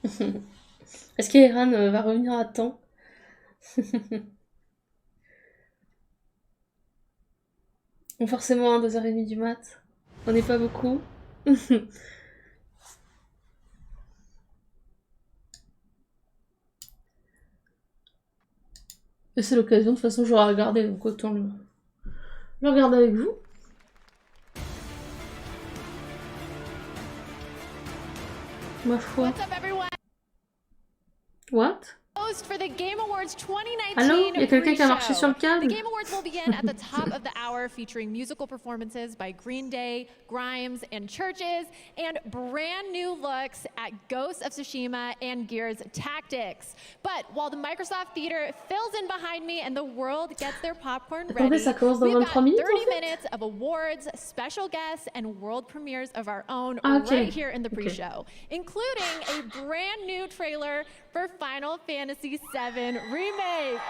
Est-ce qu'Eran va revenir à temps? Bon, forcément, 2h30 du mat. On n'est pas beaucoup. Et c'est l'occasion, de toute façon, j'aurai regardé, donc autant le regarder avec vous. Ma foi. What? For the Game Awards 2019 Allô? Il y a quelqu'un qui a marché sur le The câble? Game Awards will begin at the top of the hour, featuring musical performances by Green Day, Grimes, and Churches, and brand new looks at Ghost of Tsushima and Gears Tactics. But while the Microsoft Theater fills in behind me and the world gets their popcorn ready, Attendez, ça commence dans we've 23 got minutes 30 en fait? minutes of awards, special guests, and world premieres of our own Okay. right here in the pre-show, including a brand new trailer for Final Fantasy VII Remake.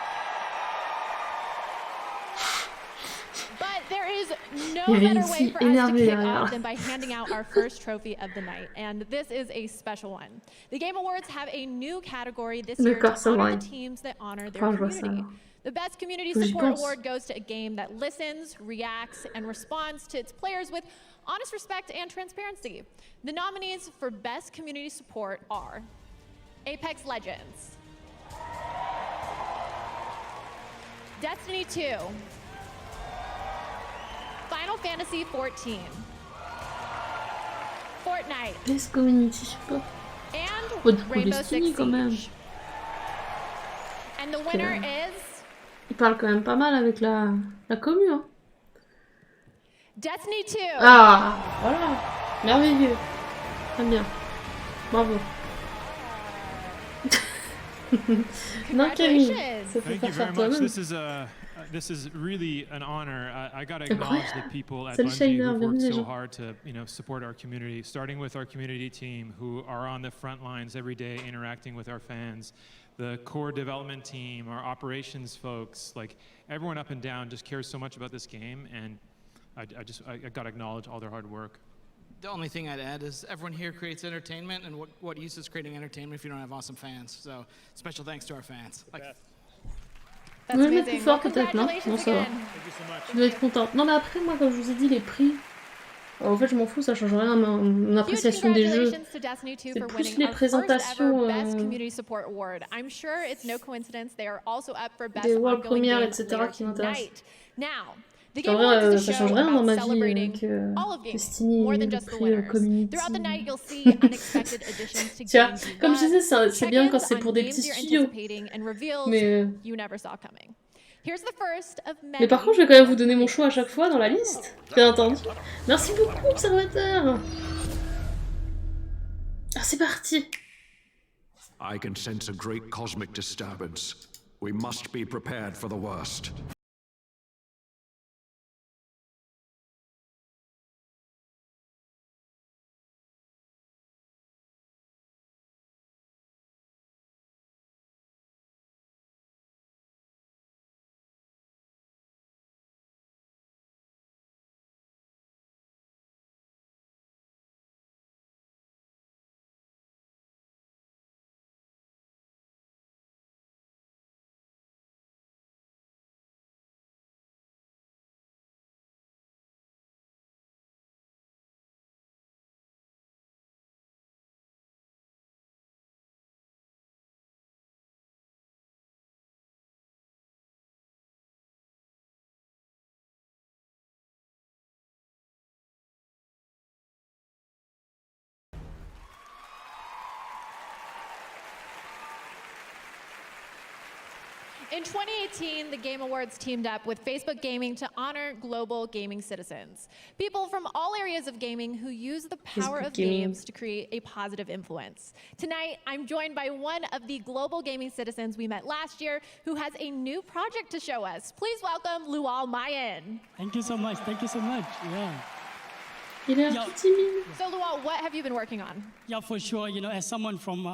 But there is no better way for us to kick off than by handing out our first trophy of the night, and this is a special one. The Game Awards have a new category this year to honor the teams that honor their community. The Best Community Support Award goes to a game that listens, reacts, and responds to its players with honest respect and transparency. The nominees for Best Community Support are Apex Legends, Destiny 2, Final Fantasy 14, Fortnite, Best Community Support. and Rainbow Six Siege. And the winner is... Il parle quand même pas mal avec la commu, hein. Destiny 2. Ah, voilà. Merveilleux. Très bien. Bravo. Non, Camille, ça fait faire ça toi-même. This is really an honor. I got to acknowledge the people at Bungie who've worked so hard to, support our community, starting with our community team who are on the front lines every day interacting with our fans, the core development team, our operations folks, like everyone up and down just cares so much about this game, and I got to acknowledge all their hard work. The only thing I'd add is everyone here creates entertainment, and what use is creating entertainment if you don't have awesome fans? So special thanks to our fans. Vous pouvez le mettre plus fort peut-être, non? Non, ça va. Tu dois être content. Non, mais après, moi, comme je vous ai dit, les prix... en fait, je m'en fous, ça change rien à mon appréciation des jeux. C'est plus les présentations des world premières, etc. qui m'intéressent. En vrai, ça change rien dans ma vie que Destiny ait le prix Community. Tu vois, comme je disais, c'est bien quand c'est pour des petits studios. Mais par contre, je vais quand même vous donner mon choix à chaque fois dans la liste, bien entendu. Merci beaucoup, observateur. Ah, c'est parti. I can sense a great cosmic disturbance. We must be prepared for the worst. In 2018, the Game Awards teamed up with Facebook Gaming to honor global gaming citizens, people from all areas of gaming who use the power of games to create a positive influence. Tonight, I'm joined by one of the global gaming citizens we met last year who has a new project to show us. Please welcome Lual Mayen. Thank you so much. Thank you so much. Yeah. So Lual, what have you been working on? Yeah, for sure. You know, as someone from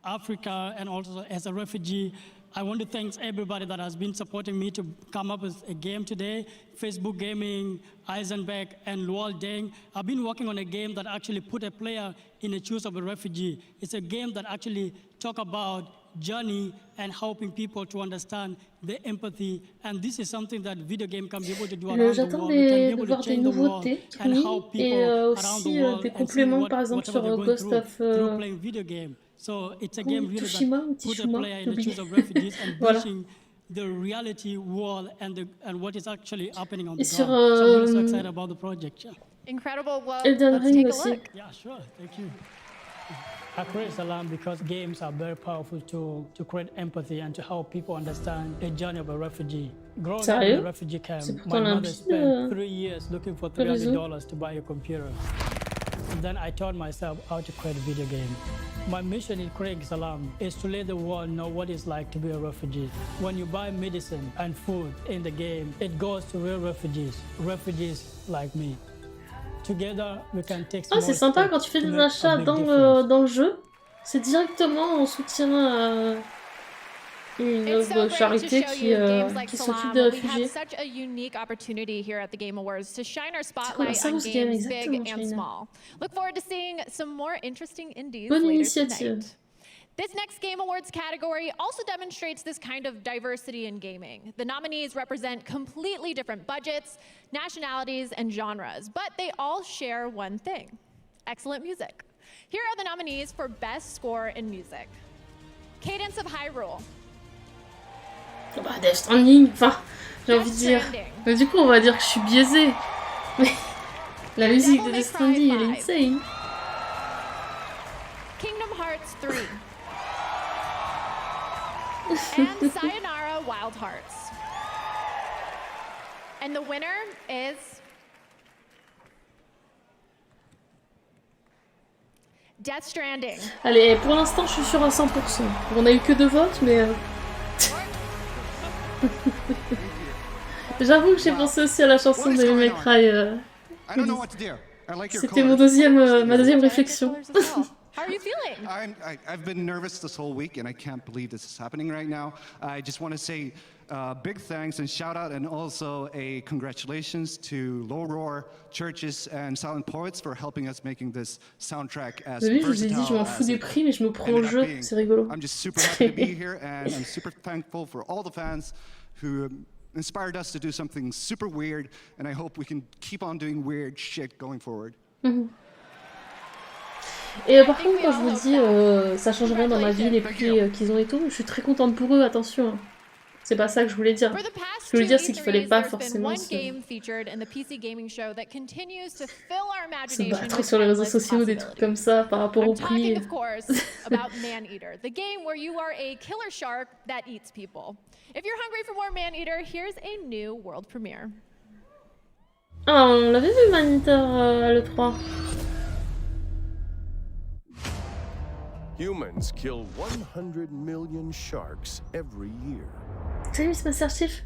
Africa and also as a refugee, I want to thank everybody that has been supporting me to come up with a game today. Facebook Gaming, Eisenberg, and Luol Deng. I've been working on a game that actually put a player in the shoes of a refugee. It's a game that actually talk about journey and helping people to understand the empathy. And this is something that video game can be able to do around the world. We can be able to change the world and help people around the world and see whatever they're going through playing video game. So it's a game really that put a player in the shoes of refugees and bridging the reality world and what is actually happening on the ground. So I'm really so excited about the project. Yeah. Incredible. Well, let's take a look. Yeah, sure. Thank you. I create Salam because games are very powerful to create empathy and to help people understand the journey of a refugee. Growing up in a refugee camp, my mother spent 3 years looking for $300 to buy a computer. And then I taught myself how to create a video game. My mission in creating Salam is to let the world know what it's like to be a refugee. When you buy medicine and food in the game, it goes to real refugees like me. Together, we can take ah, c'est sympa quand tu fais des achats dans le jeu. C'est directement en soutien une œuvre charité qui s'occupe des réfugiés. Such a unique opportunity here at the Game Awards to shine our spotlight on games big and small. Look forward to seeing some more interesting indies later tonight. This next Game Awards category also demonstrates this kind of diversity in gaming. The nominees represent completely different budgets, nationalities, and genres, but they all share one thing: excellent music. Here are the nominees for Best Score in Music. Cadence of Hyrule. Bah, Death Stranding, enfin, j'ai envie de dire. Mais du coup, on va dire que je suis biaisée. Mais la musique de Death Stranding, elle est insane. Kingdom Hearts 3. And Sayonara Wild Hearts. And the winner is Death Stranding. Allez, pour l'instant, je suis sûre à 100%. On a eu que 2 votes, mais... J'avoue que j'ai pensé aussi à la chanson de May Cry. C'était ma deuxième réflexion. How are you feeling? I've been nervous this whole week, and I can't believe this is happening right now. I just want to say big thanks and shout out, and also a congratulations to Low Roar, Churches, and Silent Poets for helping us making this soundtrack as versatile. Je vous ai dit, je m'en fous des prix, mais je me prends au jeu, c'est rigolo. I'm just super happy to be here, and I'm super thankful for all the fans who inspired us to do something super weird, and I hope we can keep on doing weird shit going forward. Et par contre, quand je vous dis ça change rien dans ma vie, les prix qu'ils ont et tout, je suis très contente pour eux, attention. C'est pas ça que je voulais dire. Ce que je voulais dire, c'est qu'il fallait pas forcément se battre sur les réseaux sociaux, des trucs comme ça, par rapport au prix. Ah, on l'avait vu, Man-Eater, à l'E3. Humans kill 100 million sharks every year. Salut, c'est Master Chief.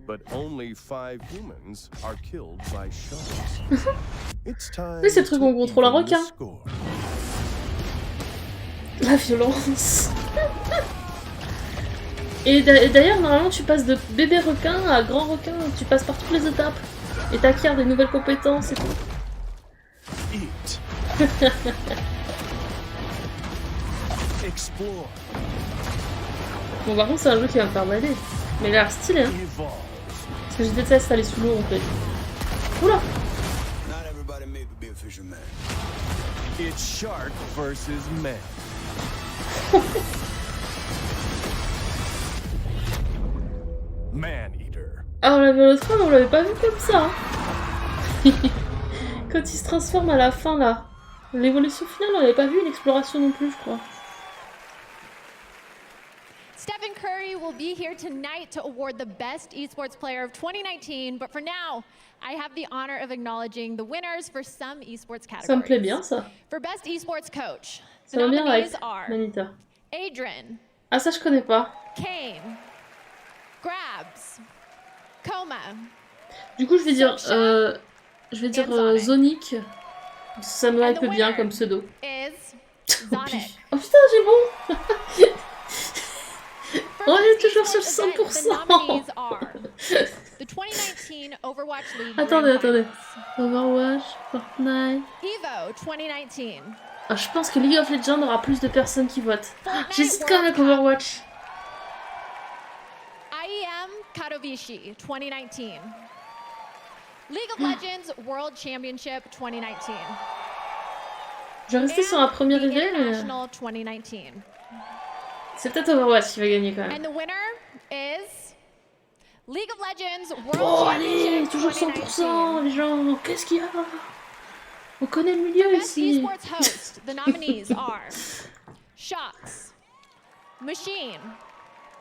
But only 5 humans are killed by sharks. It's time. Oui, c'est le truc où on contrôle un requin. La violence. Et d'ailleurs, normalement, tu passes de bébé requin à grand requin. Tu passes par toutes les étapes. Et t'acquiers des nouvelles compétences et tout. Explore. Bon, par contre, c'est un jeu qui va me faire bader. Mais il a l'air stylé, hein. Parce que je déteste aller sous l'eau en fait. Oula! It's shark versus man. Man-Eater. Ah, on l'avait l'autre fois, mais on l'avait pas vu comme ça. Quand il se transforme à la fin là. L'évolution finale, on l'avait pas vu, l'exploration non plus, je crois. Stephen Curry will be here tonight to award the Best Esports Player of 2019, but for now, I have the honor of acknowledging the winners for some esports categories. Ça me plaît bien, ça. For Best Esports Coach, the nominees are Adrian. Ah, ça je connais pas. Kane. Grabs. Coma. Du coup, je vais dire Zonic. Ça me hype bien comme pseudo. Oh putain, j'ai bon. Oh, sur 100%. Attendez. Overwatch, Fortnite. Ah, je pense que League of Legends aura plus de personnes qui votent. J'hésite quand même avec Overwatch. Katowice 2019. League of Legends World Championship 2019. Je vais rester sur un premier idée, mais c'est peut-être Overwatch qui va gagner quand même. And the winner is League of Legends World Oh Championship allez, toujours 100% les gens. Qu'est-ce qu'il y a? On connaît le milieu ici. Esports host. The nominees are Shox, Machine.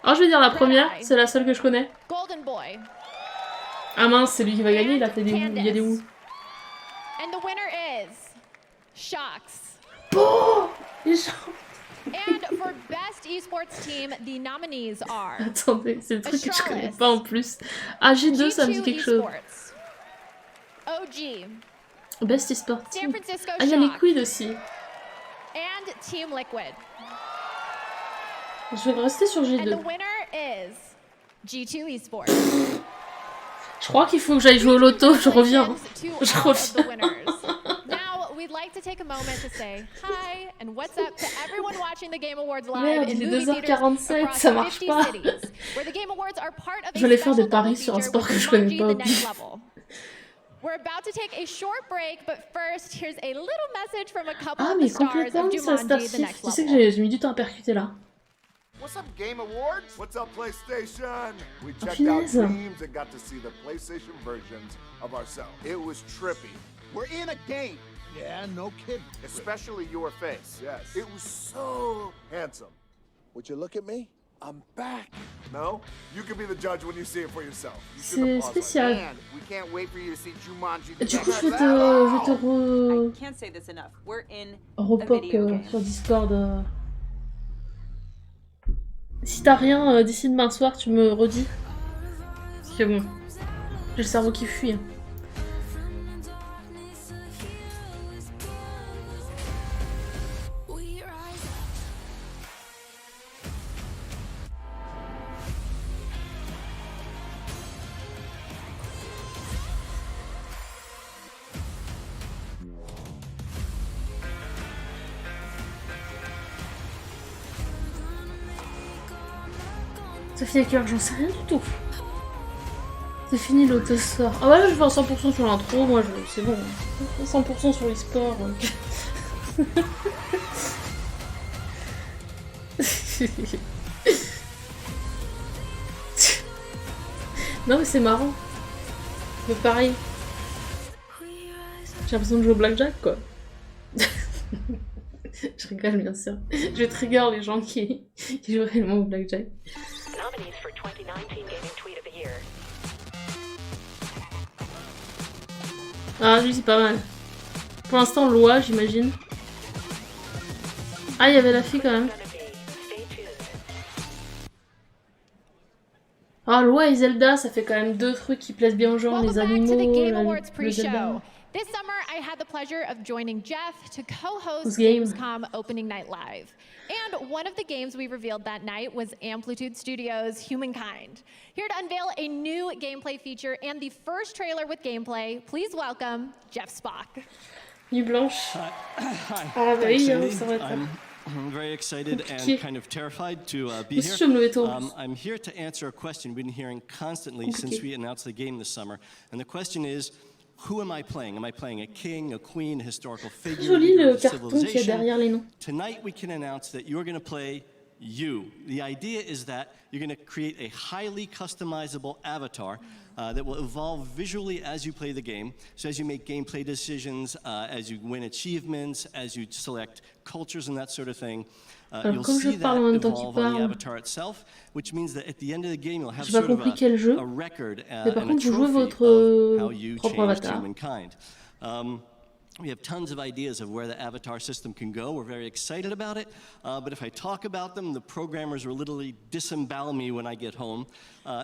Alors je vais dire la première, c'est la seule que je connais. Golden Boy. Ah mince, c'est lui qui va gagner, il a fait des où? Il y a des où? And the winner is Shox. Oh les gens. And for best esports team, the nominees are. Attendez, c'est le truc que je connais pas en plus. Ah G2, ça me dit quelque chose. OG. Best esport team. Ah il y a Liquid aussi. And Team Liquid. Je vais rester sur G2. And the winner is G2 Esports. Je crois qu'il faut que j'aille jouer au loto, je reviens. Je reviens. Now, we'd like to take a moment to say hi and what's up to everyone watching the Game Awards live Merde, in il est movie theaters 2h47, across ça marche 50 pas. cities, where the Game Awards are part of a Je vais faire des special paris double sur un feature sport que with je connais Jumanji, pas. the next level. We're about to take a short break, but first, here's a little message from a couple of the stars of Jumanji, the next level. Tu sais que j'ai mis du temps à percuter là. What's up, Game Awards? What's up, PlayStation? We checked out Punaise. games and got to see the PlayStation versions of ourselves. It was trippy. We're in a game. Yeah, no kidding. Especially your face. Yes. It was so handsome. Would you look at me? I'm back. No? You can be the judge when you see it for yourself. C'est spécial. And we can't wait for you to see Jumanji. Du coup, je vais te repop sur Discord. Si t'as rien d'ici demain soir, tu me redis. Parce que bon, j'ai le cerveau qui fuit. Hein. Ça finit à quelle heure? J'en sais rien du tout. C'est fini l'autosphère. Ah ouais, là je vais en 100% sur l'intro, moi c'est bon. 100% sur l'e-sport. Non mais c'est marrant. Mais pareil. J'ai l'impression de jouer au blackjack quoi. Je rigole bien sûr. Je trigger les gens qui jouent réellement au blackjack. Ah lui c'est pas mal. Pour l'instant Loi j'imagine. Ah il y avait la fille quand même. Ah Loi et Zelda ça fait quand même deux trucs qui plaisent bien aux gens, les animaux, le Zelda. This summer, I had the pleasure of joining Jeff to co-host Gamescom Opening Night Live. And one of the games we revealed that night was Amplitude Studios' Humankind. Here to unveil a new gameplay feature and the first trailer with gameplay, please welcome Jeff Spock. Nuit blanche. Hi. Ah bah oui, ça va être... I'm very excited and kind of terrified to be here. I'm here to answer a question we've been hearing constantly since we announced the game this summer. And the question is, who am I playing? Am I playing a king, a queen, a historical figure, joli le carton qu'il y a derrière les noms. Tonight we can announce that you're going to play you. The idea is that you're going to create a highly customizable avatar that will evolve visually as you play the game. So as you make gameplay decisions, as you win achievements, as you select cultures and that sort of thing, you'll see that evolve on the avatar itself, which means that at the end of the game you'll have sort of a record and a trophy of how you changed humankind. We have tons of ideas of where the avatar system can go. We're very excited about it. But if I talk about them, the programmers will literally disembowel me when I get home.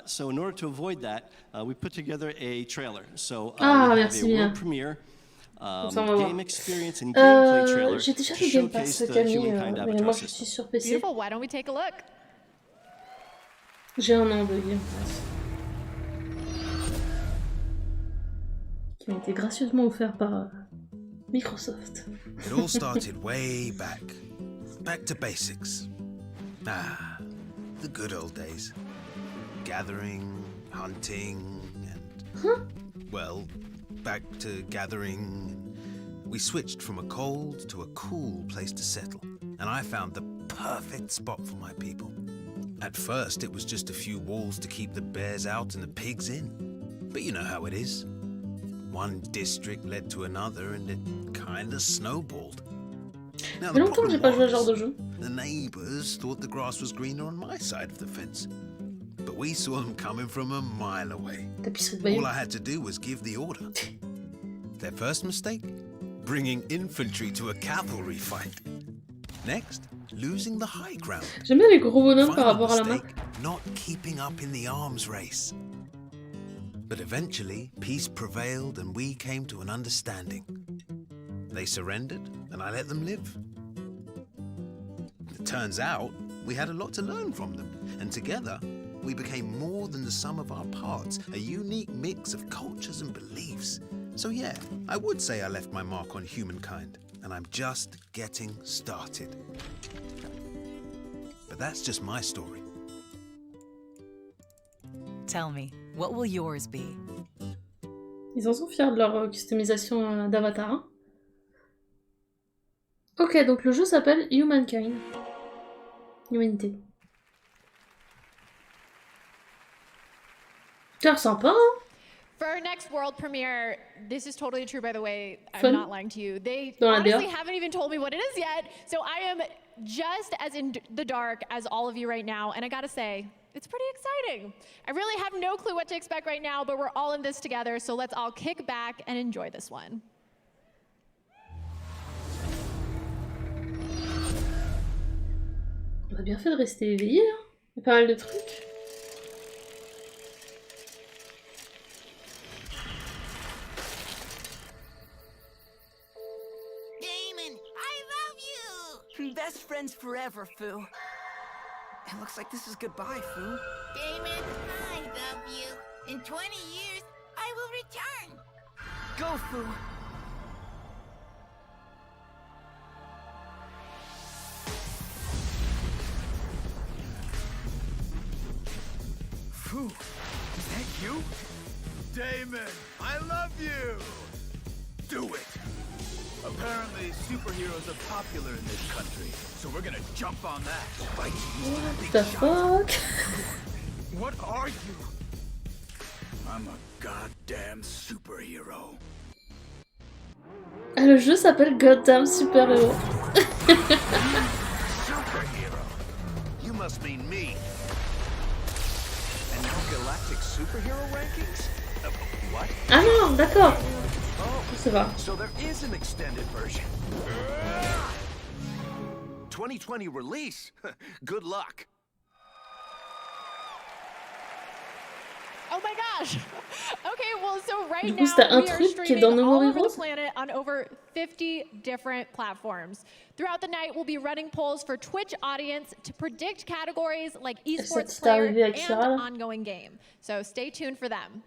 So in order to avoid that, we put together a trailer. So we have a world premiere game experience and gameplay trailer to showcase the Humankind avatar system. Beautiful. Why don't we take a look? J'ai un an de Game Pass. Qui m'a été gracieusement offert par Microsoft. It all started way back. Back to basics. Ah, the good old days. Gathering, hunting, and... Well, back to gathering. We switched from a cold to a cool place to settle, and I found the perfect spot for my people. At first, it was just a few walls to keep the bears out and the pigs in. But you know how it is. One district led to another, and it kinda snowballed. Now, the problem was, the neighbors thought the grass was greener on my side of the fence. But we saw them coming from a mile away. All I had to do was give the order. Their first mistake? Bringing infantry to a cavalry fight. Next, losing the high ground. J'aime bien les gros bonhommes par rapport à la map. Not keeping up in the arms race. But eventually, peace prevailed and we came to an understanding. They surrendered and I let them live. It turns out, we had a lot to learn from them, and together, we became more than the sum of our parts, a unique mix of cultures and beliefs. So yeah, I would say I left my mark on humankind, and I'm just getting started. But that's just my story. Tell me, what will yours be? Ils en sont fiers de leur customisation d'avatar. Hein. Ok, donc le jeu s'appelle Humankind. Humanité. T'as l'air sympa, hein? For our next world premiere, this is totally true, by the way. I'm not lying to you. They honestly haven't even told me what it is yet, so I am just as in the dark as all of you right now, and I gotta say, it's pretty exciting. I really have no clue what to expect right now, but we're all in this together, so let's all kick back and enjoy this one. On a bien fait de rester éveillé, hein. Il y a pas mal de trucs. Best friends forever, Fu. It looks like this is goodbye, Fu. Damon, I love you. In 20 years, I will return. Go, Fu. Fu, is that you? Damon, I love you. Do it. Apparently, superheroes are popular in this country, so we're gonna jump on that. What the fuck? What are you? I'm a goddamn superhero. Ah, le jeu s'appelle Goddamn Superhero. Superhero? You must mean me. And now galactic superhero rankings? What? Ah non, d'accord. Ça va. So there is an extended version. 2020 release. Good luck. Oh my gosh. Okay, well, so right Du coup, now c'était un we are truc qui est dans streaming No all More over the Heroes. planet on over 50 different platforms. Throughout the night, we'll be running polls for Twitch audience to predict categories like esports player and ongoing game. So stay tuned for them.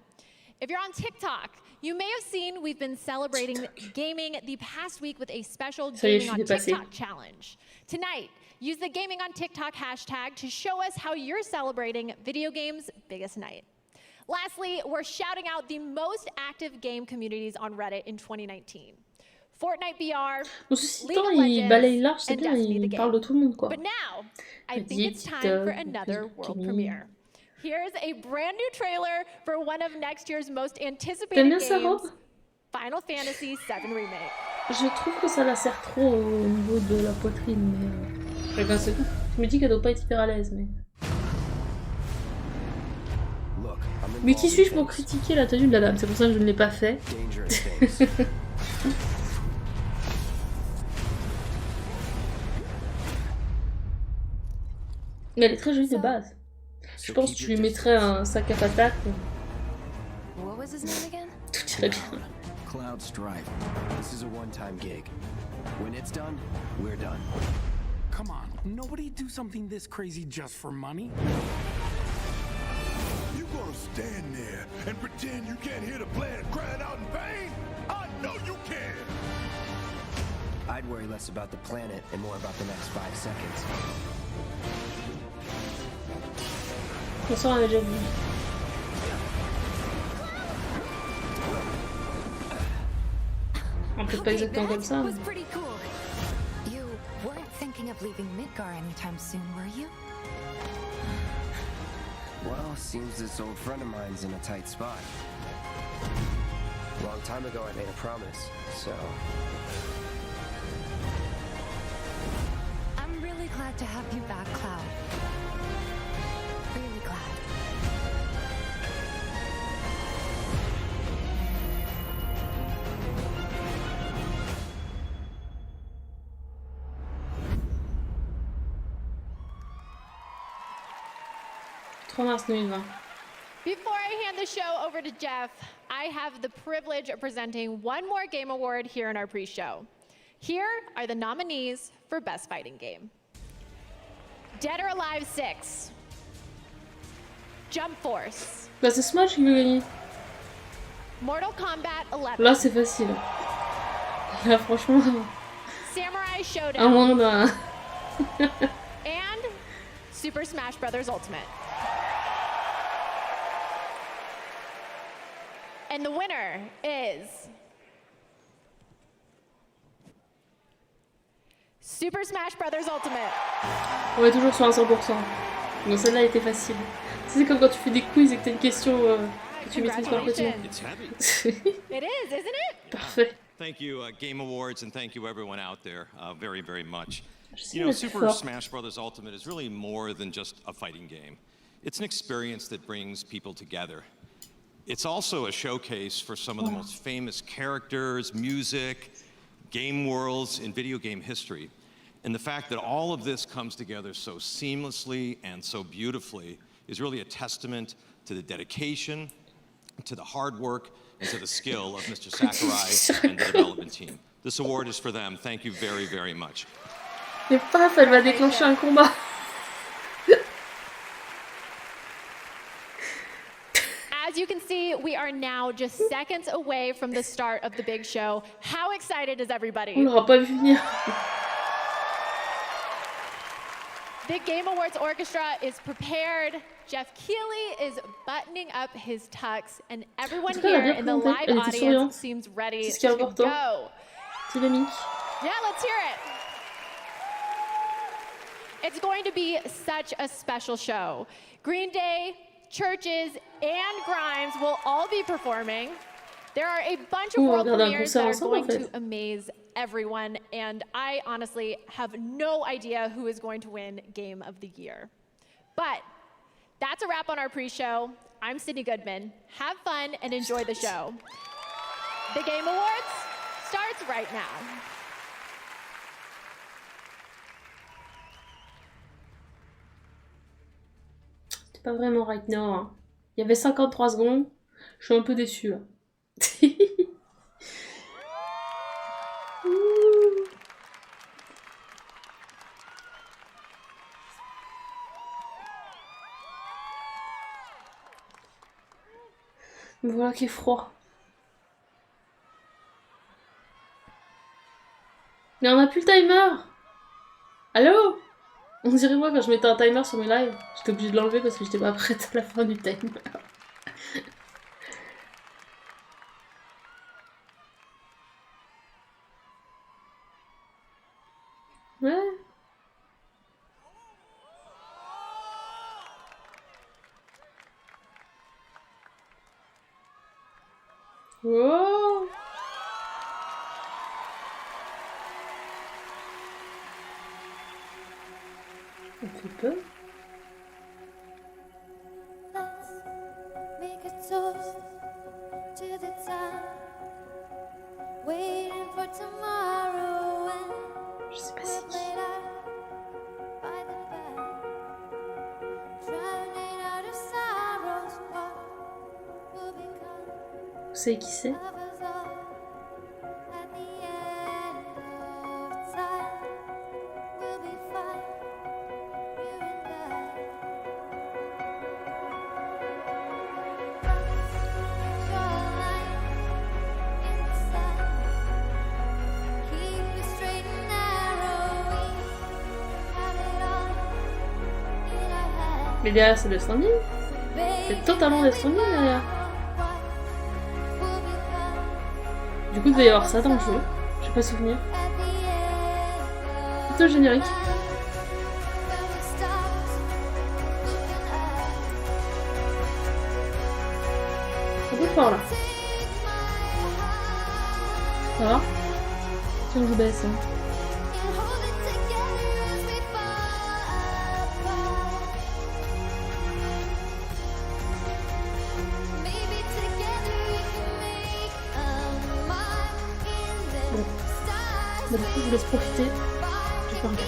If you're on TikTok, you may have seen we've been celebrating gaming the past week with a special Gaming on TikTok challenge. Tonight, use the Gaming on TikTok hashtag to show us how you're celebrating video games' biggest night. Lastly, we're shouting out the most active game communities on Reddit in 2019. Fortnite BR, League of Legends, and Destiny the game. But now, I think it's time for another world premiere. Here's a brand new trailer for one of next year's most anticipated games, Final Fantasy VII Remake. Je trouve que ça la sert trop au niveau de la poitrine, mais ben, c'est tout. Je me dis qu'elle doit pas être hyper à l'aise, mais... Mais qui suis-je pour critiquer la tenue de la dame? C'est pour ça que je ne l'ai pas fait. Mais elle est très jolie de base. Je pense que tu lui mettrais un sac à patates. Tout irait bien. Cloud Strife. This is a one-time gig. When it's done, we're done. Come on, nobody do something this crazy just for money. stand there and pretend you can't hear the planet crying out in pain? I know you can! I'd worry less about the planet and more about the next 5 seconds. De toute façon, on a déjà vu. Peut-être pas exactement comme ça. Was pretty cool. You weren't thinking of leaving Midgar anytime soon, were you? Well, seems this old friend of mine's in a tight spot. A long time ago, I made a promise, so... I'm really glad to have you back, Cloud. Really glad. Mars 2020. Before I hand the show over to Jeff, I have the privilege of presenting one more game award here in our pre-show. Here are the nominees for Best Fighting Game. Dead or Alive 6. Jump Force. Bah c'est Smash qui veut gagner. Mortal Kombat 11. Là c'est facile. Là franchement... Samurai À Showdown. moins d'un... And Super Smash Bros. Ultimate. And the winner is Super Smash Bros. Ultimate. On est toujours sur un 100%. Mais celle-là était facile. C'est comme quand tu fais des quiz et que t'as une question que tu maîtrises pas quotidiennement. It is, isn't it? Parfait. Thank you, Game Awards, and thank you everyone out there very, very much. sais You know, le Super fort. Smash Bros. Ultimate is really more than just a fighting game. It's an experience that brings people together. It's also a showcase for some of the most famous characters, music, game worlds in video game history. And the fact that all of this comes together so seamlessly and so beautifully is really a testament to the dedication, to the hard work, and to the skill of Mr. Sakurai and the development team. This award is for them. Thank you very, very much. Et paf, elle va déclencher un combat. As you can see, we are now just seconds away from the start of the big show. How excited is everybody? On l'aura pas vu venir. The Game Awards Orchestra is prepared. Jeff Keighley is buttoning up his tux, and everyone here in the live audience seems ready to go. Dynamique. Yeah, let's hear it. It's going to be such a special show. Green Day, Churches, and Grimes will all be performing. There are a bunch of world premieres that are going to amaze everyone, and I honestly have no idea who is going to win Game of the Year. But that's a wrap on our pre-show. I'm Sydney Goodman. Have fun and enjoy the show. The Game Awards starts right now. C'est pas vraiment right now. Hein. Il y avait 53 secondes. Je suis un peu déçue là. Me voilà qui est froid. Mais on a plus le timer. Allô? On dirait moi quand je mettais un timer sur mes lives. J'étais obligée de l'enlever parce que j'étais pas prête à la fin du timer. Ouais. Wow. Ça fait peur. Make a toast to the time waiting for tomorrow when Je sais pas si. by the bed, drowning out of sorrows. What will become Vous savez qui c'est? of us all at the end of time? We'll be fine, you and I. Mais derrière, c'est Death Stranding. C'est totalement Death Stranding derrière. Du coup, il devait y avoir ça dans le jeu. Je sais pas souvenir. Plutôt générique. Un peu fort là. Ça va? Si on joue baisse. Hein. Bon, du coup, je vous laisse profiter. Je vais pas regarder.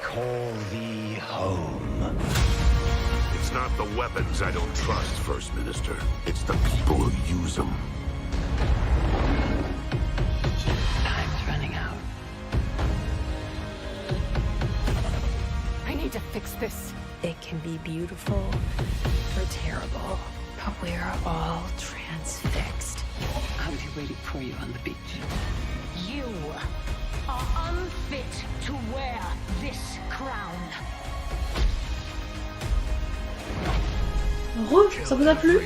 Call thee home. It's not the weapons I don't trust, First Minister. It's the people who use them. Time's running out. I need to fix this. It can be beautiful or terrible, but we're all transfixed. I'll be waiting for you on the beach. You are unfit to wear this crown. Rouge, ça vous a plu?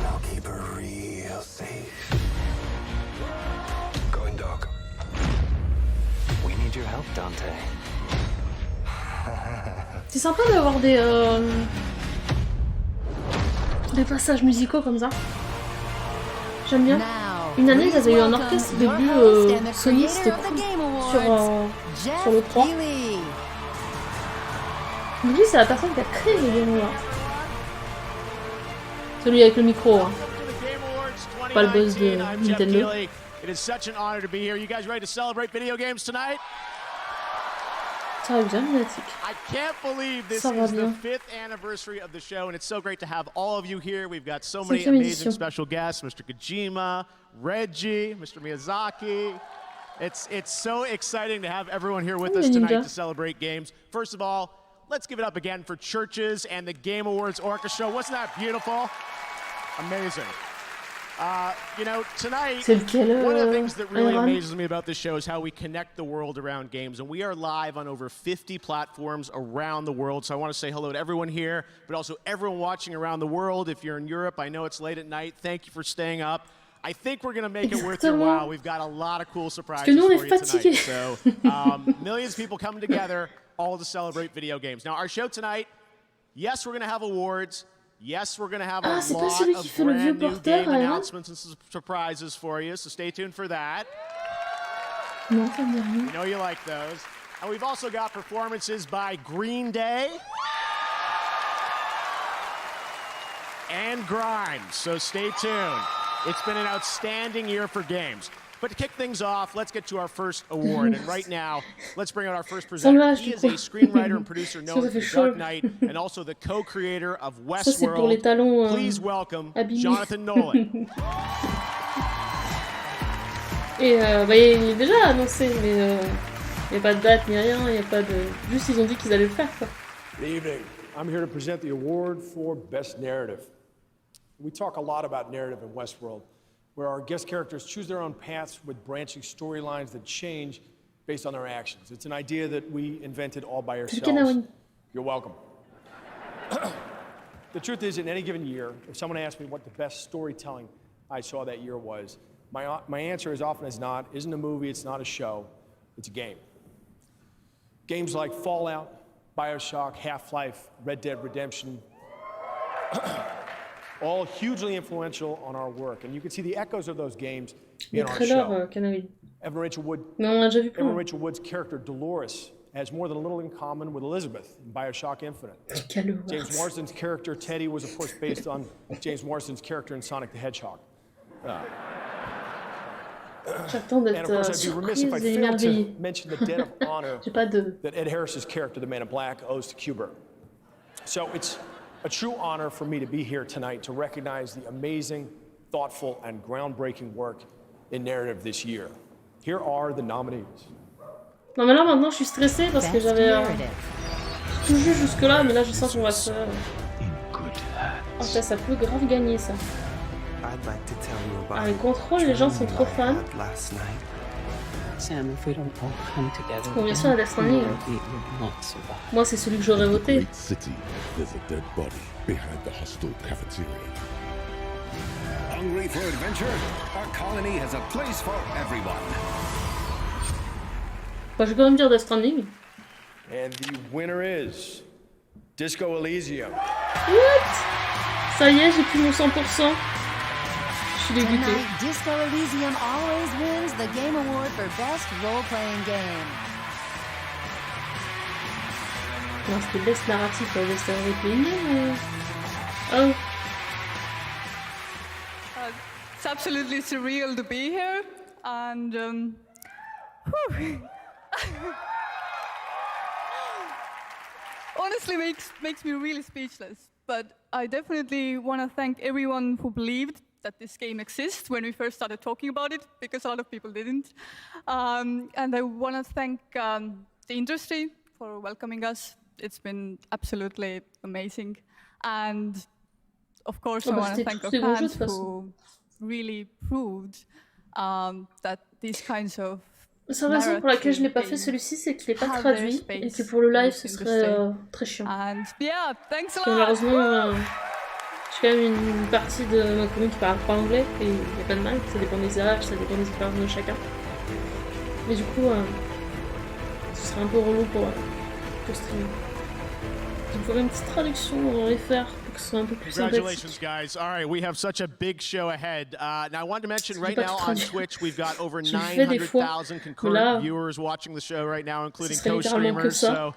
I'll keep her real safe. Going dark. We need your help, Dante. C'est sympa d'avoir des passages musicaux comme ça. J'aime bien. Une année, ils avaient eu un orchestre au début, Sony, c'était cool, sur le 3. Lui, c'est la personne qui a créé le Game Awards. Celui avec le micro, hein. Pas le boss de Nintendo. It is such an honor to be here. You guys ready to celebrate video games tonight? Ça va bien, Lunatic. I can't believe this is the 5th anniversary of the show, and it's so great to have all of you here. We've got so many amazing special guests, Mr. Kojima, Reggie, Mr. Miyazaki. It's so exciting to have everyone here with us tonight to celebrate games. First of all, let's give it up again for Churches and the Game Awards Orchestra. Wasn't that beautiful? Amazing. You know, tonight, one of the things that really amazes me about this show is how we connect the world around games. And we are live on over 50 platforms around the world. So I want to say hello to everyone here, but also everyone watching around the world. If you're in Europe, I know it's late at night. Thank you for staying up. I think we're going to make it worth your while. We've got a lot of cool surprises for you tonight. So millions of people coming together, all to celebrate video games. Now, our show tonight, yes, we're going to have awards. Yes, we're going to have a lot of brand new game announcements and surprises for you, so stay tuned for that. Non, ça me dit rien. We know you like those. And we've also got performances by Green Day and Grimes, so stay tuned. It's been an outstanding year for games. But to kick things off, let's get to our first award. And right now, let's bring out our first presenter. He is a screenwriter and producer known for The Dark Knight and also the co-creator of Westworld. Please welcome Jonathan Nolan. Et bah, il est déjà annoncé, mais il n'y a pas de date ni rien, il n'y a pas de... Juste ils ont dit qu'ils allaient le faire, quoi. Good evening. I'm here to present the award for Best Narrative. We talk a lot about narrative in Westworld, where our guest characters choose their own paths with branching storylines that change based on their actions. It's an idea that we invented all by ourselves. You're welcome. The truth is, in any given year, if someone asked me what the best storytelling I saw that year was, my answer as often as not isn't a movie, it's not a show, it's a game. Games like Fallout, BioShock, Half-Life, Red Dead Redemption, all hugely influential on our work. And you can see the echoes of those games in our show. Evan Rachel Wood's character Dolores has more than a little in common with Elizabeth in BioShock Infinite. James Marsden's character Teddy was, of course, based on James Marsden's character in Sonic the Hedgehog. J'attends d'être surprise et émerveillée. Mention the debt of honor that Ed Harris's character, the Man in Black, owes to Kubrick. So it's a true honor for me to be here tonight to recognize the amazing, thoughtful, and groundbreaking work in narrative this year. Here are the nominees. Non mais là maintenant je suis stressée parce que j'avais tout vu jusque là, mais là je sens qu'on va se... Oh ça peut grave gagner ça. Ah les contrôles, les gens sont trop fans. Sam, if we don't all come together, bon, bien sûr, la Death Stranding. Moi, c'est celui que j'aurais voté. Hungry for adventure? Our colony has a place for everyone. Bah, je vais quand même dire Death Stranding. And the winner is Disco Elysium. What? Ça y est, j'ai plus mon 100%. Tonight, Disco Elysium always wins the Game Award for Best Role-Playing Game. Non, c'était Best Narrative pour Best Role-Playing Game. Oh. It's absolutely surreal to be here, and honestly makes me really speechless. But I definitely want to thank everyone who believed that this game exists when we first started talking about it, because a lot of people didn't. And I want to thank the industry for welcoming us. It's been absolutely amazing. And of course, I want to thank our fans who really proved that these kinds of La raison pour laquelle je n'ai pas fait celui-ci, c'est qu'il n'est pas traduit et que pour le live, ce serait très chiant. Parce que malheureusement, j'ai quand même une partie de ma commune qui parle pas anglais et il n'y a pas de mal, ça dépend des âges, ça dépend des expériences de chacun. Mais du coup, ce serait un peu relou pour streamer. Il faudrait une petite traduction dans les faire pour que ce soit un peu plus sympathique. Congratulations, guys. All right, we have such a big show ahead. Now, I wanted to mention right now on Twitch, we've got over 900,000 concurrent viewers watching the show right now, including co-streamers. So,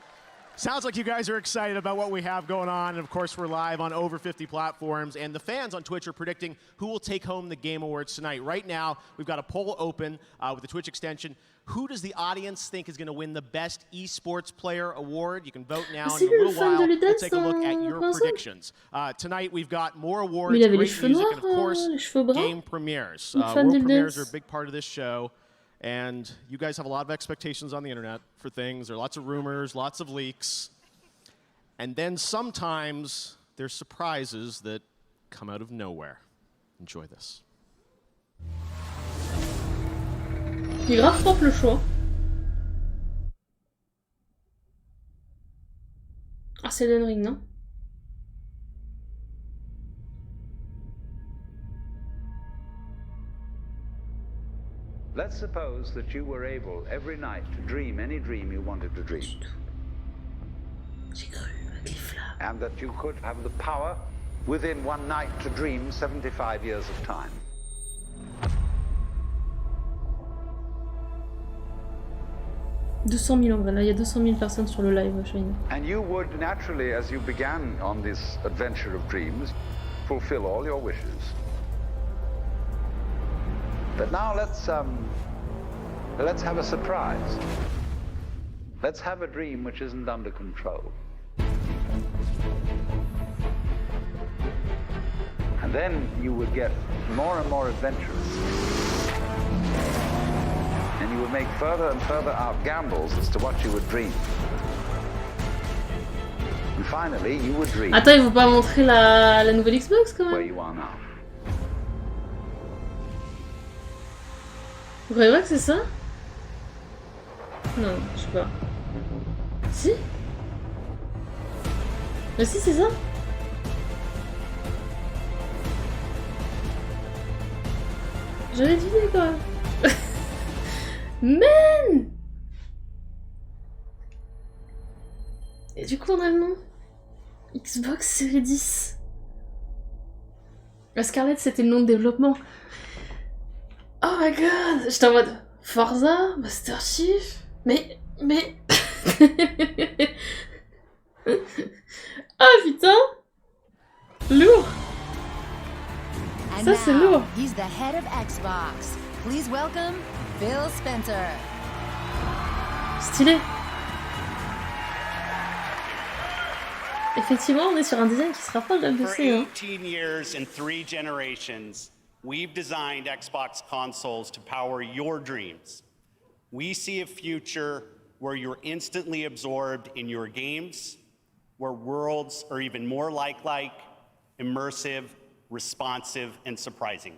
sounds like you guys are excited about what we have going on. And of course, we're live on over 50 platforms. And the fans on Twitch are predicting who will take home the Game Awards tonight. Right now, we've got a poll open with the Twitch extension. Who does the audience think is going to win the Best Esports Player Award? You can vote now. In a little while, we'll take a look at your predictions. Tonight, we've got more awards, great music, and of course, game premieres. World premieres are a big part of this show. And you guys have a lot of expectations on the internet for things. There are lots of rumors, lots of leaks. And then sometimes there's surprises that come out of nowhere. Enjoy this. Il est grave propre le choix. Ah, c'est Elden Ring, non? Let's suppose that you were able every night to dream any dream you wanted to dream. And that you could have the power within one night to dream 75 years of time. « 200 000 en vrai, là il y a 200 000 personnes sur le live, Shine. » And you would naturally, as you began on this adventure of dreams, fulfill all your wishes. But now let's have a surprise. Let's have a dream which isn't under control. And then you would get more and more adventurous. And you would make further and further out gambles as to what you would dream. And finally, you would dream. Attends, ils vont pas montrer la nouvelle Xbox quand même. Where you are now. Vous croyez pas que c'est ça? Non, je sais pas. Si? Mais si, c'est ça? J'avais deviné quand même. Man! Et du coup, on a le nom. Xbox Series 10. La Scarlett, c'était le nom de développement. Oh my god! J'étais en mode Forza, Master Chief. Mais. Ah putain! Lourd! Ça, c'est lourd! He's the head of Xbox. Please welcome Phil Spencer. Stylé. Effectivement, on est sur un design qui se rapproche d'un PC. For 18 years and 3 generations, we've designed Xbox consoles to power your dreams. We see a future where you're instantly absorbed in your games, where worlds are even more lifelike, immersive, responsive, and surprising.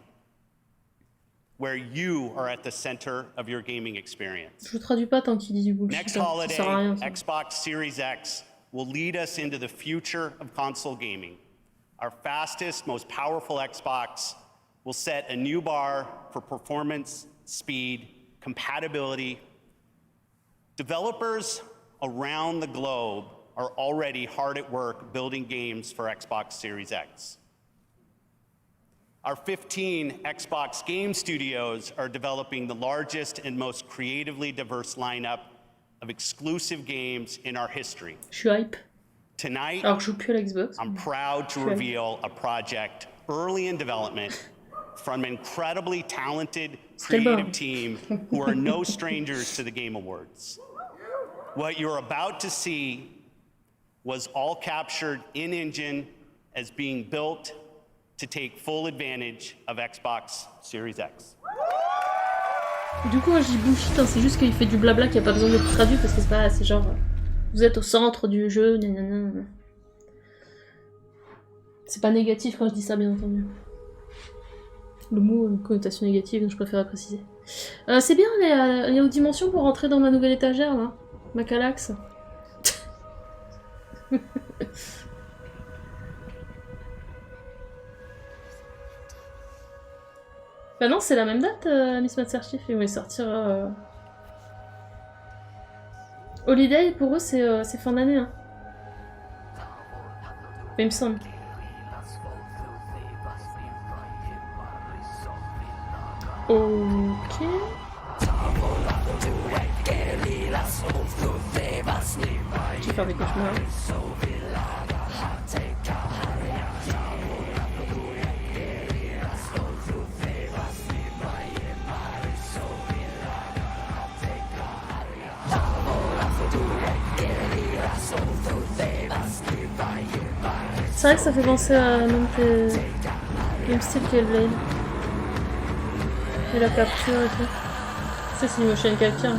Where you are at the center of your gaming experience. Je traduis pas tant qu'il dit du bullshit. Next holiday, Xbox Series X will lead us into the future of console gaming. Our fastest, most powerful Xbox will set a new bar for performance, speed, compatibility. Developers around the globe are already hard at work building games for Xbox Series X. Our 15 Xbox game studios are developing the largest and most creatively diverse lineup of exclusive games in our history. Je suis hype. Tonight, alors je joue plus à la Xbox. I'm proud to reveal a project early in development from an incredibly talented creative team who are no strangers to the Game Awards. What you're about to see was all captured in-engine as being built to take full advantage of Xbox Series X. Du coup, je dis bullshit, hein, c'est juste qu'il fait du blabla qui a pas besoin d'être traduit parce que c'est pas, c'est genre, vous êtes au centre du jeu, nanana. C'est pas négatif quand je dis ça, bien entendu. Le mot a une connotation négative, donc je préfère préciser. C'est bien les hautes dimensions pour rentrer dans ma nouvelle étagère, là. Ma Calax. Bah non, c'est la même date, Miss Master Chief, ils vont sortir... Holiday, pour eux, c'est fin d'année. Hein. Il me semble. Ok. Je vais faire des cauchemars. C'est vrai que ça fait penser à même style qu'Hellblade. Et la capture et tout. Ça c'est une motion capture.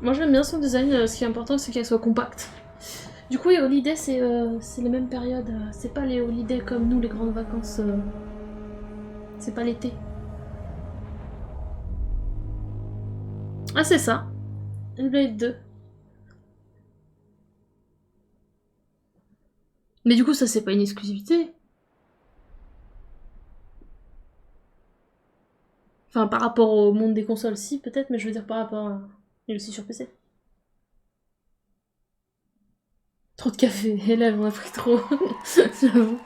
Moi j'aime bien son design, ce qui est important c'est qu'elle soit compacte. Du coup, les holidays c'est les mêmes périodes, c'est pas les holidays comme nous, les grandes vacances. C'est pas l'été. Ah c'est ça. Hellblade 2. Mais du coup ça c'est pas une exclusivité. Enfin, par rapport au monde des consoles, si, peut-être, mais je veux dire par rapport à... Il est aussi sur PC. Trop de café, élève, on a pris trop. J'avoue.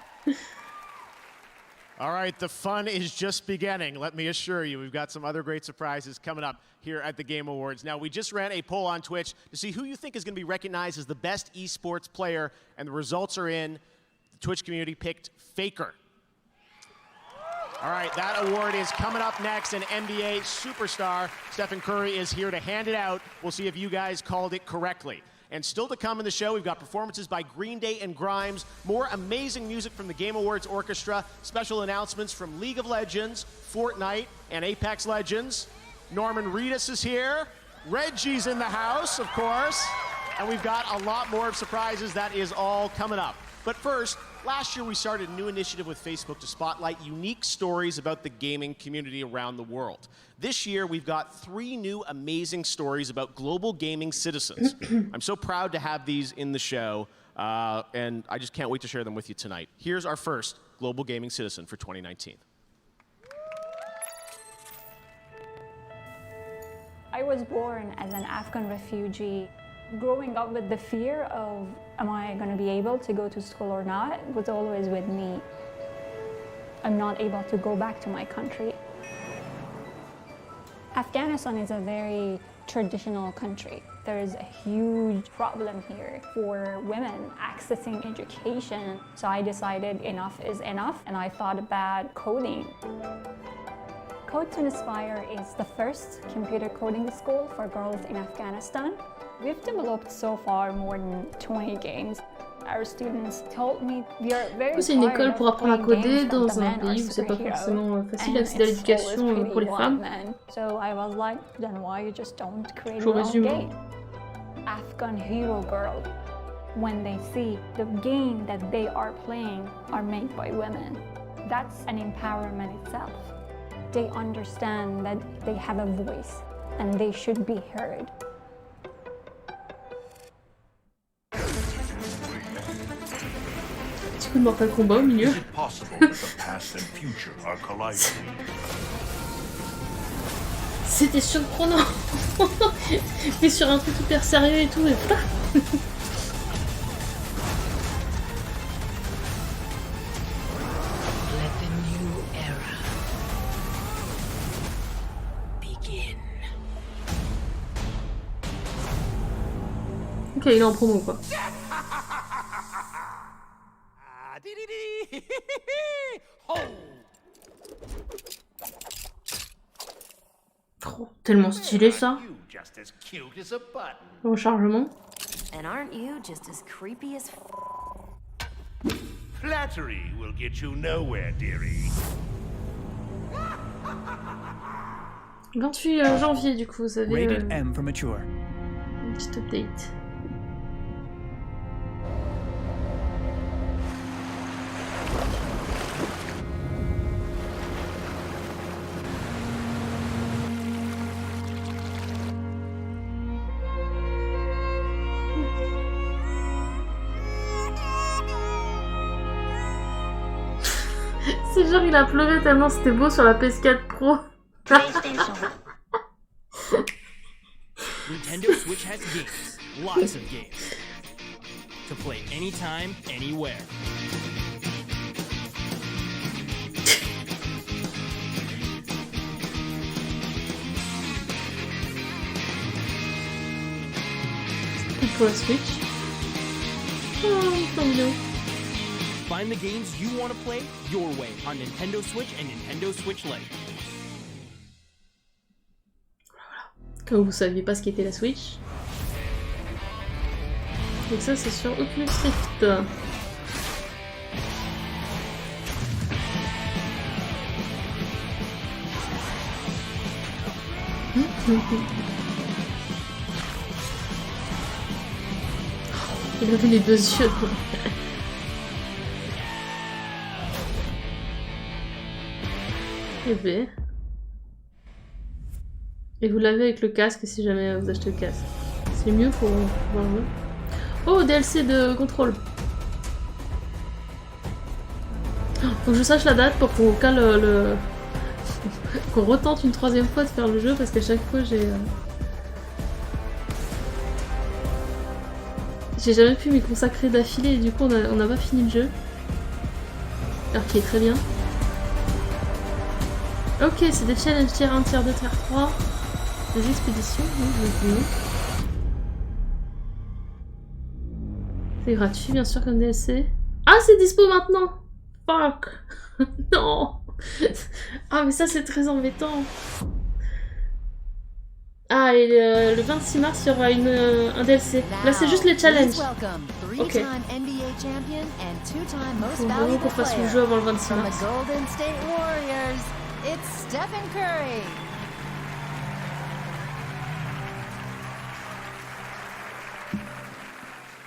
All right, the fun is just beginning. Let me assure you, we've got some other great surprises coming up here at the Game Awards. Now, we just ran a poll on Twitch to see who you think is going to be recognized as the best esports player, and the results are in. The Twitch community picked Faker. All right, that award is coming up next. An NBA superstar, Stephen Curry, is here to hand it out. We'll see if you guys called it correctly. And still to come in the show, we've got performances by Green Day and Grimes, more amazing music from the Game Awards Orchestra, special announcements from League of Legends, Fortnite, and Apex Legends. Norman Reedus is here. Reggie's in the house, of course. And we've got a lot more of surprises. That is all coming up. But first, last year we started a new initiative with Facebook to spotlight unique stories about the gaming community around the world. This year we've got 3 new amazing stories about global gaming citizens. I'm so proud to have these in the show, and I just can't wait to share them with you tonight. Here's our first global gaming citizen for 2019. I was born as an Afghan refugee. Growing up with the fear of, am I going to be able to go to school or not, was always with me. I'm not able to go back to my country. Afghanistan is a very traditional country. There is a huge problem here for women accessing education. So I decided enough is enough, and I thought about coding. Code to Inspire is the first computer coding school for girls in Afghanistan. We've developed so far more than 20 games. Our students told me we are very c'est une école pour apprendre à coder dans un pays où c'est pas forcément facile d'accéder à l'éducation pour les femmes. So I was like, then why you just don't create your own game? Afghan hero girl. When they see the game that they are playing are made by women, that's an empowerment itself. They understand that they have a voice and they should be heard. Petit coup de Mortal Kombat au milieu. C'était surprenant. Mais sur un truc hyper sérieux et tout, et pas. Ok, il est en promo quoi. Trop, tellement stylé ça. Rechargement. And aren't you just as creepy as Flattery will get you nowhere, dearie. 28 janvier du coup, vous avez Rated M for mature. Une petite update. C'est genre il a pleuré tellement c'était beau sur la PS4 Pro. Nintendo Switch has games, lots of games, to play anytime, anywhere. Pour la Switch. Oh, trop mignon. Find the games you want to play your way on Nintendo Switch and Nintendo Switch Lite. Quand vous saviez pas ce qu'était la Switch. Donc ça c'est sur Oculus Rift. Il avait les deux yeux. Et vous l'avez avec le casque si jamais vous achetez le casque. C'est mieux pour voir le jeu. Oh, DLC de contrôle. Faut que je sache la date pour qu'on cale le... qu'on retente une troisième fois de faire le jeu parce qu'à chaque fois j'ai jamais pu m'y consacrer d'affilée et du coup on n'a pas fini le jeu. Alors qu'il est très bien. Ok, c'est des challenges tier 1, tier 2, tier 3. Des expéditions, oui. C'est gratuit bien sûr comme DLC. Ah, c'est dispo maintenant. Fuck. Non. Ah, mais ça c'est très embêtant. Ah, et le 26 mars, il y aura un DLC. Là, c'est juste les challenges. Ok. Faut vraiment qu'on fasse le jeu avant le 26 mars.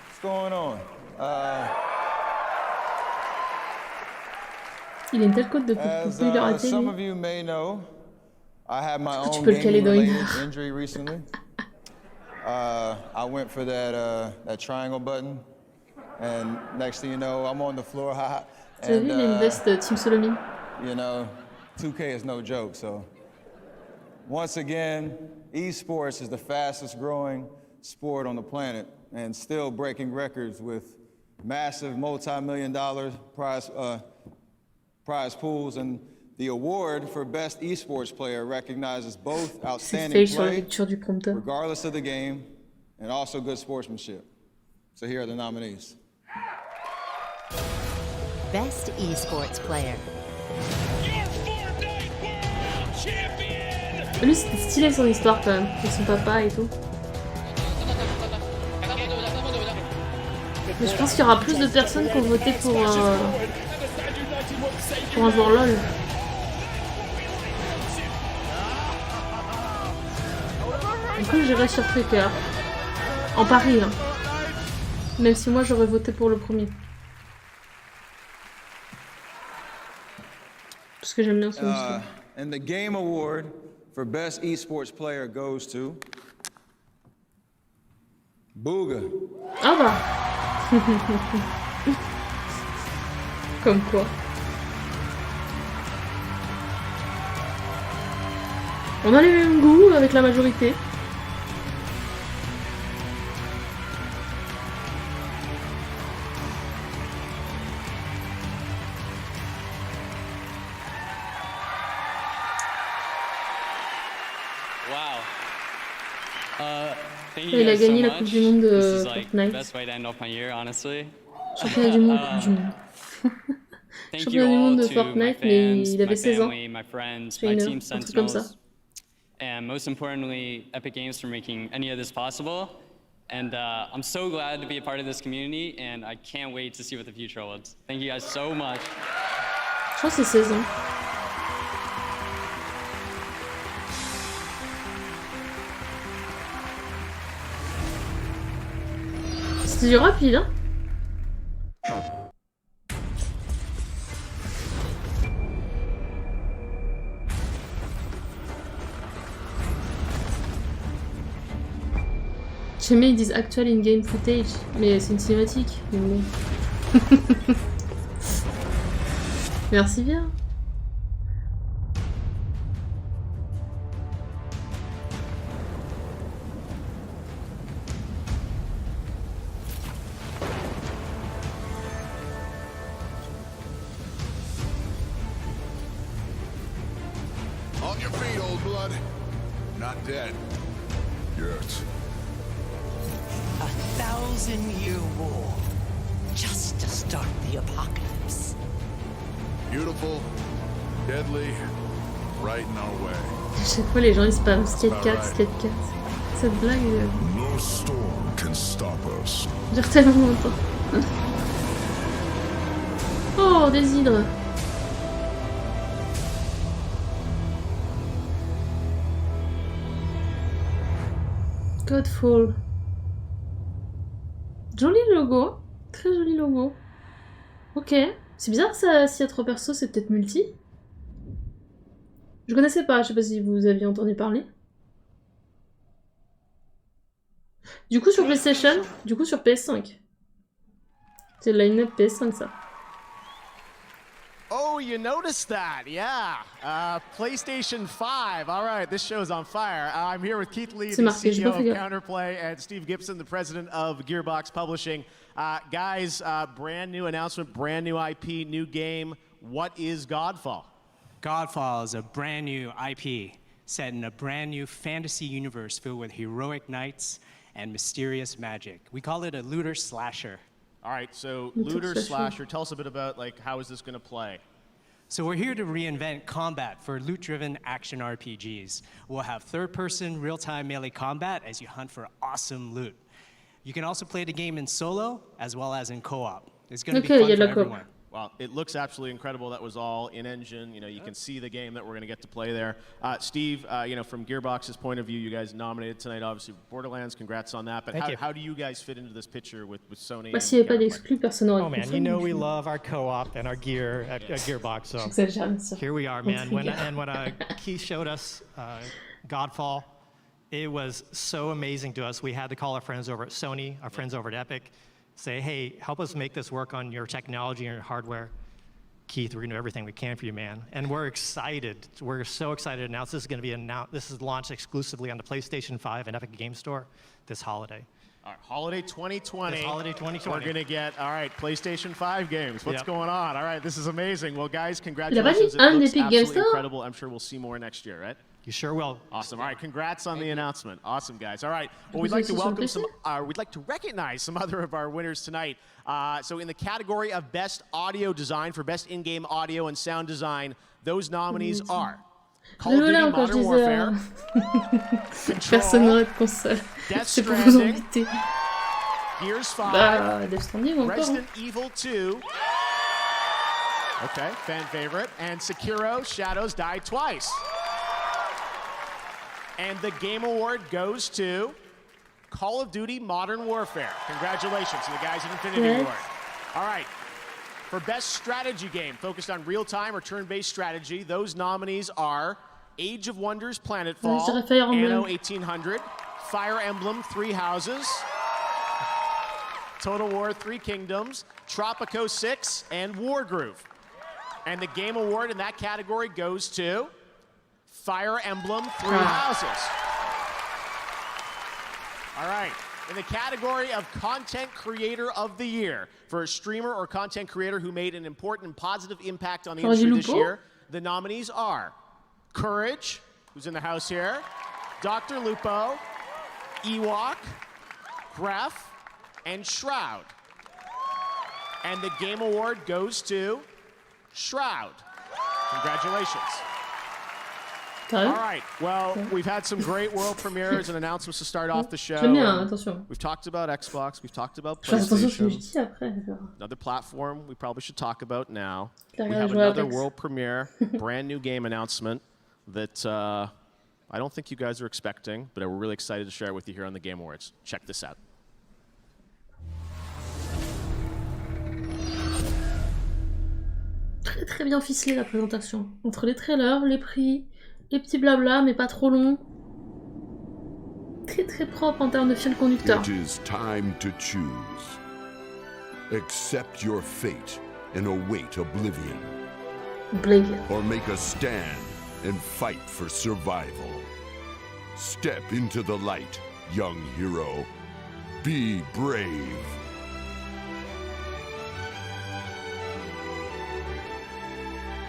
What's going on? Il a une telle cote de popularité. Some of you may know, I had my own peux le caler dans une game-related injury recently. I went for that triangle button, and next thing you know, I'm on the floor. Tu as vu, il a une veste Team Solomon. You know, 2K is no joke. So, once again, esports is the fastest growing sport on the planet, and still breaking records with massive multi-million-dollar prize pools, and the award for best esports player recognizes both outstanding play, regardless of the game, and also good sportsmanship. So here are the nominees. Best esports player. Lui, c'était stylé son histoire quand même, avec son papa et tout. Mais je pense qu'il y aura plus de personnes qui ont voté pour un joueur LOL. Du coup, j'irai sur Faker. En Paris, hein. Même si moi, j'aurais voté pour le premier. Parce que j'aime bien son histoire. And the game award for best esports player goes to Booga. Ah bah. Comme quoi. On a les mêmes goûts avec la majorité. Il a gagné la Coupe du Monde de Fortnite. Championnat du monde, Coupe du monde. Championnat du monde de Fortnite, mais il avait 16 ans. Trainer, un truc comme ça. And most importantly, Epic Games for making any of this possible. And I'm so glad to be a part of this community, and I can't wait to see what the future holds. Thank you guys so much. Je crois que c'est 16 ans. C'était du rapide, hein? Jamais ils disent actual in-game footage, mais c'est une cinématique. Mais bon. Merci bien. On your feet, old blood. Not dead. Yet. 1,000-year war, just to start the apocalypse. Beautiful, deadly, right in our way. À chaque fois, les gens ils spamment skate 4, skate 4. Cette blague. No storm can stop us. Dure tellement longtemps. Oh, des hydres. Godfall. Joli logo, très joli logo. Ok, c'est bizarre ça, s'il y a 3 persos, c'est peut-être multi. Je connaissais pas, je sais pas si vous aviez entendu parler. Du coup sur PlayStation, du coup sur PS5. C'est le line-up PS5 ça. Oh, you noticed that, yeah. PlayStation 5, all right, this show's on fire. I'm here with Keith Lee, the CEO of Counterplay, and Steve Gibson, the president of Gearbox Publishing. Guys, brand new announcement, brand new IP, new game. What is Godfall? Godfall is a brand new IP set in a brand new fantasy universe filled with heroic knights and mysterious magic. We call it a looter slasher. All right, so looter slasher. Tell us a bit about how is this going to play? So we're here to reinvent combat for loot-driven action RPGs. We'll have third-person, real-time melee combat as you hunt for awesome loot. You can also play the game in solo as well as in co-op. It's going to be fun for everyone. Well, it looks absolutely incredible. That was all in-engine. You can see the game that we're going to get to play there. Steve, from Gearbox's point of view, you guys nominated tonight, obviously, Borderlands. Congrats on that. But how do you guys fit into this picture with Sony? Oh, man, you know we love our co-op and our gear at Gearbox. So here we are, man. When Keith showed us Godfall, it was so amazing to us. We had to call our friends over at Sony, our friends over at Epic, say, hey, help us make this work on your technology and your hardware. Keith, we're going to do everything we can for you, man. And we're excited. We're so excited to announce this is going to be this is launched exclusively on the PlayStation 5 and Epic Game Store this holiday. All right, holiday 2020. This holiday 2020. We're going to get, PlayStation 5 games. What's going on? All right, this is amazing. Well, guys, congratulations. It looks absolutely incredible. I'm sure we'll see more next year, right? You sure will. Awesome. All right, congrats on the announcement. Awesome, guys. All right. Well, we'd like to recognize some other of our winners tonight. So in the category of Best Audio Design for Best In-Game Audio and Sound Design, those nominees are Call of Duty Modern Warfare, Control, Death Stranding, Gears 5, Resident Evil 2, okay, fan favorite, and Sekiro Shadows Die Twice. And the Game Award goes to Call of Duty Modern Warfare. Congratulations to the guys at Infinity Ward. All right. For Best Strategy Game, focused on real-time or turn-based strategy, those nominees are Age of Wonders Planetfall, Anno 1800, Fire Emblem 3 Houses, Total War 3 Kingdoms, Tropico 6, and Wargroove. And the Game Award in that category goes to Fire Emblem 3 Houses. All right. In the category of Content Creator of the Year, for a streamer or content creator who made an important and positive impact on the industry this year, the nominees are Courage, who's in the house here, Dr. Lupo, Ewok, Gref, and Shroud. And the Game Award goes to Shroud. Congratulations. All right. Well, we've had some great world premieres and announcements to start off the show. We've talked about Xbox. We've talked about PlayStation. Another platform we probably should talk about now. We have another world premiere, brand new game announcement that I don't think you guys are expecting, but we're really excited to share it with you here on the Game Awards. Check this out. Très très bien ficelé la présentation. Entre les trailers, les prix, les petits blabla, mais pas trop long. Très très propre en termes de fil conducteur. It is time to choose. Accept your fate and await oblivion. Or make a stand and fight for survival. Step into the light, young hero. Be brave.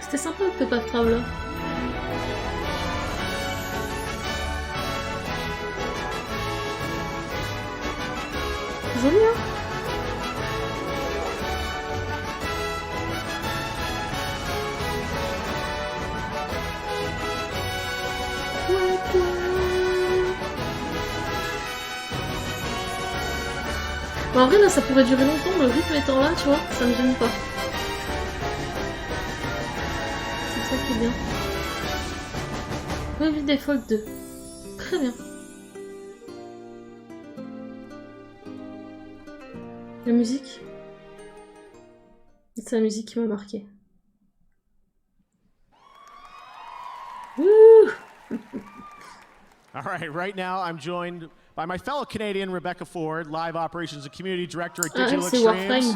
C'était sympa Octopath Traveler. Joli, hein? Bon, en vrai, là, ça pourrait durer longtemps, le rythme étant là, tu vois, ça me gêne pas. C'est ça qui est bien. Revue des Folk 2. Très bien. La musique. C'est la musique qui m'a marqué. Woo! All right now I'm joined by my fellow Canadian, Rebecca Ford, Live Operations and Community Director at Digital Extremes. Is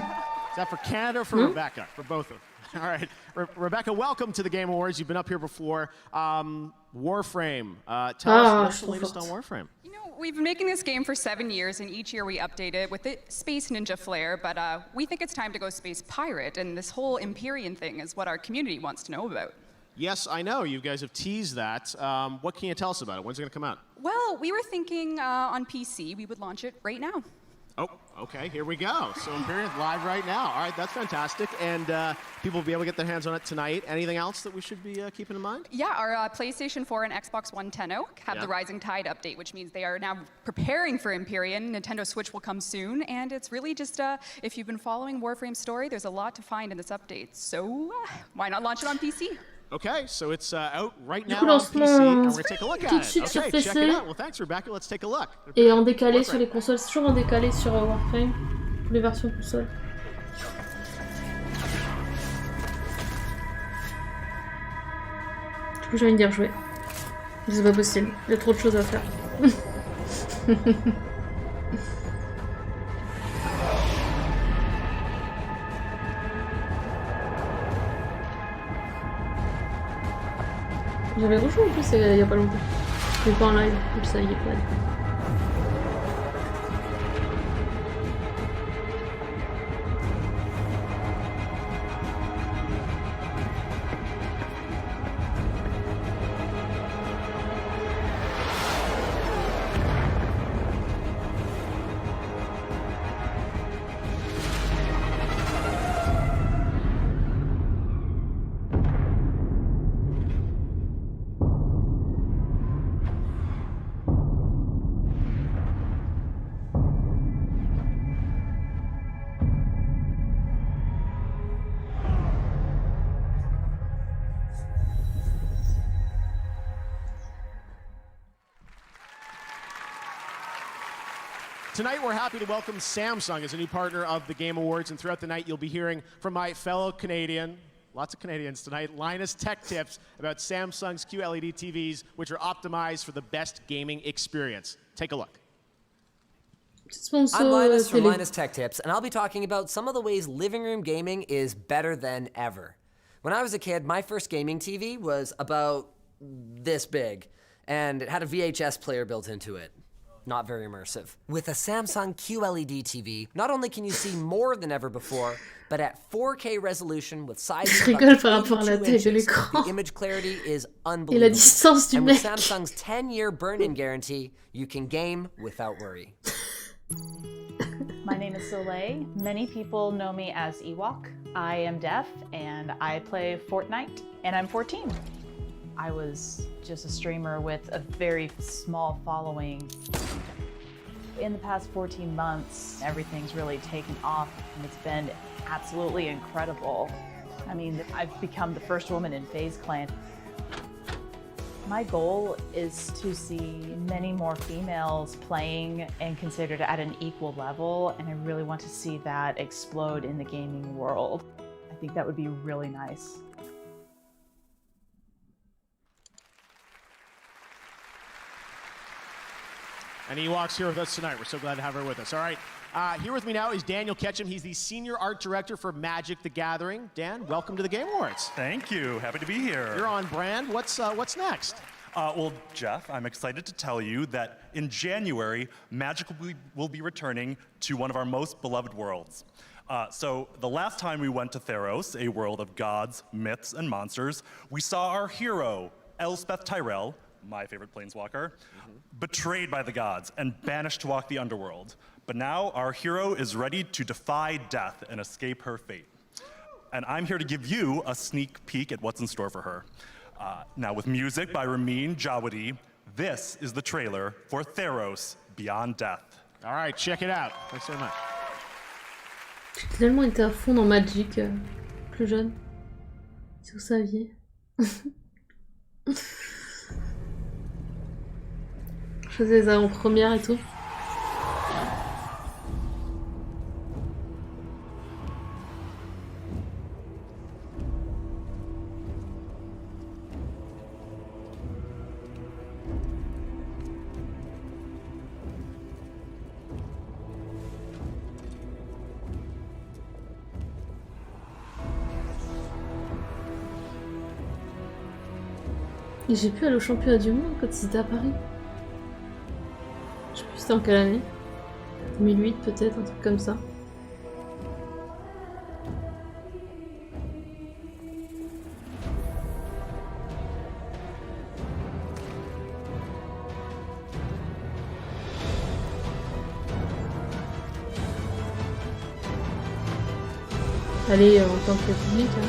that for Canada or for Rebecca? For both of them. All right, Rebecca, welcome to the Game Awards. You've been up here before. Warframe. Tell us what's the latest on Warframe. You know, we've been making this game for 7 years, and each year we update it with the Space Ninja flair, but we think it's time to go Space Pirate, and this whole Empyrean thing is what our community wants to know about. Yes, I know. You guys have teased that. What can you tell us about it? When's it going to come out? Well, we were thinking on PC we would launch it right now. Oh, okay, here we go. So Empyrean live right now. All right, that's fantastic. And people will be able to get their hands on it tonight. Anything else that we should be keeping in mind? Yeah, our PlayStation 4 and Xbox One Tenno have the Rising Tide update, which means they are now preparing for Empyrean. Nintendo Switch will come soon, and it's really just, if you've been following Warframe's story, there's a lot to find in this update. So why not launch it on PC? Okay, so it's out right now on PC, and we're going to take a look at it. Okay, check it out. Well, thanks, Rebecca. Let's take a look. Et en décalé sur les consoles, c'est toujours en décalé sur Warframe, pour les versions consoles. Du coup, j'ai envie de dire jouer. C'est pas possible, il y a trop de choses à faire. J'avais rejoué en plus il y a pas longtemps. Mais pas en live, comme ça il est pas. Tonight, we're happy to welcome Samsung as a new partner of the Game Awards, and throughout the night, you'll be hearing from my fellow Canadian, lots of Canadians tonight, Linus Tech Tips about Samsung's QLED TVs, which are optimized for the best gaming experience. Take a look. I'm Linus from Linus Tech Tips, and I'll be talking about some of the ways living room gaming is better than ever. When I was a kid, my first gaming TV was about this big, and it had a VHS player built into it. Not very immersive. With a Samsung QLED TV, not only can you see more than ever before, but at 4K resolution with sizes of up to 82 inches, the image clarity is unbelievable. And with Samsung's 10-year burn-in guarantee, you can game without worry. My name is Soleil. Many people know me as Ewok. I am deaf and I play Fortnite, and I'm 14. I was just a streamer with a very small following. In the past 14 months, everything's really taken off, and it's been absolutely incredible. I mean, I've become the first woman in FaZe Clan. My goal is to see many more females playing and considered at an equal level, and I really want to see that explode in the gaming world. I think that would be really nice. And Ewok's here with us tonight. We're so glad to have her with us. All right, here with me now is Daniel Ketchum. He's the Senior Art Director for Magic the Gathering. Dan, welcome to the Game Awards. Thank you. Happy to be here. You're on brand. What's next? Well, Jeff, I'm excited to tell you that in January, Magic will be returning to one of our most beloved worlds. So the last time we went to Theros, a world of gods, myths, and monsters, we saw our hero, Elspeth Tyrell, my favorite planeswalker, betrayed by the gods and banished to walk the underworld. But now our hero is ready to defy death and escape her fate. And I'm here to give you a sneak peek at what's in store for her. Now with music by Ramin Djawadi, this is the trailer for Theros Beyond Death. All right, check it out. Thanks so much. J'ai tellement été à fond dans Magic, plus jeune. Si vous saviez. Je faisais ça en première et tout. Et j'ai pu aller au championnat du monde quand c'était à Paris. Je sais plus c'était en quelle année. 2008 peut-être, un truc comme ça. Allez, en tant que public, hein.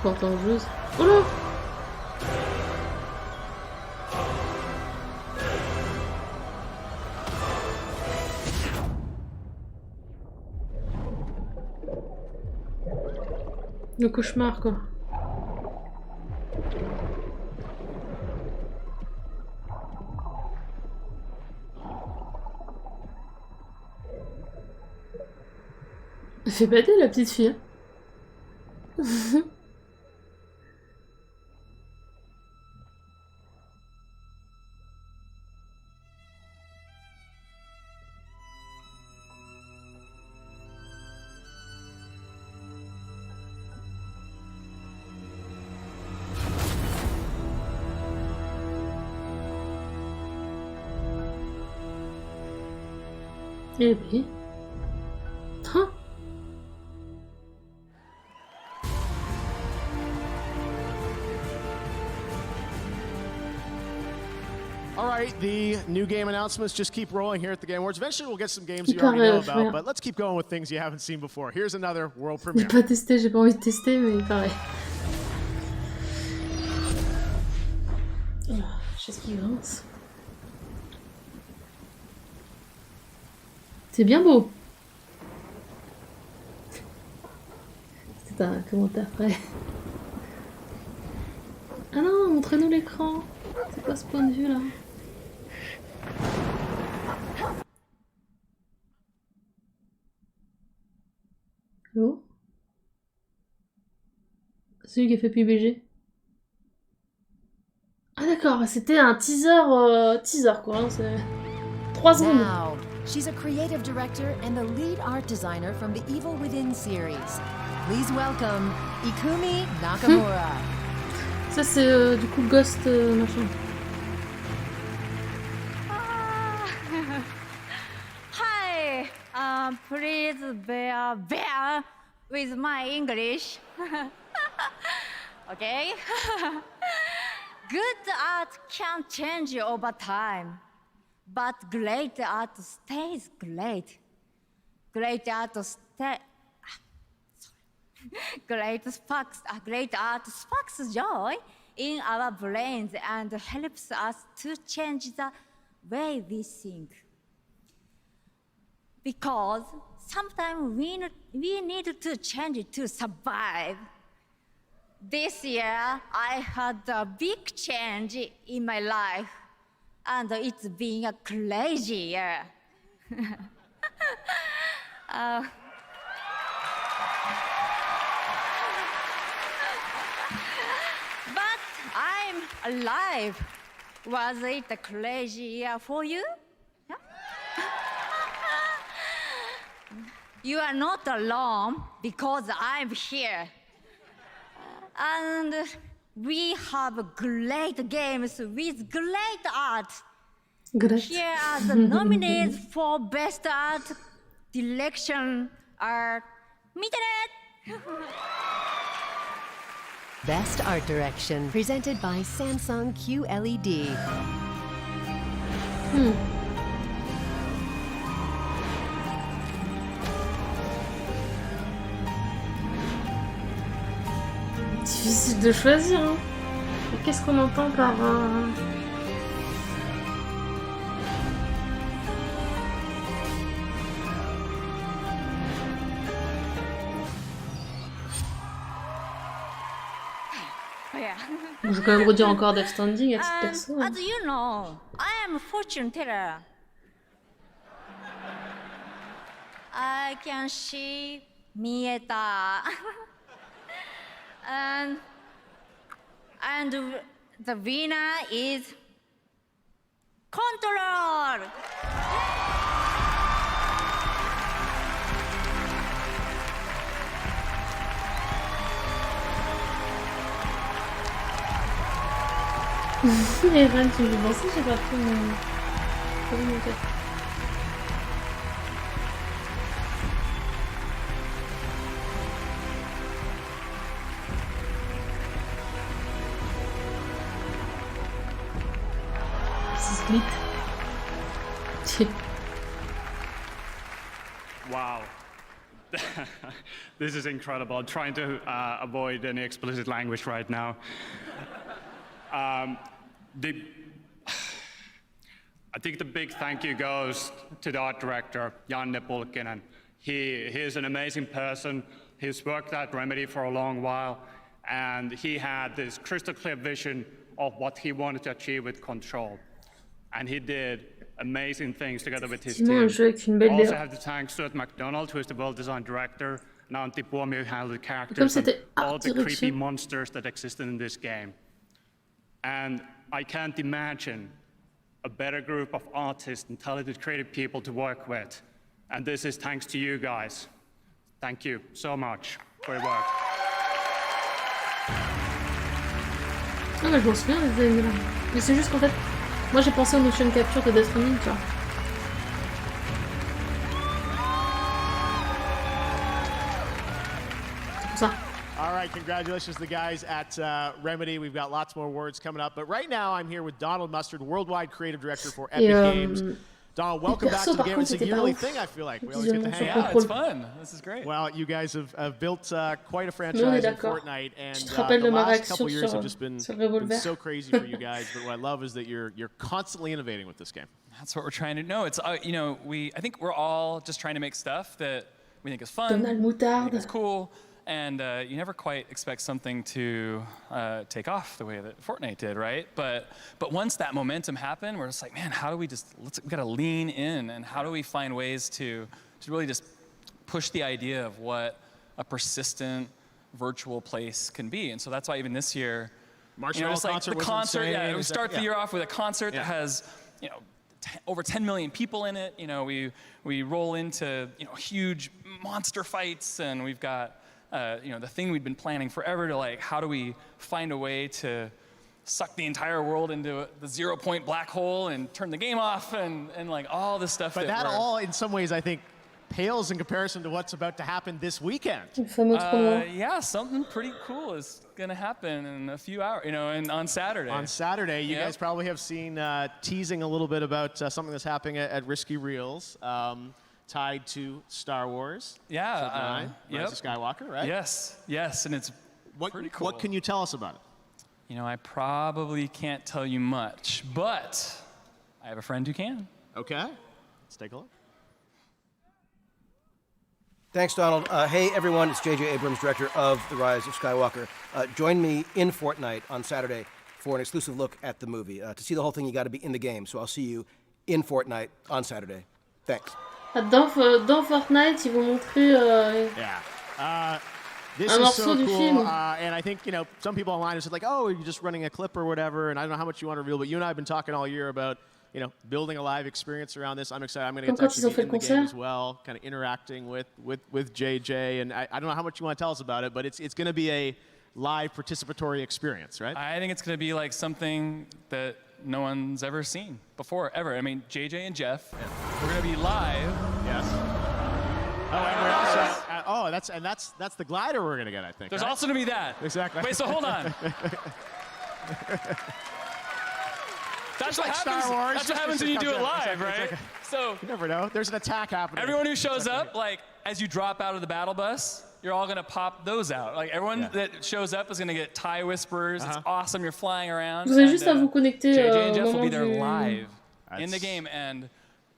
Pas en tant que joueuse. Oh là! Le cauchemar, quoi. Elle fait bader la petite fille. Eh bien. Hein? All right, the new game announcements just keep rolling here at the Game Awards. Eventually, we'll get some games you already know about, but let's keep going with things you haven't seen before. Here's another world premiere. J'ai pas testé, j'ai pas envie de tester, mais pareil. Oh, chaise qui grince. C'est bien beau. C'est un commentaire frais. Ah non, montrez-nous l'écran. C'est quoi ce point de vue là? Allô? Celui qui a fait PUBG. Ah d'accord, c'était un teaser, teaser quoi. Hein, c'est 3 secondes. Now, she's a creative director and the lead art designer from the Evil Within series. Please welcome Ikumi Nakamura. Ça c'est du coup Ghost machin. Hi, please bear with my English. Okay? Good art can change over time, but great art stays great. Great art great art sparks joy in our brains and helps us to change the way we think. Because sometimes we need to change to survive. This year, I had a big change in my life, and it's been a crazy year. But I'm alive. Was it a crazy year for you? Yeah? You are not alone because I'm here. And we have great games with great art. Great. Here are the nominees for Best Art Direction are Best Art Direction, presented by Samsung QLED. Difficile de choisir, hein. Qu'est-ce qu'on entend par... Je vais quand même redire encore Death Stranding à titre perso. As you know, I am a fortune teller. I can see Mieta. and the winner is Control. Les vannes, tu me fais penser, j'ai pas pris mon tête. Wow. This is incredible. I'm trying to avoid any explicit language right now. I think the big thank you goes to the art director, Janne Pulkkinen. He is an amazing person. He's worked at Remedy for a long while, and he had this crystal clear vision of what he wanted to achieve with Control. And he did amazing things together with his team. I also have to thank Stuart McDonald, who is the world design director, and Antti Puomio, who handled the characters and all the creepy monsters that existed in this game. And I can't imagine a better group of artists and talented creative people to work with. And this is thanks to you guys. Thank you so much for your work. Ah bah je m'en souviens des animés là. Mais c'est juste qu'en fait, moi j'ai pensé au motion capture de Death Stranding, tu vois. C'est pour ça. All right, congratulations to the guys at Remedy. We've got lots more awards coming up. But right now I'm here with Donald Mustard, Worldwide Creative Director for Epic Games. Donald, welcome back to the game. It's a yearly thing, I feel like. We always get to hang out. Yeah, it's fun. This is great. Well, you guys have built quite a franchise in Fortnite, and the last couple years have just been so crazy for you guys. But what I love is that you're constantly innovating with this game. That's what we're trying to know. It's I think we're all just trying to make stuff that we think is fun, think is cool. And you never quite expect something to take off the way that Fortnite did, right? But once that momentum happened, we're just like, man, how do we we gotta lean in, and how do we find ways to really just push the idea of what a persistent virtual place can be? And so that's why even this year, Marshall concert, the concert, we start the year off with a concert that has, over 10 million people in it. We roll into huge monster fights, and we've got the thing we'd been planning forever to how do we find a way to suck the entire world into the 0-point black hole and turn the game off and all this stuff. But that all, in some ways, I think, pales in comparison to what's about to happen this weekend. Yeah, something pretty cool is going to happen in a few hours, and on Saturday. On Saturday, you guys probably have seen teasing a little bit about something that's happening at Risky Reels. Tied to Star Wars. Yeah. Rise of Skywalker, right? Yes, and it's pretty cool. What can you tell us about it? I probably can't tell you much, but I have a friend who can. Okay, let's take a look. Thanks, Donald. Hey, everyone, it's J.J. Abrams, director of The Rise of Skywalker. Join me in Fortnite on Saturday for an exclusive look at the movie. To see the whole thing, you got to be in the game, so I'll see you in Fortnite on Saturday. Thanks. Dans Fortnite, ils vont montrer this un is morceau so du cool, film. And I think, some people online have said oh, you're just running a clip or whatever, and I don't know how much you want to reveal, but you and I have been talking all year about, building a live experience around this. I'm excited. I'm going to get to actually be in the game as well, kind of interacting with JJ, and I don't know how much you want to tell us about it, but it's going to be a live participatory experience, right? I think it's going to be like something that no one's ever seen before, ever. I mean, JJ and Jeff, we're going to be live. Yes. Oh, and we're also, that's the glider we're going to get, I think. There's also going to be that. Exactly. Wait, so hold on. That's what happens. Star Wars. That's what happens when you do it live, right? Exactly. So you never know. There's an attack happening. Everyone who shows up, as you drop out of the battle bus, you're all gonna pop those out. Everyone that shows up is gonna get tie whispers. It's awesome. You're flying around. Vous avez juste à vous connecter JJ and Jeff au will be moment there du... live in the game, and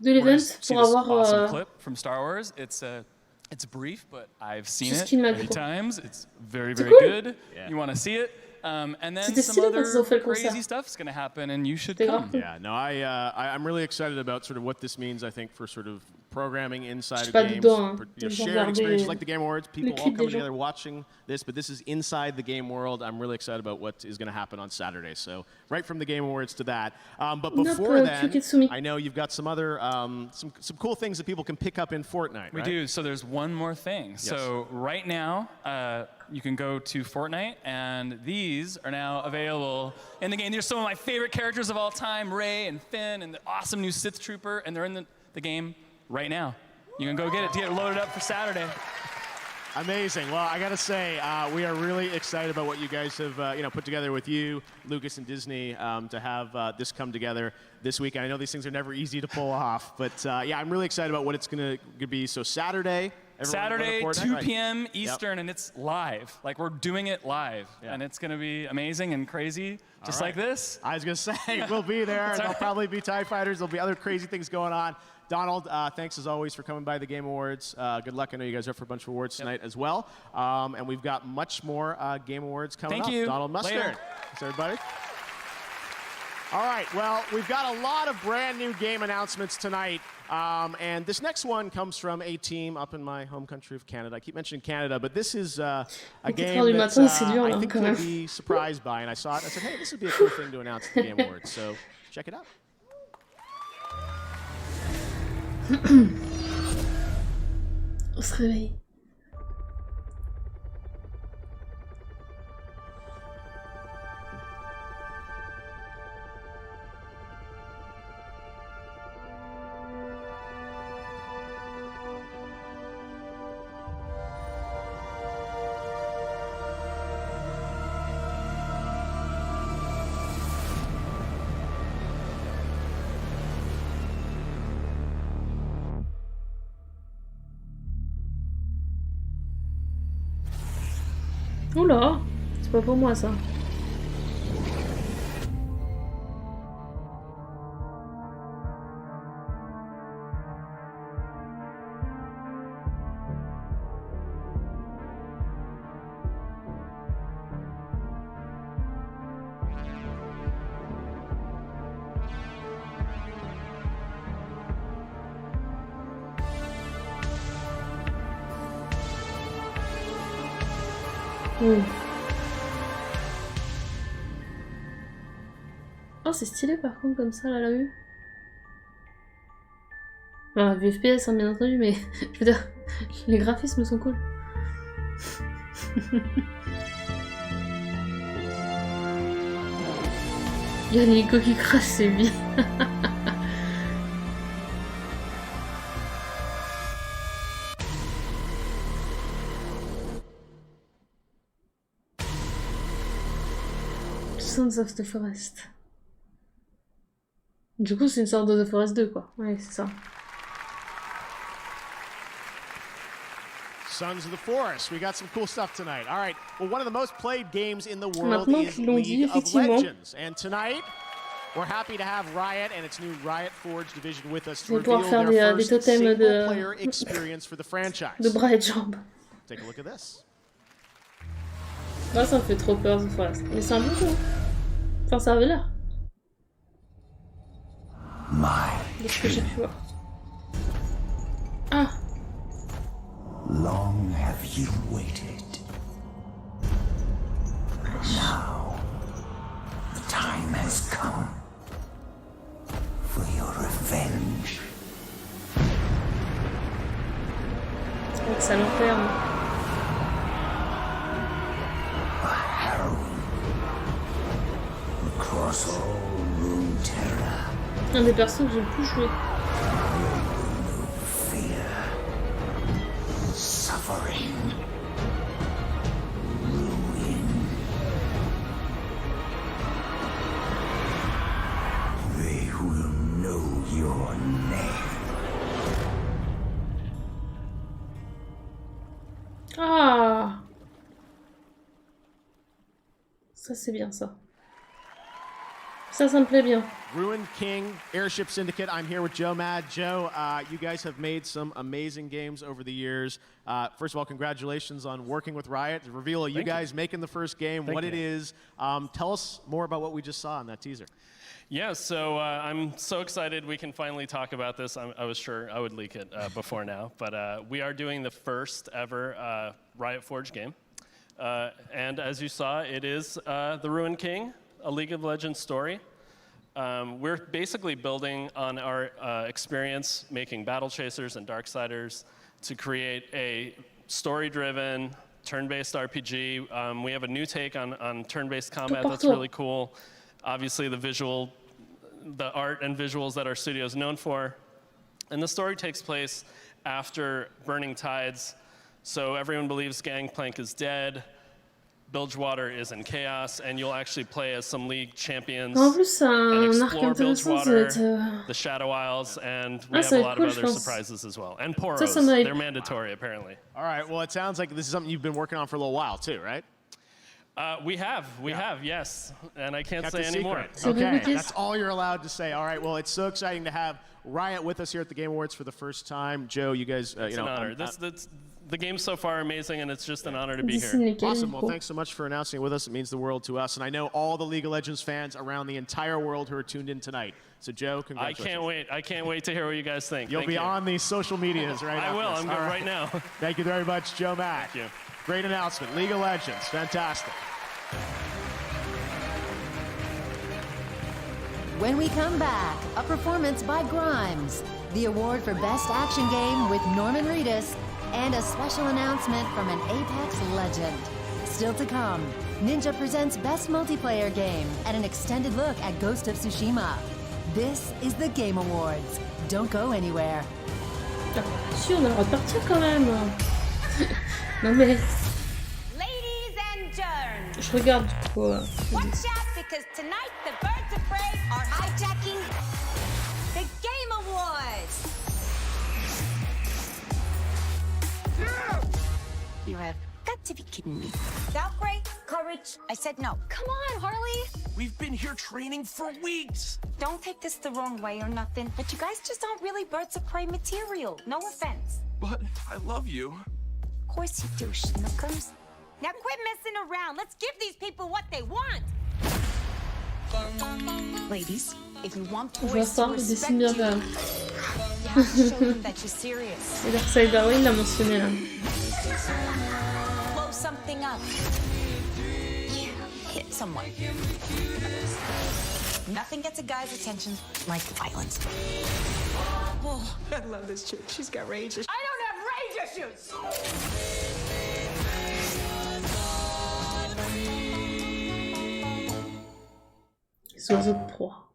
de l'event pour avoir awesome clip from Star Wars. It's brief, but I've seen it many times. It's very, very good. Yeah. You want to see it. And then some other crazy stuff's going to happen, and you should come. Yeah, no, I'm really excited about sort of what this means, I think, for sort of programming inside of pas games, dedans, hein. sharing experiences like the Game Awards, people all coming together watching this, but this is inside the game world. I'm really excited about what is going to happen on Saturday. So right from the Game Awards to that. But before then, I know you've got some other, some cool things that people can pick up in Fortnite, We do. So there's one more thing. Yes. So right now, you can go to Fortnite, and these are now available in the game. These are some of my favorite characters of all time, Rey and Finn, and the awesome new Sith Trooper, and they're in the game right now. You can go get it to get it loaded up for Saturday. Amazing. Well, I got to say, we are really excited about what you guys have put together with you, Lucas and Disney, to have this come together this week. And I know these things are never easy to pull off, but yeah, I'm really excited about what it's going to be. So Saturday, 2 p.m. Eastern, and it's live. Like, we're doing it live, and it's going to be amazing and crazy, just like this. I was going to say, we'll be there, and there'll probably be TIE Fighters. There'll be other crazy things going on. Donald, thanks as always for coming by the Game Awards. Good luck. I know you guys are up for a bunch of awards tonight as well. And we've got much more Game Awards coming up. Thank you. Donald Mustard. Later. Thanks, everybody. All right, well, we've got a lot of brand new game announcements tonight. And this next one comes from a team up in my home country of Canada. I keep mentioning Canada, but this is a game that I think you'll be surprised by. And I saw it and I said, hey, this would be a cool thing to announce at the Game Awards. So check it out. On se réveille. Oula, c'est pas pour moi ça. Oh, c'est stylé par contre comme ça là, la vue. Enfin, vu FPS hein, bien entendu, mais je veux dire, les graphismes sont cool. Il y a l'hélico qui crache, c'est bien. Sons of the Forest. Du coup, c'est une sorte de The Forest 2, quoi. Ouais, c'est ça. Sons of the Forest. We got some cool stuff tonight. All right. Well, one of the most played games in the world is League of Legends. And tonight, we're happy to have Riot and its new Riot Forge division with us to reveal their first single-player experience for the franchise. De bras et de jambes. Take a look at this. Là, ça me fait trop peur, The Forest. Mais c'est un bon jeu. Enfin, ça avait l'air. De ce que j'ai pu voir. Ah. Long have you waited. Now, the time has come for your revenge. C'est vrai que ça l'enferme. A heroine across all Runeterra. Un des persos que j'ai le plus joué. Suffering, ruin. They will know your name. Ah, ça c'est bien ça. Ça me plaît bien. Ruined King, Airship Syndicate. I'm here with Joe Mad. Joe, you guys have made some amazing games over the years. First of all, congratulations on working with Riot. To reveal you guys making the first game, what it is. Tell us more about what we just saw in that teaser. Yeah, so I'm so excited we can finally talk about this. I was sure I would leak it before now, but we are doing the first ever Riot Forge game. And as you saw, it is The Ruined King, a League of Legends story. We're basically building on our experience making Battle Chasers and Darksiders to create a story-driven, turn-based RPG. We have a new take on turn-based combat that's really cool. Obviously, the art and visuals that our studio is known for. And the story takes place after Burning Tides. So everyone believes Gangplank is dead, Bilgewater is in chaos, and you'll actually play as some League champions and explore Bilgewater, the Shadow Isles, and we have a lot of other surprises as well. And Poros, they're mandatory apparently. All right, well it sounds like this is something you've been working on for a little while too, right? We have, yes, and I can't say any more. Okay, that's all you're allowed to say. All right, well, it's so exciting to have Riot with us here at the Game Awards for the first time. Joe, you guys, it's an honor. The game's so far amazing, and it's just an honor to be here. Awesome. Well, thanks so much for announcing it with us. It means the world to us, and I know all the League of Legends fans around the entire world who are tuned in tonight. So, Joe, congratulations. I can't wait to hear what you guys think. You'll be on these social medias right now. I will. I'm good right now. Thank you very much, Joe Mack. Thank you. Great announcement. League of Legends. Fantastic. When we come back, a performance by Grimes, the award for Best Action Game with Norman Reedus, and a special announcement from an Apex legend. Still to come, Ninja presents Best Multiplayer Game and an extended look at Ghost of Tsushima. This is the Game Awards. Don't go anywhere. Si, on a le droit de partir quand même. Non mais... Je regarde du coup. Watch out, because tonight the birds of prey are hijacking the Game Awards. You have got to be kidding me. Outbreak, courage. I said no. Come on, Harley. We've been here training for weeks. Don't take this the wrong way or nothing, but you guys just aren't really birds of prey material. No offense. But I love you. Of course you do, Schnookums. Now quit messing around. Let's give these people what they want. Ladies, if you want toys to respect you, you have to show them that you're serious. Et Darksiders, oui, il l'a mentionné là. Blow something up. Hit someone. Nothing gets a guy's attention like violence. Oh, I love this chick. She's got rage issues. I don't have rage issues! Les oiseaux de proie.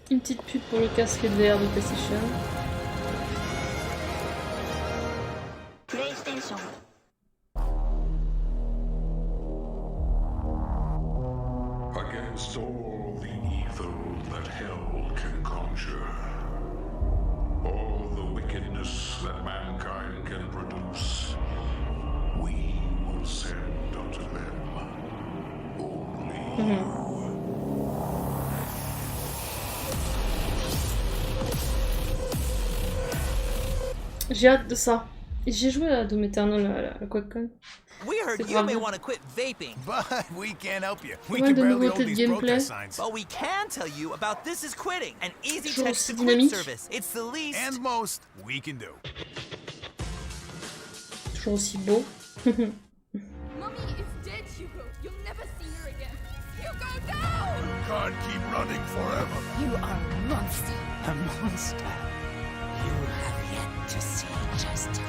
Une petite pub pour le casque de VR de PlayStation. PlayStation. Against all the evil that hell can conjure, all the wickedness that mankind can produce, we will send unto them only J'ai hâte de ça. J'ai joué à Doom Eternal à la QuakeCon. We heard you may want to quit vaping, but we can't help you. We can barely hold these protest signs. But we can tell you about This Is Quitting, an easy text to quit service. It's the least and most we can do. Toujours aussi beau. Mommy is dead, Hugo. You'll never see her again. Hugo, no! You can't keep running forever. You are a monster. A monster. You have yet to see just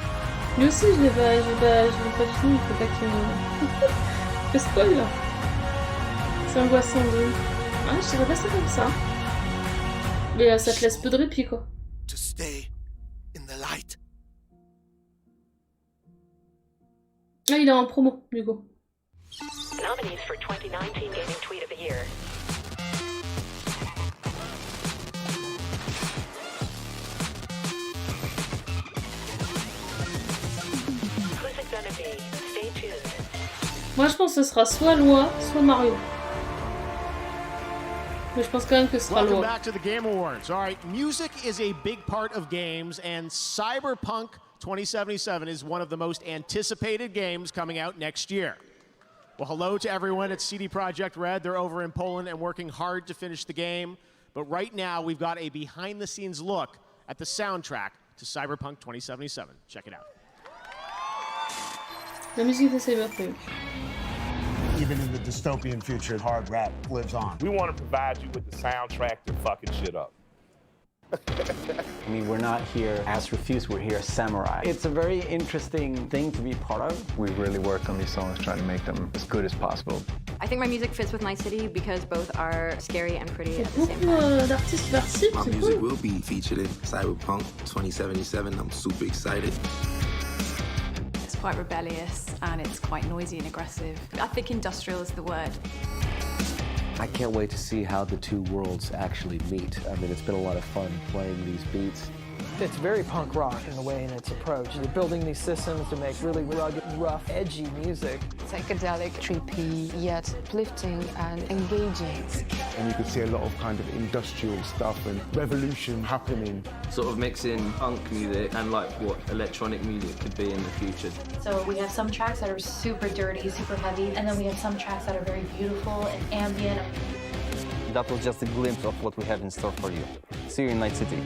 Lui aussi, je l'ai pas fini, il faut pas qu'il me... fais spoil là. C'est angoissant de... Ah, je dirais pas ça comme ça. Mais ça te laisse peu de répit quoi. To stay in the light. Ah, il est en promo, du coup. Nominees for 2019 Gaming Tweet of the Year. Who's it gonna be? Stay tuned. Moi, je pense que ce sera soit Loi, soit Mario. Mais je pense quand même que ce sera Loi. Welcome back to the Game Awards. All right, music is a big part of games, and Cyberpunk 2077 is one of the most anticipated games coming out next year. Well, hello to everyone at CD Projekt Red. They're over in Poland and working hard to finish the game. But right now, we've got a behind-the-scenes look at the soundtrack to Cyberpunk 2077. Check it out. La musique de Cyberpunk. Even in the dystopian future, hard rap lives on. We want to provide you with the soundtrack to fucking shit up. I mean, we're not here as refused, we're here as samurai. It's a very interesting thing to be part of. We really work on these songs, trying to make them as good as possible. I think my music fits with Night City because both are scary and pretty at the same time. D'artistes versibles, My c'est music cool. will be featured in Cyberpunk 2077. I'm super excited. It's quite rebellious and it's quite noisy and aggressive. I think industrial is the word. I can't wait to see how the two worlds actually meet. I mean, it's been a lot of fun playing these beats. It's very punk rock in a way in its approach. They're building these systems to make really rugged, rough, edgy music. Psychedelic, trippy, yet uplifting and engaging. And you can see a lot of kind of industrial stuff and revolution happening. Sort of mixing punk music and like what electronic music could be in the future. So we have some tracks that are super dirty, super heavy, and then we have some tracks that are very beautiful and ambient. That was just a glimpse of what we have in store for you. See you in Night City.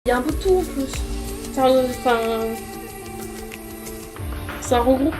Il y a un peu de tout en plus. Ça regroupe.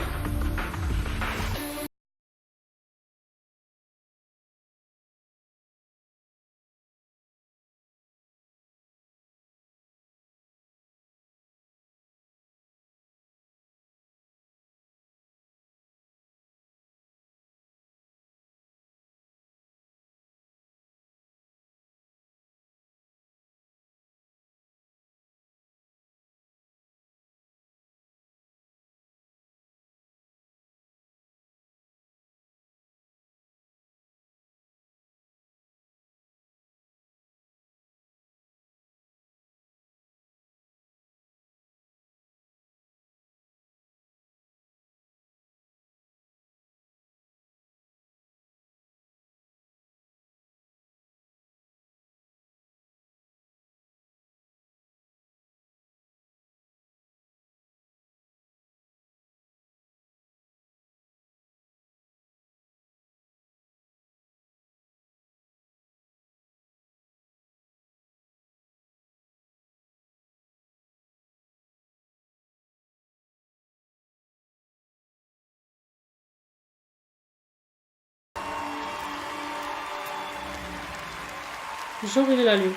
Genre il est là lui.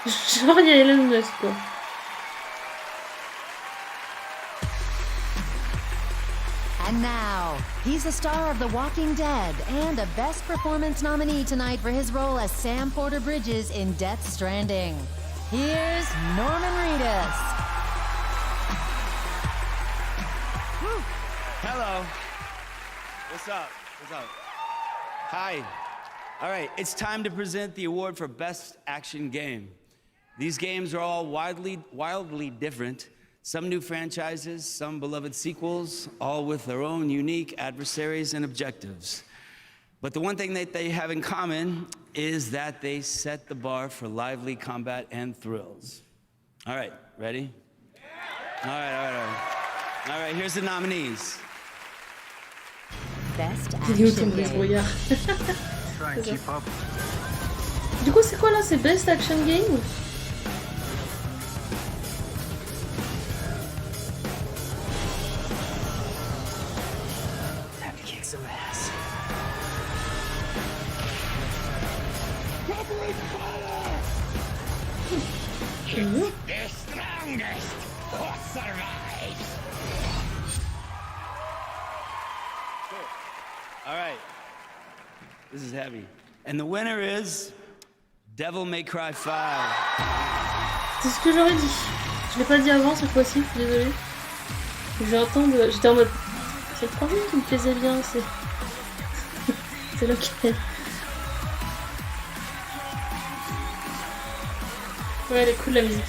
Genre il y a Elon Musk quoi. And now, He's the star of The Walking Dead and a Best Performance nominee tonight for his role as Sam Porter Bridges in Death Stranding. Here's Norman Reedus. Hello. What's up? Hi. All right, it's time to present the award for Best Action Game. These games are all wildly different. Some new franchises, some beloved sequels, all with their own unique adversaries and objectives. But the one thing that they have in common is that they set the bar for lively combat and thrills. All right, ready? All right, here's the nominees. Best Action Game. Try and keep up. Du coup, c'est quoi là? C'est Best Action Game? Time to kick some ass. The strongest who survives. All right. This is heavy. And the winner is Devil May Cry 5. C'est ce que j'aurais dit. Je l'ai pas dit avant cette fois-ci, je suis désolée. J'étais en mode. C'est le premier qui me plaisait bien, c'est. C'est lequel? Ouais, elle est cool la musique.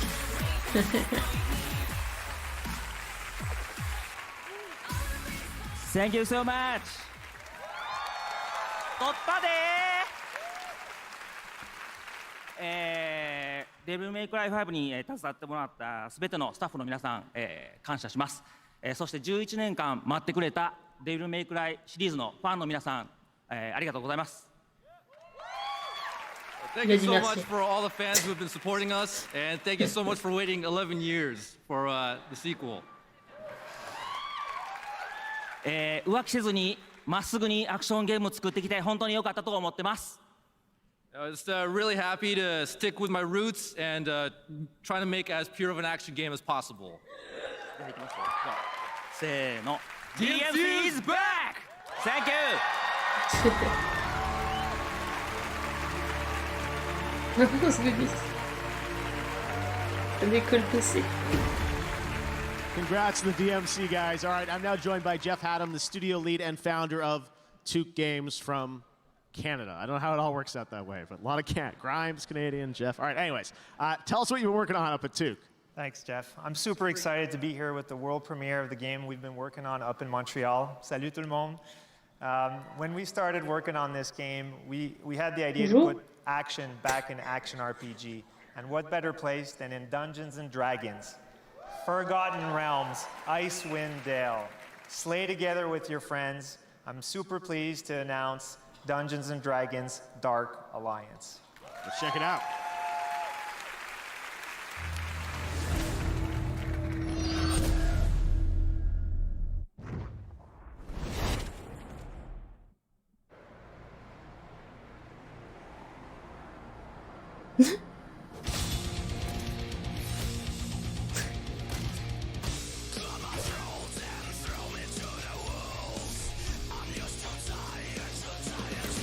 Thank you so much. 突破でデビルメイクライ5に携わってもらったすべてのスタッフの皆さん、感謝します。そして11年間待ってくれたデビルメイクライシリーズのファンの皆さん、ありがとうございます。Thank you so much for all the fans who have been supporting us, and thank you so much for waiting 11 years for the sequel. 浮気せずにまっすぐにアクションゲームを作ってきて本当に良かったと思ってます。I was really happy to stick with my roots and try to make as pure of an action game as possible. せーの。DMC is back! Thank you! Congrats to the DMC guys. All right, I'm now joined by Jeff Haddam, the studio lead and founder of Tout Games from Canada. I don't know how it all works out that way, but a lot of Grimes, Canadian, Jeff. All right, anyways, tell us what you've been working on up at Tout. Thanks, Jeff. I'm super excited to be here with the world premiere of the game we've been working on up in Montreal. Salut tout le monde. When we started working on this game, we had the idea to put action back in action RPG. And what better place than in Dungeons and Dragons? Forgotten Realms, Icewind Dale. Slay together with your friends. I'm super pleased to announce Dungeons and Dragons Dark Alliance. Let's check it out.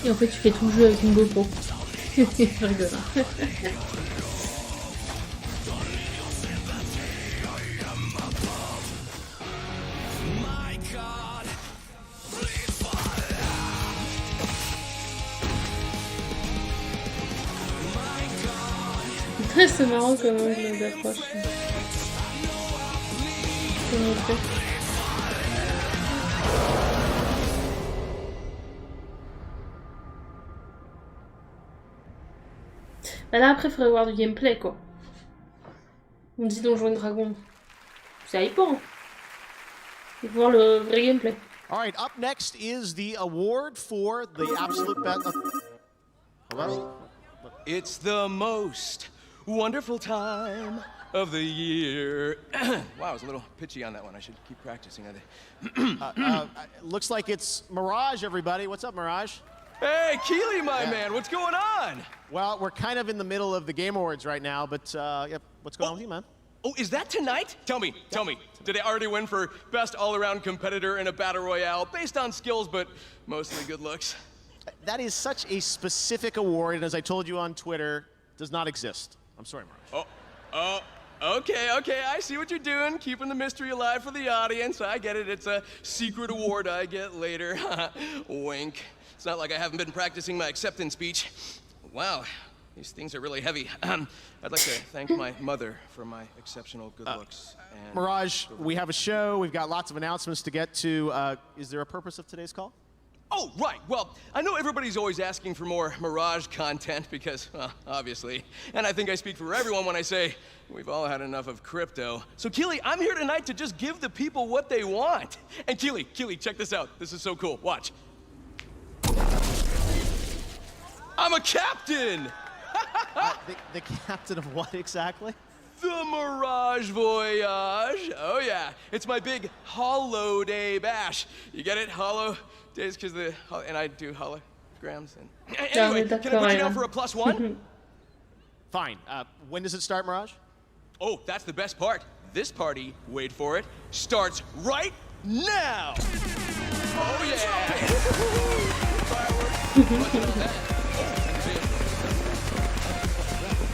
Et en fait, tu fais tout le jeu avec une GoPro. Je rigole. C'est marrant comme angle d'approche. C'est montré. Bah là après il faudrait voir du gameplay quoi. On dit Donjons et Dragons. C'est hypant. Il faut voir le vrai gameplay. Alright, up next is the award for the absolute best. Hello? It's the most wonderful time of the year. Wow, I was a little pitchy on that one. I should keep practicing. Looks like it's Mirage, everybody. What's up, Mirage? Hey, Keely, my man, what's going on? Well, we're kind of in the middle of the Game Awards right now, but what's going on with you, man? Oh, is that tonight? Tell me. Did I already win for best all-around competitor in a battle royale based on skills, but mostly good looks? That is such a specific award, and as I told you on Twitter, does not exist. I'm sorry, Mirage. Okay, I see what you're doing, keeping the mystery alive for the audience. I get it, it's a secret award I get later. Wink. It's not like I haven't been practicing my acceptance speech. Wow, these things are really heavy. I'd like to thank my mother for my exceptional good looks. And Mirage, we have a show, we've got lots of announcements to get to. Is there a purpose of today's call? Oh, right. Well, I know everybody's always asking for more Mirage content because, well, obviously, and I think I speak for everyone when I say we've all had enough of crypto. So, Keely, I'm here tonight to just give the people what they want. And Keely, check this out. This is so cool. Watch. I'm a captain! The captain of what exactly? The Mirage Voyage. Oh, yeah. It's my big Holo Day bash. You get it? Holo days, because and I do holograms. And anyway, can I put you down for a +1? Fine. When does it start, Mirage? Oh, that's the best part. This party, wait for it, starts right now. Oh, yeah.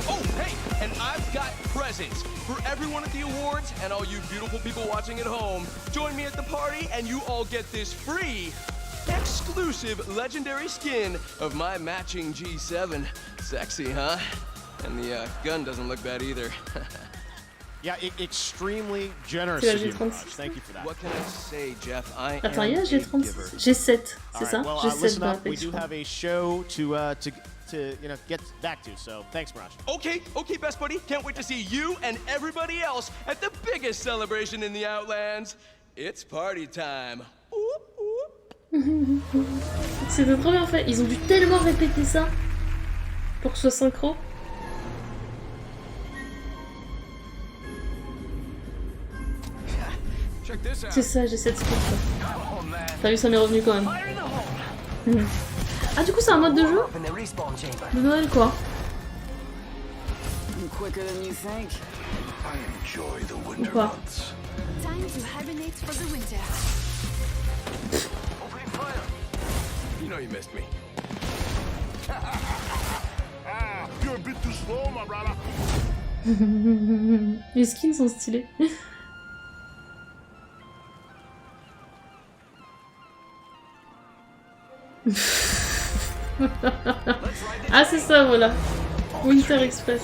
Oh, hey, and I've got presents for everyone at the awards and all you beautiful people watching at home. Join me at the party and you all get this free, exclusive legendary skin of my matching G7. Sexy, huh? And the gun doesn't look bad either. Yeah, extremely generous of you, Mirage. Thank you for that. What can I say, Jeff? I am Attends, il y a G36. G7, c'est ça? Well, G7 listen dans up. We do have a show to get back to. So thanks, Mirage. Okay, best buddy. Can't wait to see you and everybody else at the biggest celebration in the Outlands. It's party time. C'était trop bien fait. Ils ont dû tellement répéter ça pour que ce soit synchro. C'est ça, j'ai cette script. T'as vu, ça m'est revenu quand même. Ah, du coup, c'est un mode de jeu de Noël, quoi. Ou pas. You know you missed me. You're a bit too slow, my brother. Les skins sont stylés. Ah, c'est ça, voilà. Winter Express.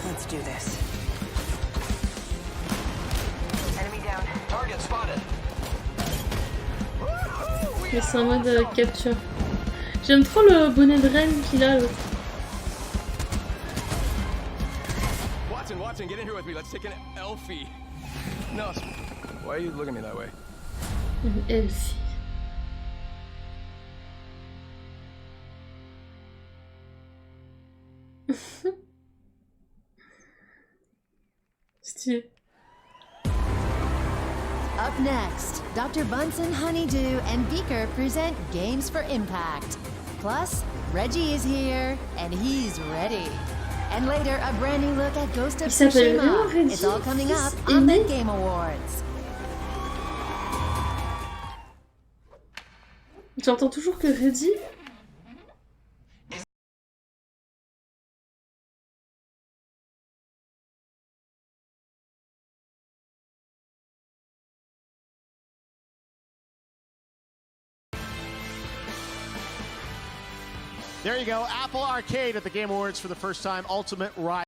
Mais c'est un mode capture. J'aime trop le bonnet de reine qu'il a, l'autre. Watson, get in here with me. Let's take an Elfie. No, why are you looking at me that way? Une Elfie. Stylé. Up next, Dr. Bunsen, Honeydew, and Beaker present Games for Impact. Plus, Reggie is here, and he's ready. And later, a brand new look at Ghost of Tsushima. It's all coming up on the Game Awards. J'entends toujours que Reggie. There you go, Apple Arcade at the Game Awards for the first time, Ultimate Ride.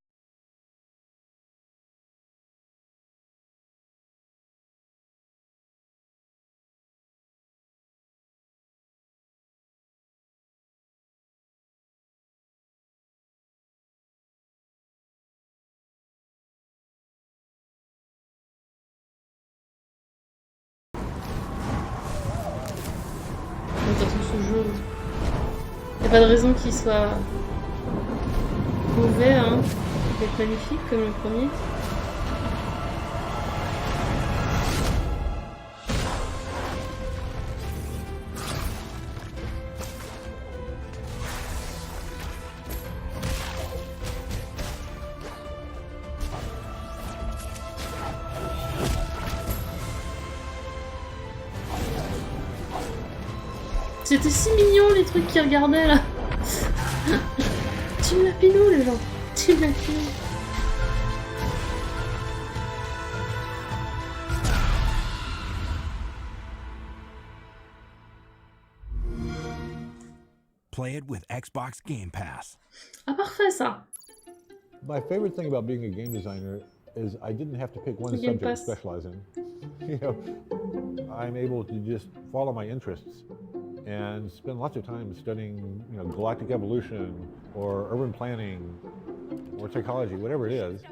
De toute façon, ce jeu, il n'y a pas de raison qu'il soit mauvais, hein. Il peut être magnifique comme le premier. C'était si mignon les trucs qu'ils regardaient là. Team Lapino les gens. Team Lapino. Play it with Xbox Game Pass. Ah parfait ça. My favorite thing about being a game designer is I didn't have to pick one subject to specialize in. You know, I'm able to just follow my interests and spend lots of time studying, you know, galactic evolution or urban planning or psychology, whatever it is.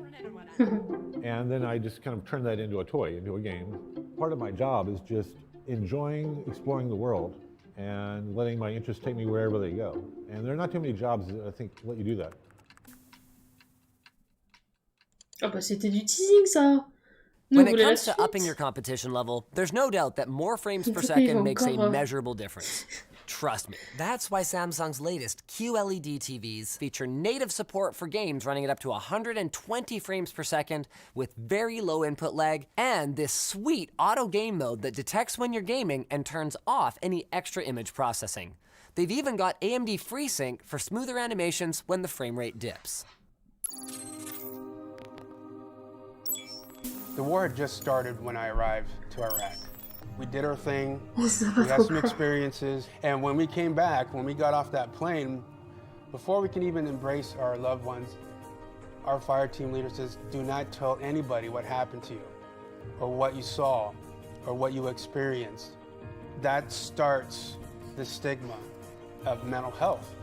And then I just kind of turn that into a toy, into a game. Part of my job is just enjoying exploring the world and letting my interests take me wherever they go. And there are not too many jobs that I think let you do that. Ah bah c'était du teasing ça. When it comes to upping your competition level, there's no doubt that more frames per second makes a measurable difference. Trust me. That's why Samsung's latest QLED TVs feature native support for games running at up to 120 frames per second with very low input lag, and this sweet auto game mode that detects when you're gaming and turns off any extra image processing. They've even got AMD FreeSync for smoother animations when the frame rate dips. The war had just started when I arrived to Iraq. We did our thing, we had some experiences, and when we came back, when we got off that plane, before we can even embrace our loved ones, our fire team leader says, do not tell anybody what happened to you, or what you saw, or what you experienced. That starts the stigma of mental health.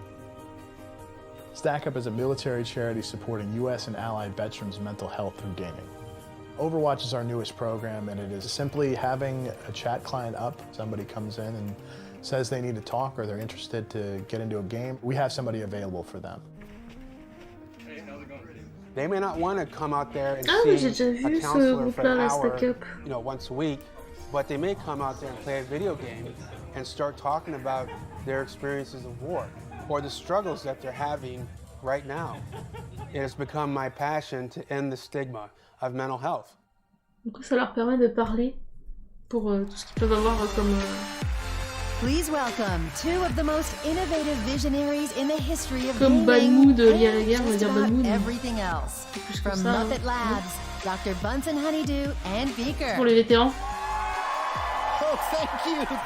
Stack Up is a military charity supporting U.S. and allied veterans' mental health through gaming. Overwatch is our newest program, and it is simply having a chat client up. Somebody comes in and says they need to talk or they're interested to get into a game. We have somebody available for them. They may not want to come out there and see a counselor for an hour, you know, once a week, but they may come out there and play a video game and start talking about their experiences of war or the struggles that they're having right now. It has become my passion to end the stigma of mental health. Du coup, ça leur permet de parler pour tout ce qu'ils peuvent avoir comme. Please welcome two of the most innovative visionaries in the history of Comme gaming Balmood, lié à la guerre, on va dire Balmood. Everything else. From Muppet Labs, Dr. Bunsen Honeydew, and Beaker. Pour les vétérans.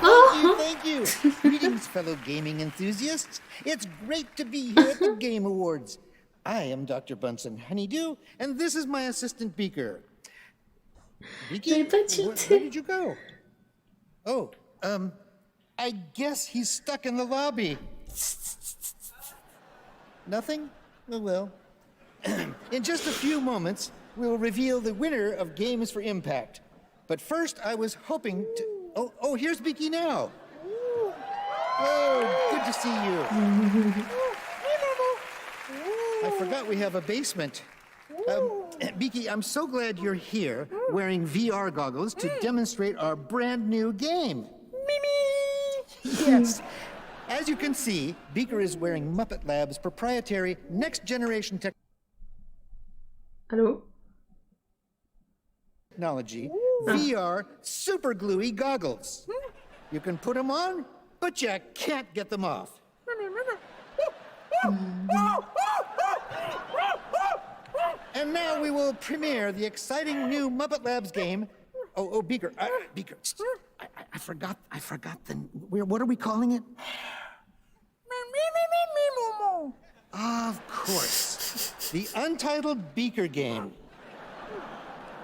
Oh, thank you. Greetings, fellow gaming enthusiasts. It's great to be here at the Game Awards. I am Dr. Bunsen Honeydew, and this is my assistant Beaker. Beaky, where did you go? Oh, I guess he's stuck in the lobby. Nothing? Oh, well. In just a few moments, we'll reveal the winner of Games for Impact. But first, I was hoping to... Oh, here's Beaky now. Oh, good to see you. I forgot we have a basement. Beaky, I'm so glad you're here wearing VR goggles to demonstrate our brand new game. Yes. As you can see, Beaker is wearing Muppet Labs' proprietary next-generation technology, VR super gluey goggles. You can put them on, but you can't get them off. And now we will premiere the exciting new Muppet Labs game. Oh, Beaker, Beaker, I forgot the, what are we calling it? Of course, the Untitled Beaker game.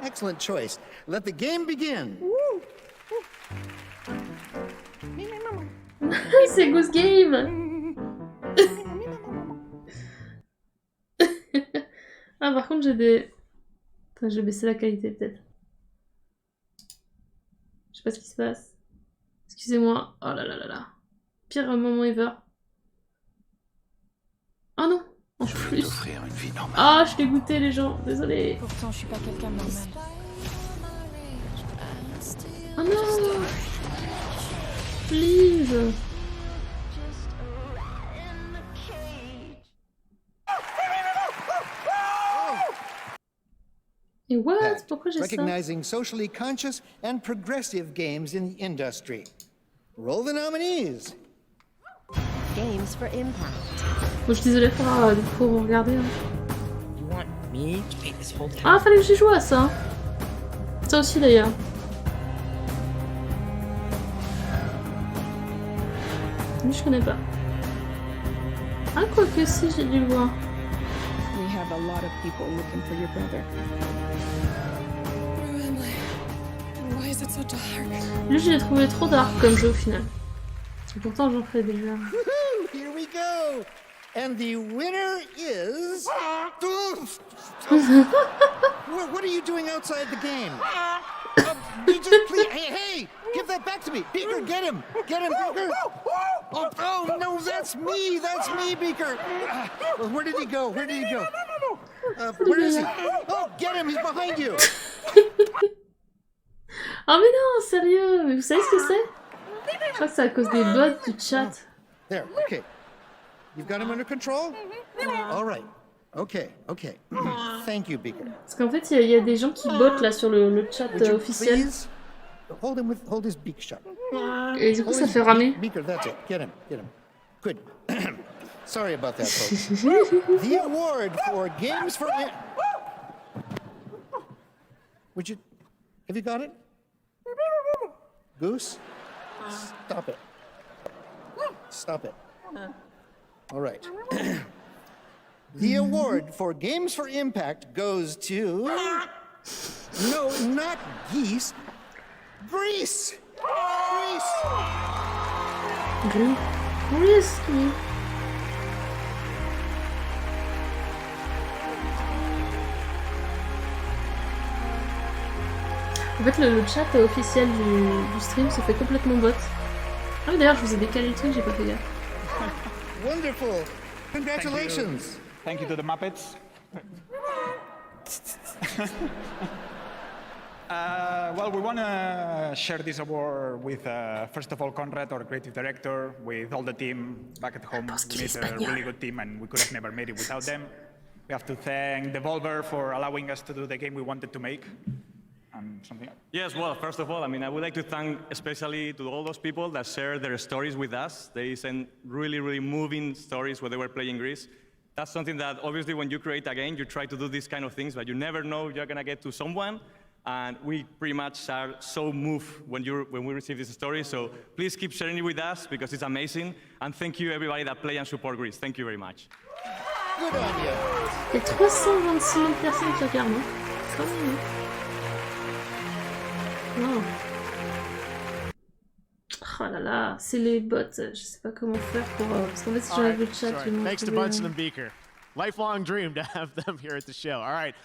Excellent choice. Let the game begin. C'est Goose Game. Ah, par contre, j'ai des... Attends, je vais baisser la qualité, peut-être. Je sais pas ce qui se passe. Excusez-moi. Oh là là là là. Pire moment ever. Oh non. En plus. Ah, je l'ai goûté, les gens. Désolé. Pourtant, je suis pas quelqu'un de normal. Oh non. Please. Et what? Pourquoi j'ai ça? Recognizing socially conscious and progressive games in the industry. Roll the nominees. games for impact. Bon, je suis désolée pour regarder. Hein. Ah, fallait que j'y joue à ça. Ça aussi d'ailleurs. Mais je connais pas. Ah, quoique si, j'ai dû le voir. We have a lot of people looking for your brother. Where am I? Why is it so dark? Lui, je l'ai trouvé trop dark comme jeu au final. Et pourtant, j'en fais déjà. Here we go! And the winner is... What are you doing outside the game? Just please, hey, give that back to me. Beaker, get him, Beaker. Oh, no, that's me, Beaker. Where did he go? Where is he? Oh, get him, he's behind you. Oh mais non, sérieux, mais vous savez ce que c'est? Je crois que c'est à cause des bots du chat. There, okay. You've got him under control? All right. Okay. Thank you, Beaker. Parce qu'en fait, il y a des gens qui bottent là sur le chat officiel. Hold his beak shut. Et du coup, ça fait ramer. Beaker, that's it. Get him. Good. Sorry about that, folks. The award for games for... Have you got it? Goose? Stop it. All right. The award for Games for Impact goes to... No, not geese. Greece! Greece. En fait, le chat officiel du stream se fait complètement bot. Ah, d'ailleurs, je vous ai décalé le truc, j'ai pas fait gaffe. Wonderful! Congratulations! Thank you to the Muppets. Well, we want to share this award with, first of all, Conrad, our creative director, with all the team back at home. We made a really good team, and we could have never made it without them. We have to thank Devolver for allowing us to do the game we wanted to make. Yes, well, first of all, I would like to thank especially to all those people that share their stories with us. They sent really, really moving stories when they were playing Greece. That's something that obviously when you create a game, you try to do these kind of things, but you never know you're gonna get to someone. And we pretty much are so moved when we receive this story. So please keep sharing it with us because it's amazing. And thank you everybody that play and support Greece. Thank you very much. Good on you. Il y a 326 000 personnes qui regardent. Quand même. Wow. Oh là là, c'est les bots. Je sais pas comment faire pour... parce qu'en fait, si j'enlève le chat, je vais me Thanks to Bunsen and Beaker. Lifelong dream to have them here at the show. All right.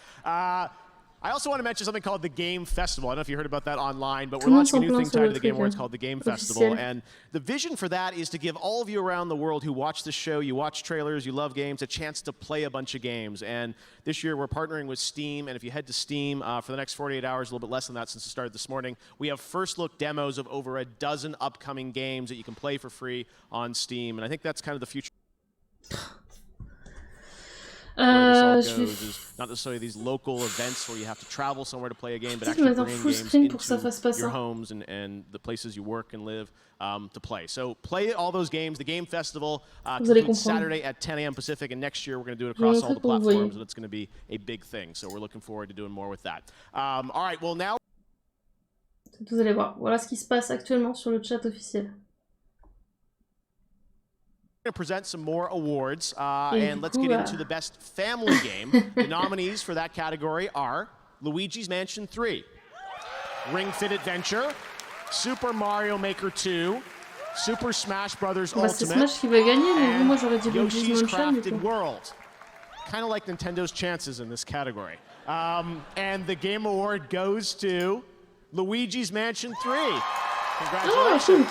I also want to mention something called the Game Festival. I don't know if you heard about that online, but we're launching a new thing tied to the Game Awards called the Game Festival. And the vision for that is to give all of you around the world who watch the show, you watch trailers, you love games, a chance to play a bunch of games. And this year we're partnering with Steam. And if you head to Steam for the next 48 hours, a little bit less than that since it started this morning, we have first look demos of over a dozen upcoming games that you can play for free on Steam. And I think that's kind of the future. Where this all goes is not necessarily these local events where you have to travel somewhere to play a game, but actually bring games into your homes and the places you work and live to play. So play all those games. The Game Festival concludes Saturday at 10 a.m. Pacific, and next year we're going to do it across all the platforms, and it's going to be a big thing. So we're looking forward to doing more with that. All right, well now... Vous allez voir, voilà ce qui se passe actuellement sur le chat officiel. To present some more awards, and let's get into the best family game. The nominees for that category are Luigi's Mansion 3, Ring Fit Adventure, Super Mario Maker 2, Super Smash Bros. Ultimate, and Yoshi's Crafted World. Kind of like Nintendo's chances in this category. And the Game Award goes to Luigi's Mansion 3. Congratulations.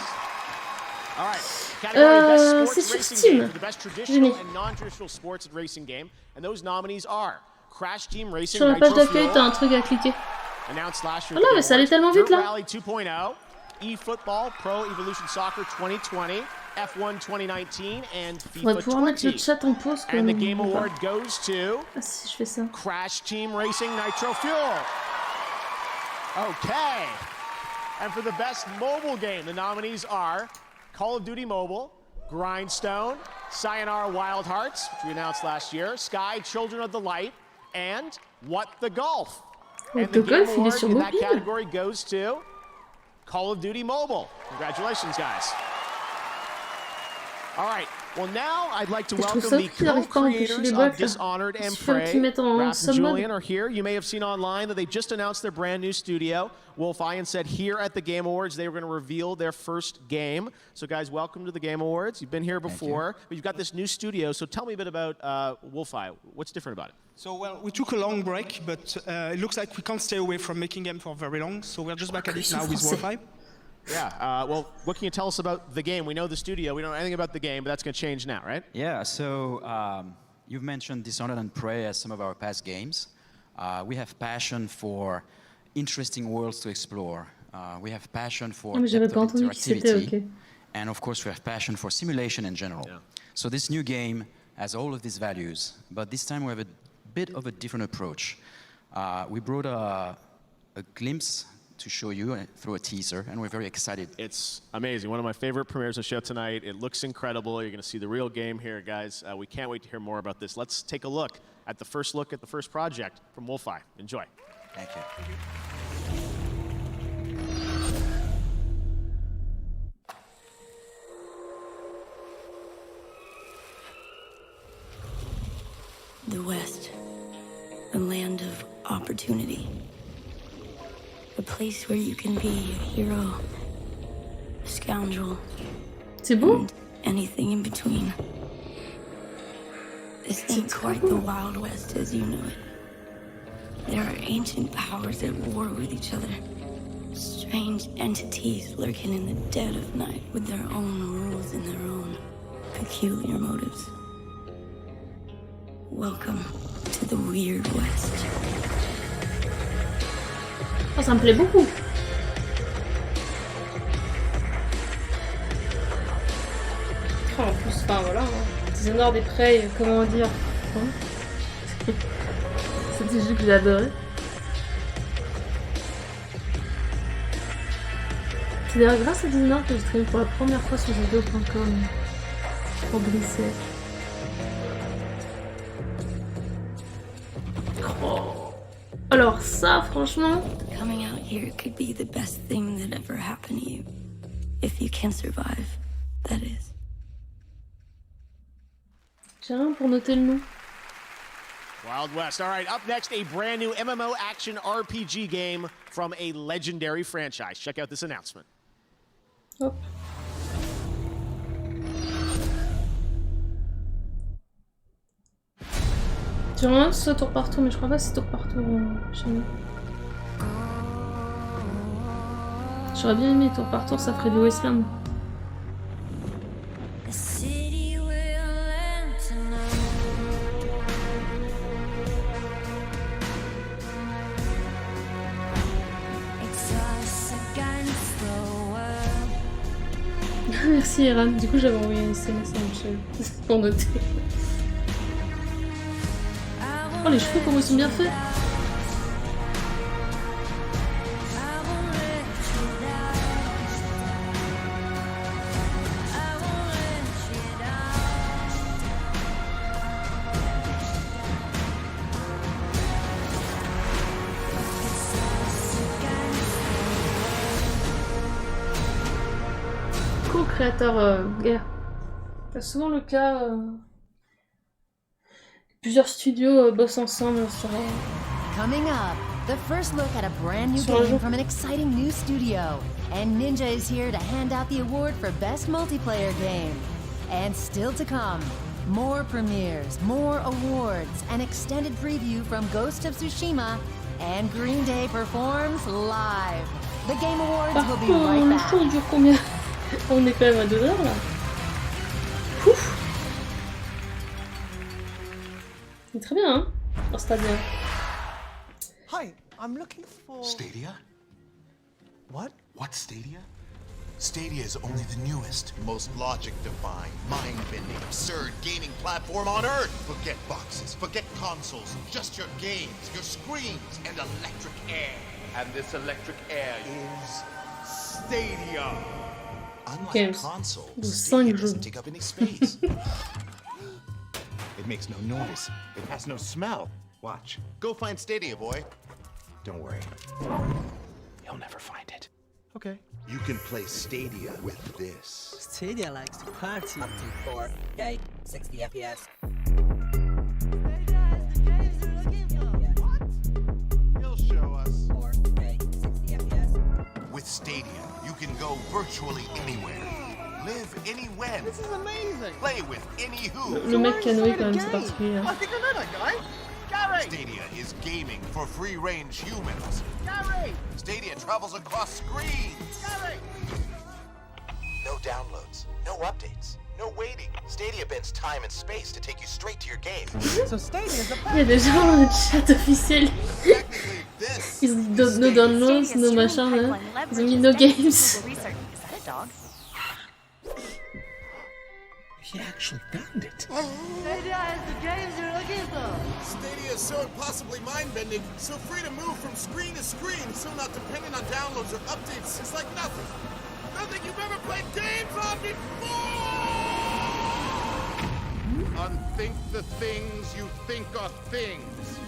All right. Category Best Sports Racing Game for the best traditional and non-traditional sports and racing game. And those nominees are Crash Team Racing Sur la page d'accueil, t'as un truc à cliquer. Announced last year. Oh là, mais ça allait tellement vite là. Rally 2.0, eFootball, Pro Evolution Soccer 2020, F1 2019, and FIFA 20. And the Game Award goes to Crash Team Racing Nitro Fuel. Okay. And for the best mobile game, the nominees are Call of Duty Mobile, Grindstone, Sayonara Wild Hearts, which we announced last year, Sky, Children of the Light, and What the Golf. And the Game Award in that category goes to Call of Duty Mobile. Congratulations, guys. All right, well now I'd like to welcome the co-creators of Dishonored and Prey. Raph and Julian are here. You may have seen online that they just announced their brand new studio. Wolf Ian said here at the Game Awards they were going to reveal their first game. So guys, welcome to the Game Awards. You've been here before, but you've got this new studio. So tell me a bit about Wolf Ian. What's different about it? So, well, we took a long break, but it looks like we can't stay away from making games for very long. So we're just back at it now with Wolf Ian. Yeah, well, what can you tell us about the game? We know the studio, we don't know anything about the game, but that's going to change now, right? Yeah, so you've mentioned Dishonored and Prey as some of our past games. We have passion for interesting worlds to explore. We have passion for interactivity. And of course, we have passion for simulation in general. Yeah. So this new game has all of these values, but this time we have a bit of a different approach. We brought a glimpse to show you through a teaser, and we're very excited. It's amazing. One of my favorite premieres of the show tonight. It looks incredible. You're going to see the real game here, guys. We can't wait to hear more about this. Let's take a look at the first project from Wolf Ian. Enjoy. Thank you. The West, the land of opportunity. A place where you can be a hero, a scoundrel, and anything in between. This ain't quite the Wild West as you know it. There are ancient powers at war with each other. Strange entities lurking in the dead of night with their own rules and their own peculiar motives. Welcome to the Weird West. Oh, ça me plaît beaucoup. Oh, en plus, enfin voilà, Dishonored des Prey, comment dire, c'est des jeux que j'ai adoré. C'est d'ailleurs grâce à Dishonored que j'ai streamé pour la première fois sur jeuxvideo.com pour glisser. Alors ça, franchement... Coming out here could be the best thing that ever happened to you. If you can survive, that is. J'ai rien pour noter le nom. Wild West. All right, up next, a brand new MMO action RPG game from a legendary franchise. Check out this announcement. Hop. J'aimerais bien que ce soit tour par tour, mais je crois pas que c'est tour par tour chez nous. J'aurais bien aimé tour par tour, ça ferait du Wasteland. Merci Eran, du coup j'avais envoyé un SMS à Michel pour noter. Oh les cheveux comment ils sont bien faits. Co-créateur guerre. C'est souvent le cas. Plusieurs studios bossent ensemble sur. Coming up, the first look at a brand new game from an exciting new studio. And Ninja is here to hand out the award for Best Multiplayer Game. And still to come, more premieres, more awards, an extended preview from Ghost of Tsushima, and Green Day performs live. The Game Awards will be right back. Le show dure combien? On est quand même à 2 heures là. Ouf. C'est très bien, hein? Oh, c'est pas bien. Hi, I'm looking for... Stadia? What? What Stadia? Stadia is only the newest, most logic-defying, mind-bending, absurd gaming platform on Earth. Forget boxes, forget consoles, just your games, your screens, and electric air. And this electric air is Stadia. Unlike console, Stadia doesn't take up any space. It makes no noise. It has no smell. Watch. Go find Stadia, boy. Don't worry. You'll never find it. Okay. You can play Stadia with this. Stadia likes to party. Up to 4K, 60 FPS. He'll show us. 4K, 60 FPS. With Stadia, you can go virtually anywhere. Live anywhere. This is amazing. Play with any who. Le mec canoë quand même, c'est particulier. I think I know that guy. Gary! Stadia is gaming for free-range humans. Gary! Stadia travels across screens. Gary! No downloads, no updates, no waiting. Stadia bends time and space to take you straight to your game. So Stadia is a Il y a déjà un chat officiel. Ils ont dit no downloads, no machin là. Ils ont mis no games. He actually found it. Stadia is the games you're looking for. Stadia is so impossibly mind-bending, so free to move from screen to screen, so not dependent on downloads or updates. It's like nothing. Nothing you've ever played games on before! Unthink the things you think are things.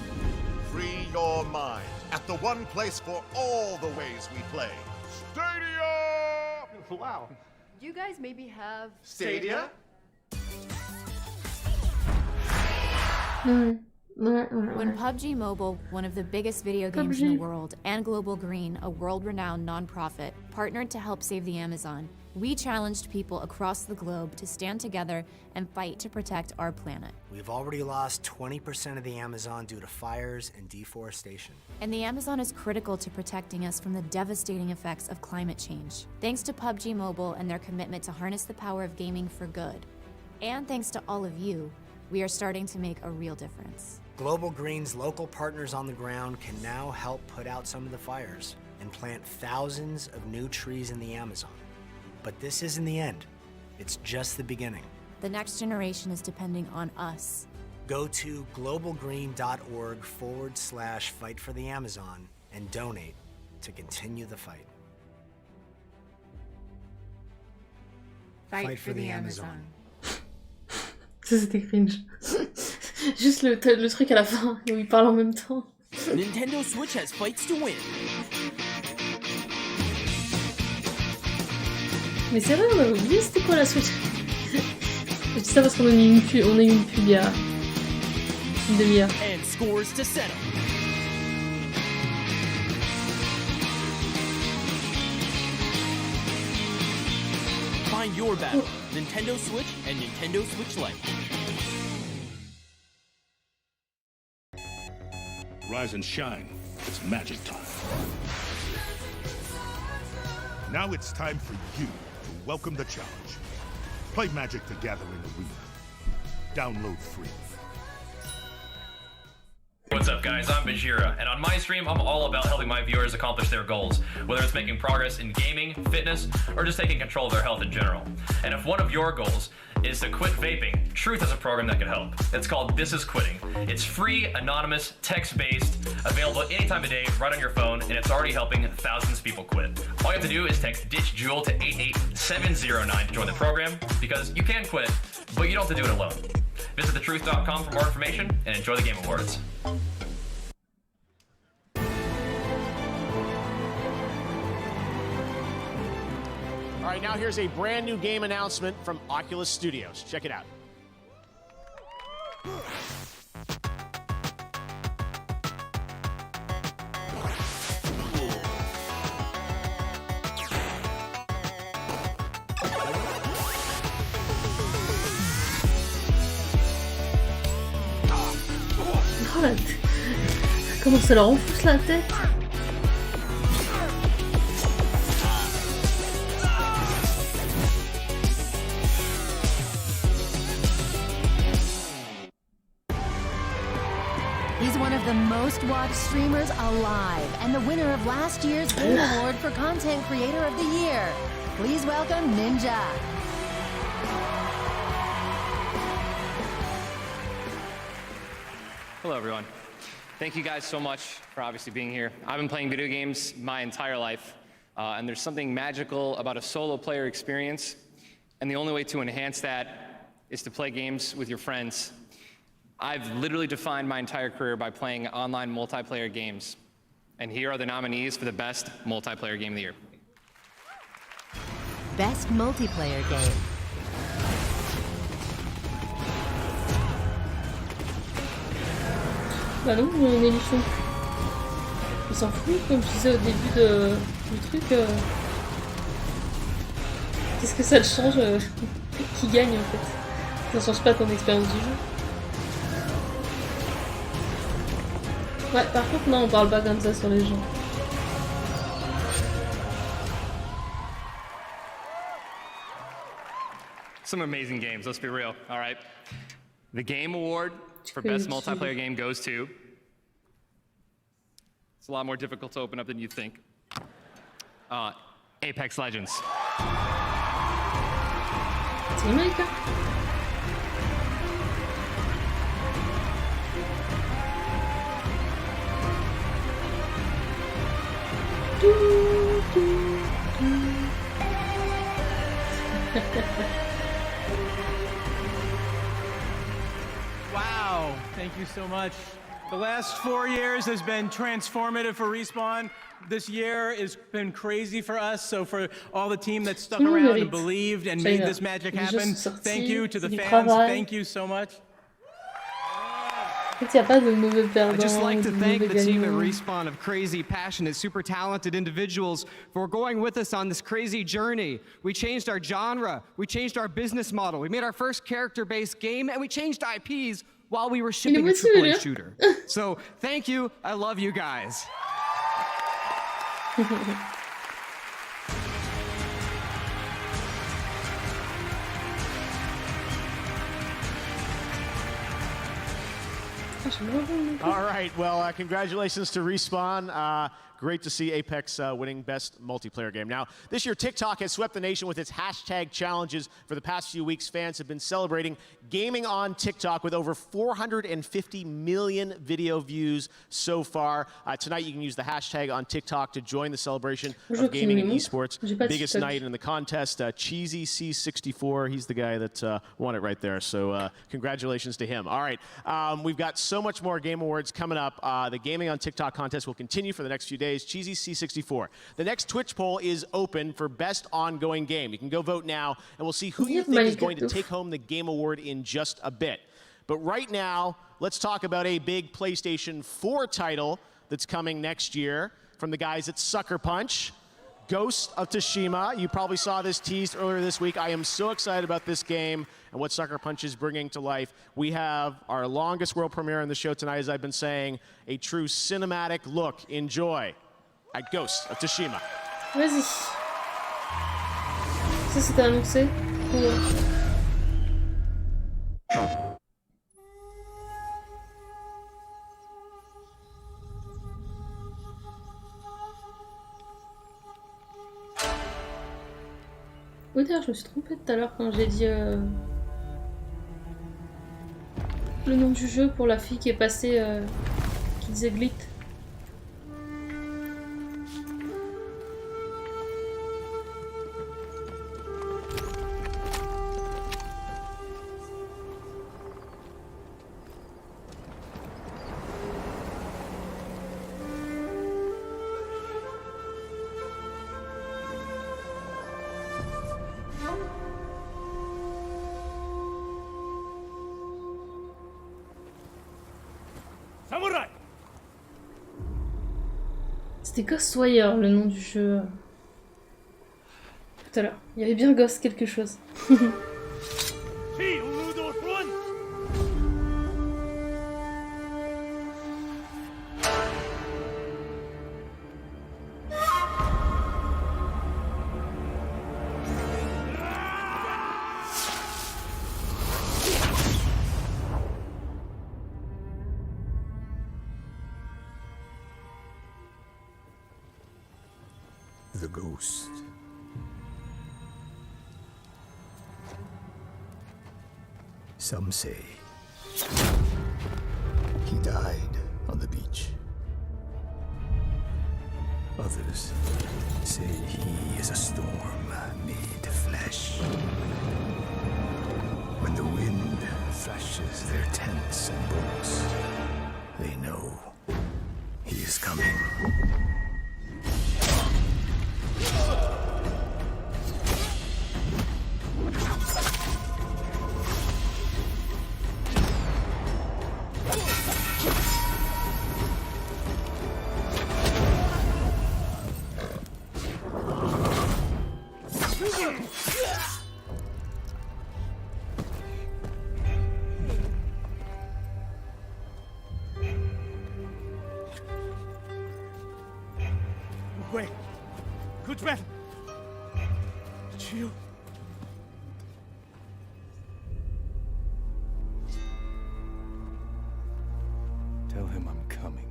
Free your mind at the one place for all the ways we play. Stadia! Wow. You guys maybe have... Stadia? When PUBG Mobile, one of the biggest video games in the world, and Global Green, a world-renowned nonprofit, partnered to help save the Amazon, we challenged people across the globe to stand together and fight to protect our planet. We've already lost 20% of the Amazon due to fires and deforestation. And the Amazon is critical to protecting us from the devastating effects of climate change. Thanks to PUBG Mobile and their commitment to harness the power of gaming for good. And thanks to all of you, we are starting to make a real difference. Global Green's local partners on the ground can now help put out some of the fires and plant thousands of new trees in the Amazon. But this isn't the end. It's just the beginning. The next generation is depending on us. Go to globalgreen.org/fight for the Amazon and donate to continue the fight. Fight for the Amazon. Ça c'était cringe. Juste le truc à la fin où ils parlent en même temps. Nintendo Switch has fights to win. Mais c'est vrai, on avait oublié c'était quoi la Switch. Je dis ça parce qu'on a eu une pub il y a une demi-heure. And scores to settle. Find your battle. Nintendo Switch and Nintendo Switch Lite. Rise and shine. It's magic time. Now it's time for you to welcome the challenge. Play Magic the Gathering Arena. Download free. What's up guys, I'm Bajira, and on my stream I'm all about helping my viewers accomplish their goals, whether it's making progress in gaming, fitness, or just taking control of their health in general. And if one of your goals is to quit vaping, Truth has a program that can help. It's called This Is Quitting. It's free, anonymous, text-based, available any time of day, right on your phone, and it's already helping thousands of people quit. All you have to do is text Ditch Jewel to 88709 to join the program, because you can quit, but you don't have to do it alone. Visit thetruth.com for more information and enjoy the Game Awards. All right, now here's a brand new game announcement from Oculus Studios. Check it out. Oh, la tête. Comment ça leur enfonce la tête. He's one of the most watched streamers alive and the winner of last year's Game Award for Content Creator of the Year. Please welcome Ninja. Hello, everyone. Thank you guys so much for obviously being here. I've been playing video games my entire life. And there's something magical about a solo player experience. And the only way to enhance that is to play games with your friends. I've literally defined my entire career by playing online multiplayer games. And here are the nominees for the best multiplayer game of the year. Best multiplayer game. Bah non, on est lichon. Il s'en fout, comme je disais au début du truc. Qu'est-ce que ça te change qui gagne en fait? Ça change pas ton expérience du jeu. Ouais, par contre, non, on parle pas comme ça sur les gens. Some amazing games, let's be real, all right? The Game Award for Best Multiplayer Game goes to... It's a lot more difficult to open up than you think. Apex Legends. C'est vrai, quoi. Wow, thank you so much. The last 4 years has been transformative for Respawn. This year has been crazy for us, so for all the team that stuck around and believed and made this magic happen, thank you to the fans, thank you so much. I'd just like to thank the team at Respawn of crazy, passionate, super talented individuals for going with us on this crazy journey. We changed our genre, we changed our business model, we made our first character-based game, and we changed IPs while we were shipping a AAA shooter. So thank you, I love you guys. All right, well, congratulations to Respawn. Great to see Apex winning Best Multiplayer Game. Now, this year, TikTok has swept the nation with its hashtag challenges. For the past few weeks, fans have been celebrating gaming on TikTok with over 450 million video views so far. Tonight, you can use the hashtag on TikTok to join the celebration of gaming and esports. Biggest night in the contest, Cheesy C64. He's the guy that won it right there. So congratulations to him. All right, we've got so much more Game Awards coming up. The Gaming on TikTok contest will continue for the next few days. Cheesy C64. The next Twitch poll is open for best ongoing game. You can go vote now, and we'll see who you think is going to take home the Game Award in just a bit. But right now, let's talk about a big PlayStation 4 title that's coming next year from the guys at Sucker Punch. Ghost of Tsushima. You probably saw this teased earlier this week. I am so excited about this game and what Sucker Punch is bringing to life. We have our longest world premiere on the show tonight, as I've been saying, a true cinematic look. Enjoy at Ghost of Tsushima. Vas-y. Ça c'était annoncé. Oui, d'ailleurs, je me suis trompée tout à l'heure quand j'ai dit le nom du jeu pour la fille qui est passée, qui disait Glit. C'était Ghostwire, le nom du jeu. Tout à l'heure. Il y avait bien Ghost quelque chose. The ghost. Some say he died on the beach. Others say say he is a storm made flesh. When the wind thrashes their tents and boats, they know he is coming. Wait. Goodman! It's you. Tell him I'm coming.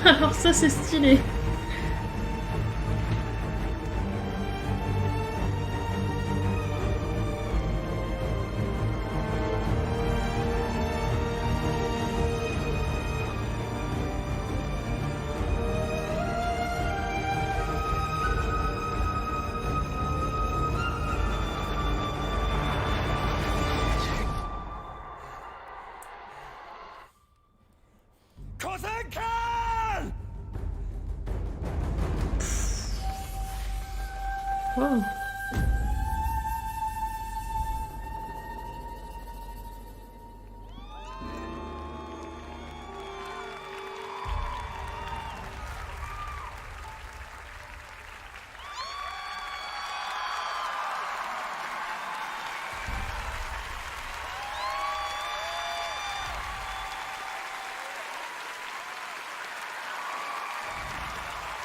Alors ça c'est stylé. Wow.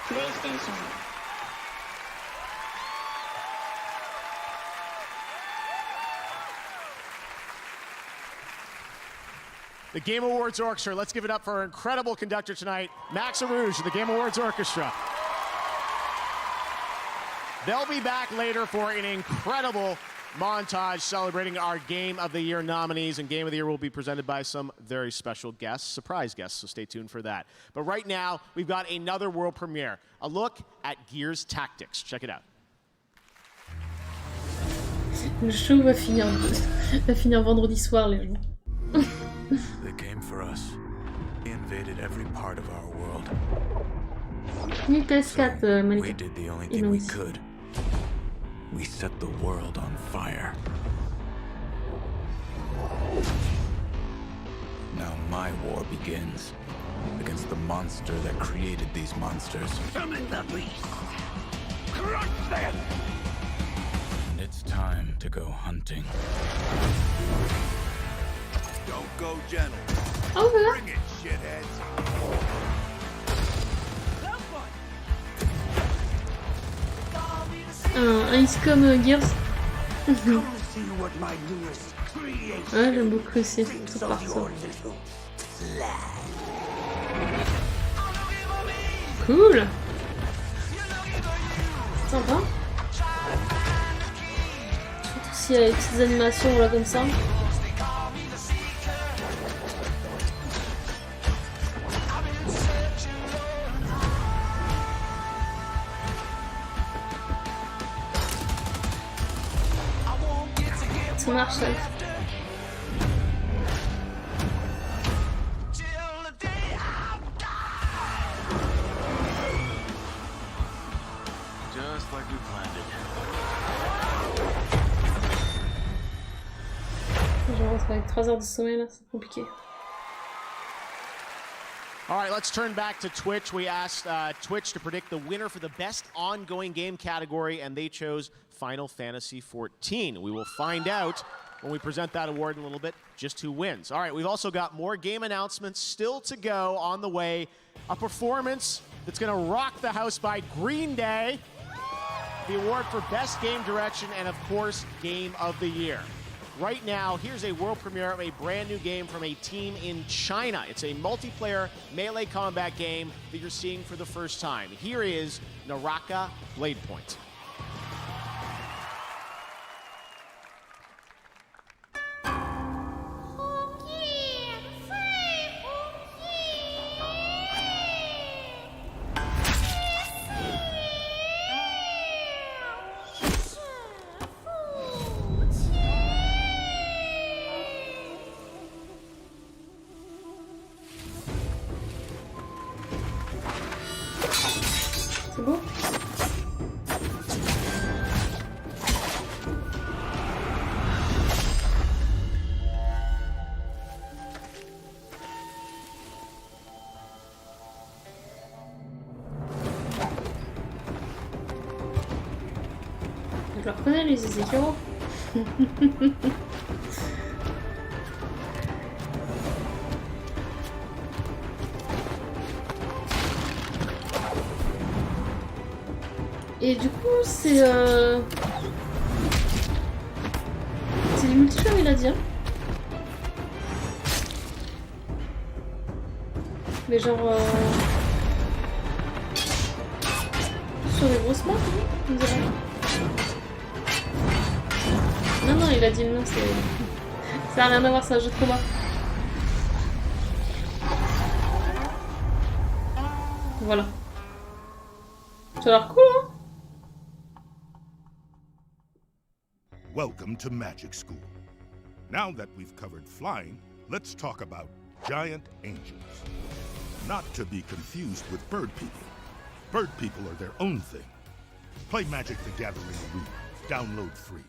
PlayStation. The Game Awards Orchestra. Let's give it up for our incredible conductor tonight, Max Arouge of the Game Awards Orchestra. They'll be back later for an incredible montage celebrating our Game of the Year nominees, and Game of the Year will be presented by some very special guests, surprise guests, so stay tuned for that. But right now, we've got another world premiere, a look at Gears Tactics. Check it out. Le show va finir vendredi soir, les gens. They came for us. They invaded every part of our world. Ni PS4, Malika. We did the only thing we could. We set the world on fire. Now my war begins against the monster that created these monsters. Summon the beast! Crush them! And it's time to go hunting. Don't go gentle. Okay. Bring it, shitheads. Un XCOM Gears. Ouais, j'aime beaucoup aussi. Tout par ça. Cool. Sympa. Surtout s'il y a des petites animations là comme ça. Ça marche ça. Just like we planned it. Je rentre avec 3 heures de sommeil là, c'est compliqué. All right, let's turn back to Twitch. We asked Twitch to predict the winner for the best ongoing game category, and they chose Final Fantasy XIV. We will find out when we present that award in a little bit just who wins. All right, we've also got more game announcements still to go on the way. A performance that's going to rock the house by Green Day, the award for Best Game Direction, and of course, Game of the Year. Right now, here's a world premiere of a brand new game from a team in China. It's a multiplayer melee combat game that you're seeing for the first time. Here is Naraka Blade Point. C'est beau. Je le reconnais lui, c'est Sekiro. Et du coup, c'est du multijoueur, il a dit. Hein. Mais genre sur les grosses maps, on dirait. Non, il a dit non, c'est ça a rien à voir, c'est un jeu de combat. Voilà. Ça a l'air cool, hein? Welcome to Magic School. Now that we've covered flying, let's talk about giant angels. Not to be confused with bird people. Bird people are their own thing. Play Magic the Gathering Arena. Download free.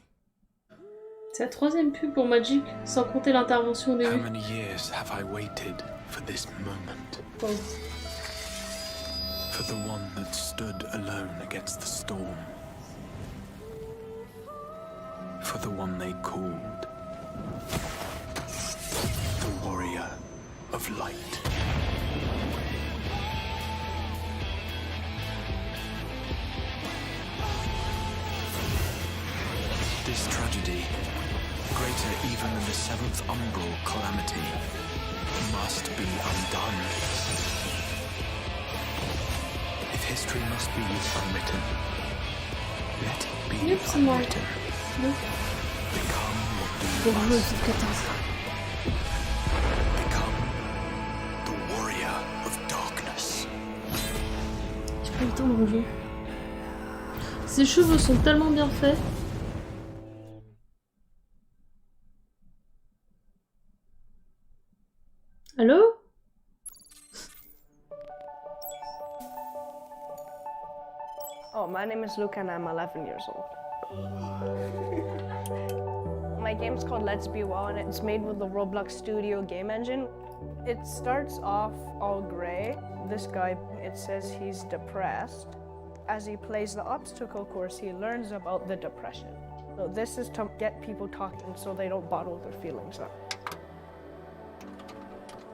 C'est la troisième pub pour Magic, sans compter l'intervention des. How many years have I waited for this moment? Oh. For the one that stood alone against the storm. For the one they called the Warrior of Light. This tragedy, greater even than the seventh umbral calamity, must be undone. If history must be unwritten, let it be unwritten. Become what we must. Become the warrior of darkness. J'ai pas eu le temps de rougir. Ses cheveux sont tellement bien faits. Allô? Oh, my name is Luke and I'm 11 years old. My game's called Let's Be Well and it's made with the Roblox Studio game engine. It starts off all gray. This guy, it says he's depressed. As he plays the obstacle course, he learns about the depression. So this is to get people talking so they don't bottle their feelings up.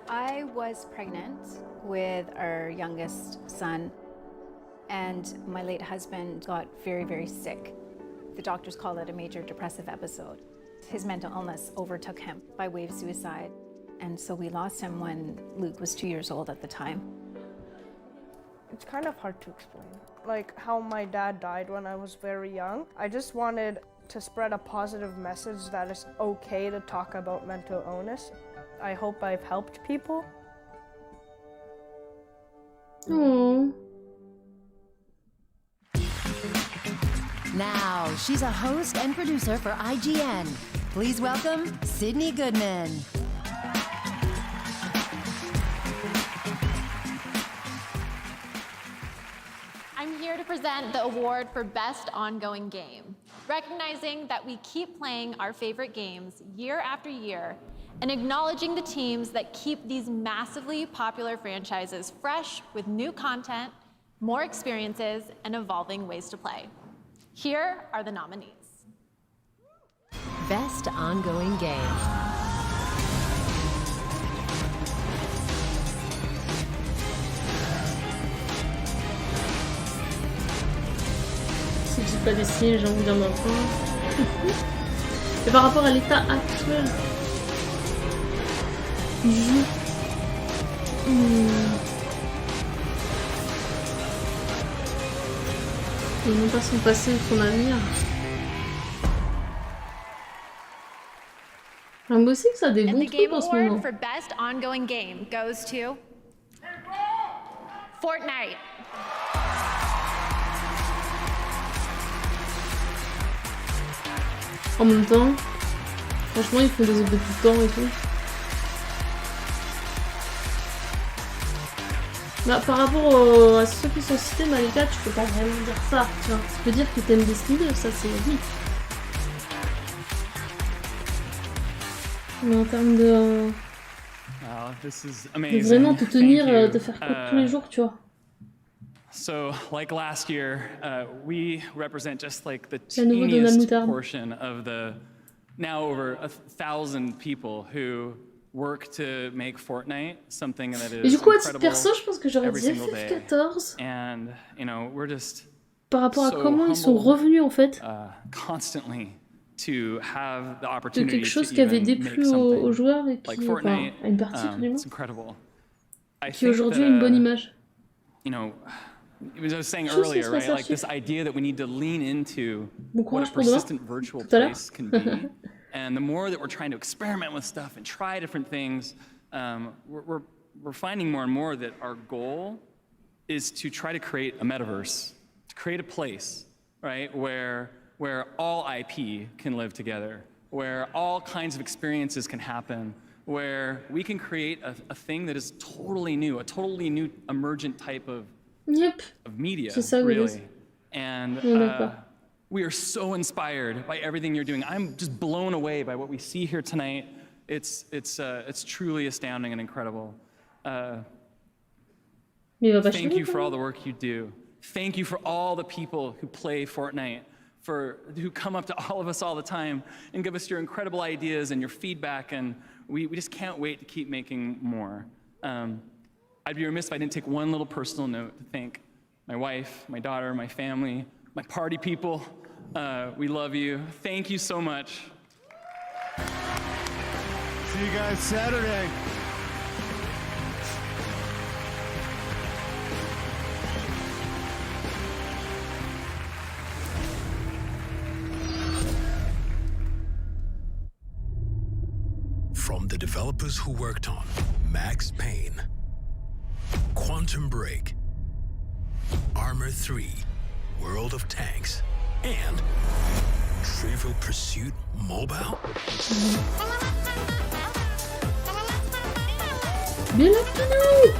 I was pregnant with our youngest son, and my late husband got very, very sick. The doctors call it a major depressive episode. His mental illness overtook him by way of suicide, and so we lost him when Luke was 2 years old at the time. It's kind of hard to explain, like how my dad died when I was very young. I just wanted to spread a positive message that it's okay to talk about mental illness. I hope I've helped people. Aww. Now, she's a host and producer for IGN. Please welcome Sydney Goodman. I'm here to present the award for Best Ongoing Game. recognizing that we keep playing our favorite games year after year, and acknowledging the teams that keep these massively popular franchises fresh with new content, more experiences, and evolving ways to play. Here are the nominees. Best Ongoing Game. Si je dis pas dessiné, j'ai envie d'un enfant. Et par rapport à l'état actuel du jeu, et non pas son passé ou son avenir. J'aime aussi que ça a des bons trucs en ce moment. For Best Ongoing Game goes to Fortnite. En même temps, franchement, ils font des updates tout le temps et tout. Bah, par rapport à ceux qui sont cités, Malika, tu peux pas vraiment dire ça. Tu vois. Tu peux dire que t'aimes Destiny 2, ça c'est oui. Mais en termes de vraiment te tenir, te faire quoi tous les jours, tu vois. So, like last year, we represent just like the teeniest portion of the now over 1,000 people who work to make Fortnite something that is incredible perso, je pense que j'aurais every dit single day. FF14. And you know, we're just par rapport à so comment ils sont revenus en fait. Constantly to have the De opportunity quelque chose to qui avait even déplu make something aux joueurs et qui, like enfin, Fortnite, à une partie tout du it's moins, incredible. I qui think aujourd'hui a that, une bonne image. You know, as I was saying Je sais earlier, ce que right? ça Like fait. this idea that we need to lean into Bon what a courage pour demain. persistent virtual Tout à l'heure. place can be. And the more that we're trying to experiment with stuff and try different things, we're finding more and more that our goal is to try to create a metaverse, to create a place, right, where all IP can live together, where all kinds of experiences can happen, where we can create a thing that is totally new, a totally new emergent type of media, really. And we are so inspired by everything you're doing. I'm just blown away by what we see here tonight. It's truly astounding and incredible. Thank you for all the work you do. Thank you for all the people who play Fortnite, who come up to all of us all the time and give us your incredible ideas and your feedback, and we just can't wait to keep making more. I'd be remiss if I didn't take one little personal note to thank my wife, my daughter, my family, my party people. We love you. Thank you so much. See you guys Saturday. From the developers who worked on Max Payne, Quantum Break, Armor 3, World of Tanks, and Trivial Pursuit Mobile. Bien la pinou.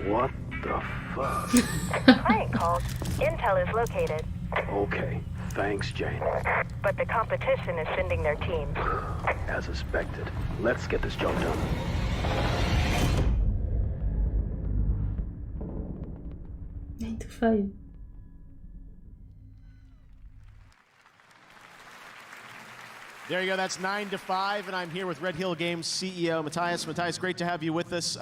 What the fuck? Client called. Intel is located. Okay, thanks, Jane. But the competition is sending their teams. As suspected. Let's get this job done. Nine to 5. There you go. That's 9 to 5, and I'm here with Red Hill Games CEO Matthias. Matthias, great to have you with us.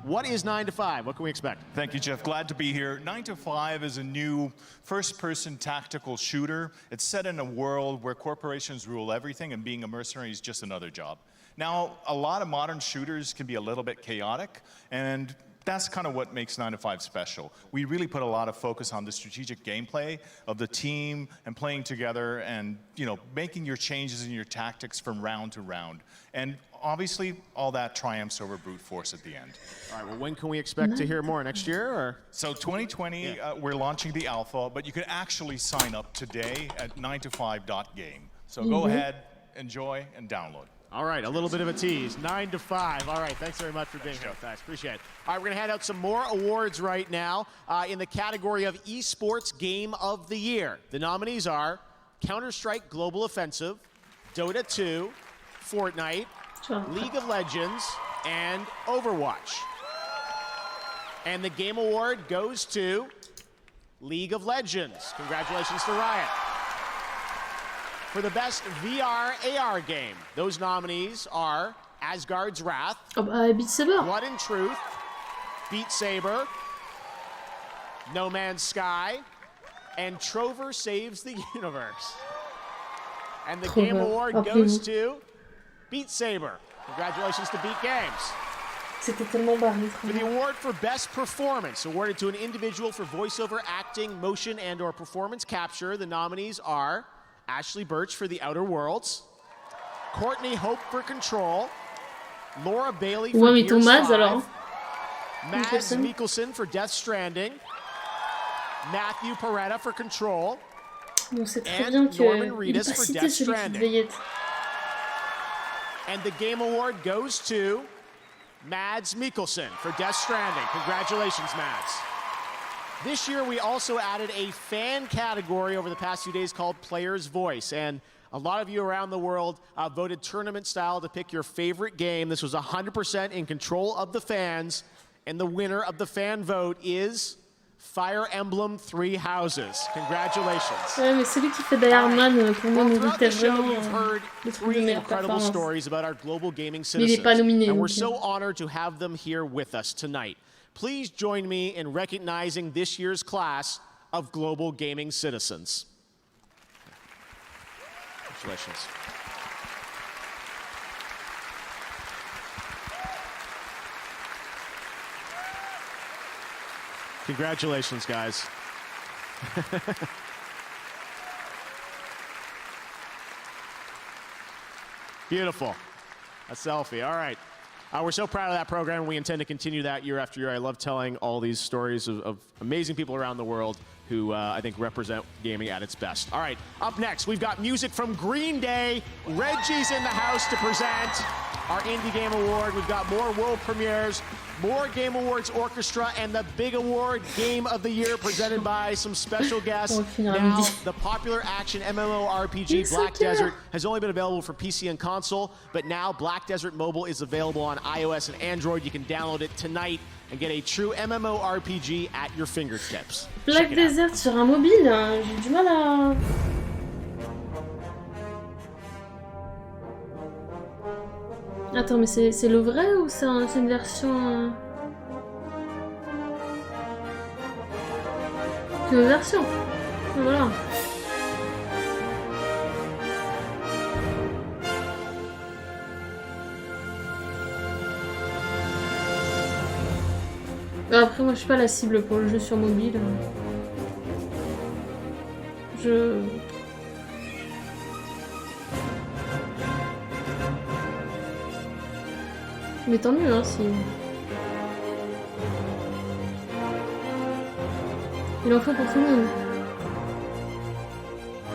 What is 9 to 5? What can we expect? Thank you, Jeff. Glad to be here. 9 to 5 is a new first-person tactical shooter. It's set in a world where corporations rule everything, and being a mercenary is just another job. Now, a lot of modern shooters can be a little bit chaotic, and that's kind of what makes 9 to 5 special. We really put a lot of focus on the strategic gameplay of the team and playing together and, you know, making your changes in your tactics from round to round. And obviously, all that triumphs over brute force at the end. All right, well, when can we expect to hear more? Next year? Or? So 2020, we're launching the alpha, but you can actually sign up today at 9to5.game. So go ahead, enjoy, and download. All right, a little bit of a tease. 9 to 5. All right, thanks very much for being here, guys. Appreciate it. All right, we're going to hand out some more awards right now in the category of Esports Game of the Year. The nominees are Counter-Strike Global Offensive, Dota 2, Fortnite, League of Legends, and Overwatch. And the Game Award goes to League of Legends. Congratulations to Riot. For the best VR AR game, those nominees are Asgard's Wrath, Beat Saber. Blood and Truth, Beat Saber, No Man's Sky, and Trover Saves the Universe. And the Game Award goes to Beat Saber. Congratulations to Beat Games. C'était tellement barré. For the award for Best Performance, awarded to an individual for voiceover acting, motion, and/or performance capture, the nominees are Ashley Birch for The Outer Worlds, Courtney Hope for Control, Laura Bailey for Gears 5, Mads Mikkelsen for Death Stranding, Matthew Peretta for Control, and Norman Reedus for Death Stranding. And the Game Award goes to Mads Mikkelsen for Death Stranding. Congratulations, Mads. This year, we also added a fan category over the past few days called Player's Voice. And a lot of you around the world voted tournament style to pick your favorite game. This was 100% in control of the fans. And the winner of the fan vote is Fire Emblem Three Houses. Congratulations. Ouais, mais celui qui fait Diamond, pour moi, méritait vraiment le truc de meilleure performance. Stories about our global gaming citizens. Il est pas nominé. And we're so honored to have them here with us tonight. Please join me in recognizing this year's class of global gaming citizens. Congratulations. Congratulations, guys. Beautiful. A selfie. All right. We're so proud of that program, and we intend to continue that year after year. I love telling all these stories of amazing people around the world who I think represent gaming at its best. All right, up next, we've got music from Green Day. Reggie's in the house to present our Indie Game Award. We've got more world premieres, more Game Awards Orchestra, and the big award, Game of the Year, presented by some special guests. Now, the popular action MMORPG Black Desert has only been available for PC and console, but now Black Desert Mobile is available on iOS and Android. You can download it tonight and get a true MMORPG at your fingertips. Black Desert sur un mobile, j'ai du mal à... Attends, mais c'est le vrai ou c'est une version... C'est une version. Voilà. Après, moi, je suis pas la cible pour le jeu sur mobile. Mais tant mieux, hein, si... Il en faut pour tout le monde.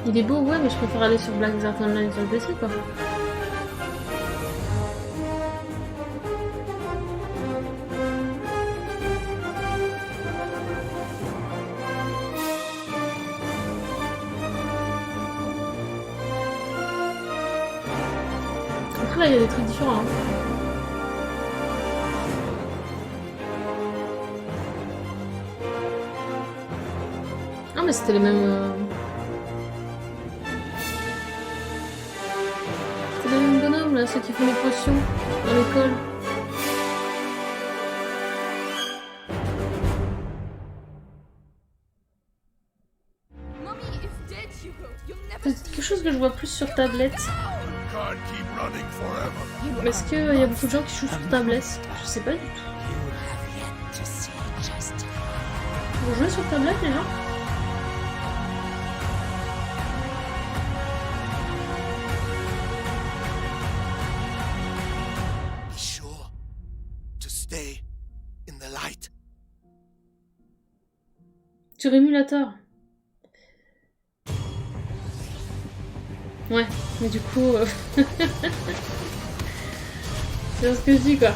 Il est beau, ouais, mais je préfère aller sur Black Desert Online sur le PC, quoi. Après, là, il y a des trucs différents, hein. Ah mais c'était les mêmes... C'était les mêmes bonhommes là, ceux qui font les potions dans l'école. C'est quelque chose que je vois plus sur tablette. Mais est-ce qu'il y a beaucoup de gens qui jouent sur tablette? Je sais pas du tout. Vous jouez sur tablette les gens? Sur émulateur. Ouais, mais du coup... c'est ce que je dis, quoi.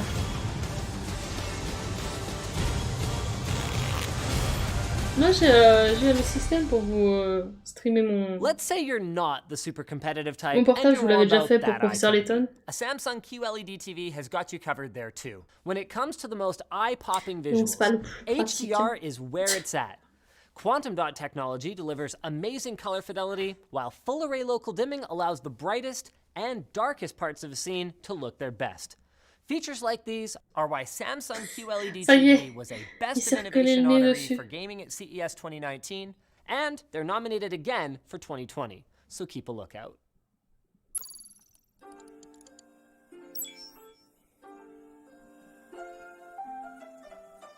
Moi, j'ai le système pour vous streamer mon... Let's say you're not the super competitive type. Mon portable, je vous l'avais déjà fait pour Professeur Layton. A Samsung QLED TV has got you covered there too. When it comes to the most eye-popping visuals, HDR is where it's at. Quantum dot technology delivers amazing color fidelity, while full array local dimming allows the brightest and darkest parts of a scene to look their best. Features like these are why Samsung QLED TV was a Best of Innovation honoree for gaming at CES 2019, and they're nominated again for 2020, so keep a lookout.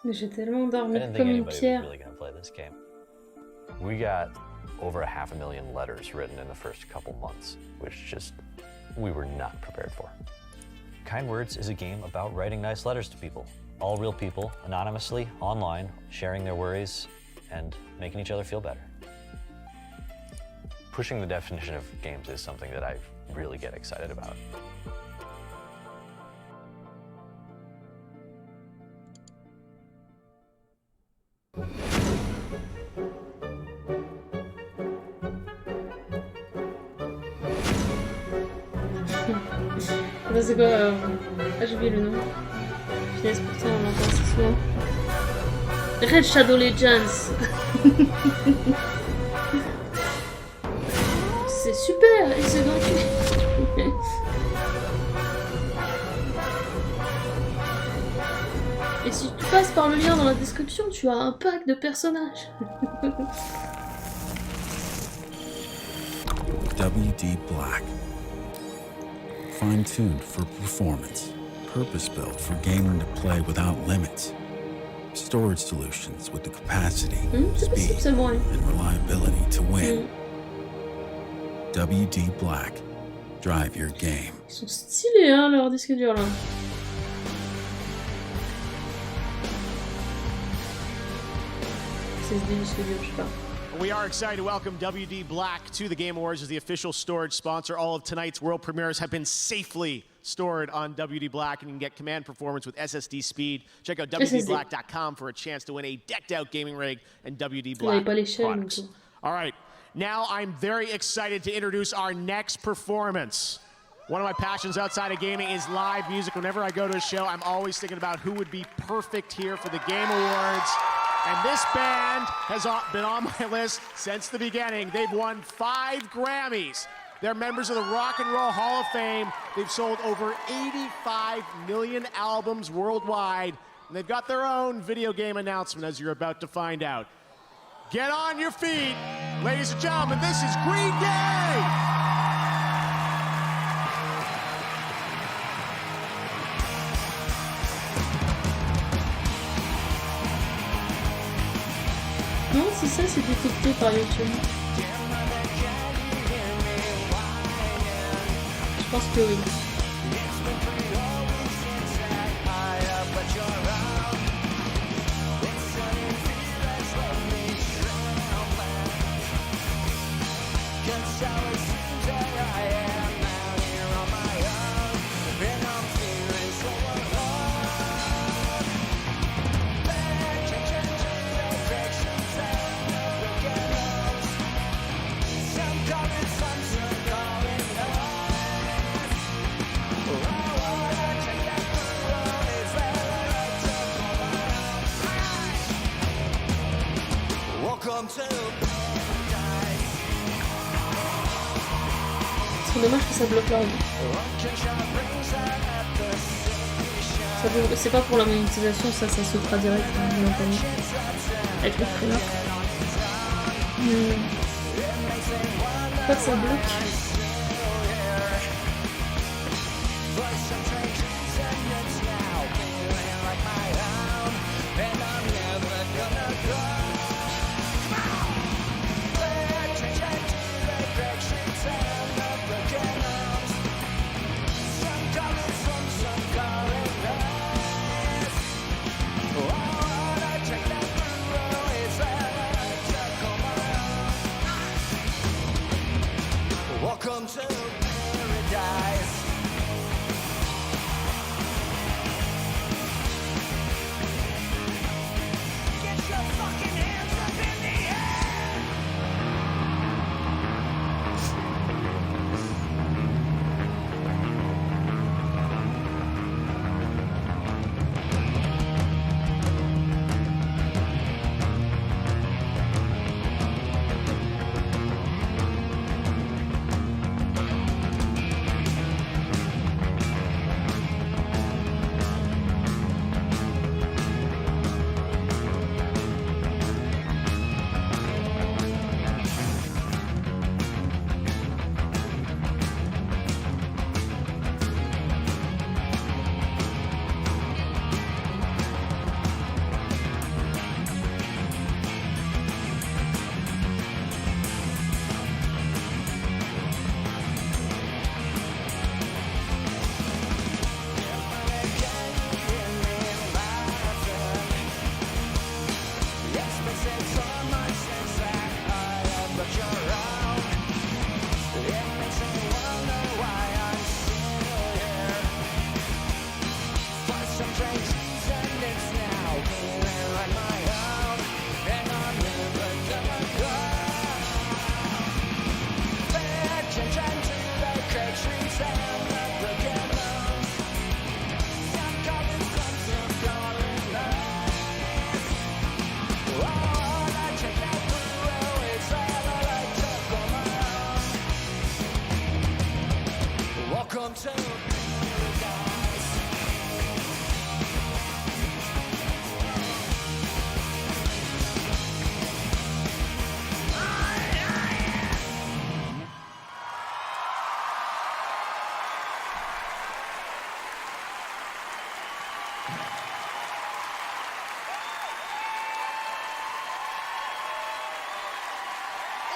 Mais j'ai tellement dormi comme une pierre. We got over 500,000 letters written in the first couple months, which just we were not prepared for. Kind Words is a game about writing nice letters to people. All real people, anonymously, online, sharing their worries and making each other feel better. Pushing the definition of games is something that I really get excited about. C'est quoi Ah, j'ai oublié le nom. Finesse, pourtant on l'entend assez souvent. Red Shadow Legends. C'est super et c'est gratuit. Et si tu passes par le lien dans la description, tu as un pack de personnages. WD Black. Fine-tuned for performance, purpose-built for gaming to play without limits. Storage solutions with the capacity, speed, and reliability to win. WD Black. Drive your game. Ils sont stylés, hein, leurs disques durs, là. SSD disque dur, je sais pas. We are excited to welcome WD Black to the Game Awards as the official storage sponsor. All of tonight's world premieres have been safely stored on WD Black, and you can get command performance with SSD speed. Check out WDBlack.com for a chance to win a decked-out gaming rig and WD Black products. All right, now I'm very excited to introduce our next performance. One of my passions outside of gaming is live music. Whenever I go to a show, I'm always thinking about who would be perfect here for the Game Awards. And this band has been on my list since the beginning. They've won 5 Grammys. They're members of the Rock and Roll Hall of Fame. They've sold over 85 million albums worldwide. And they've got their own video game announcement, as you're about to find out. Get on your feet, ladies and gentlemen, this is Green Day! Non, c'est ça, c'est détecté par YouTube. Je pense que oui. C'est dommage que ça bloque leur vie. C'est pas pour la monétisation, ça se fera direct, avec le trailer. Pas que ça bloque.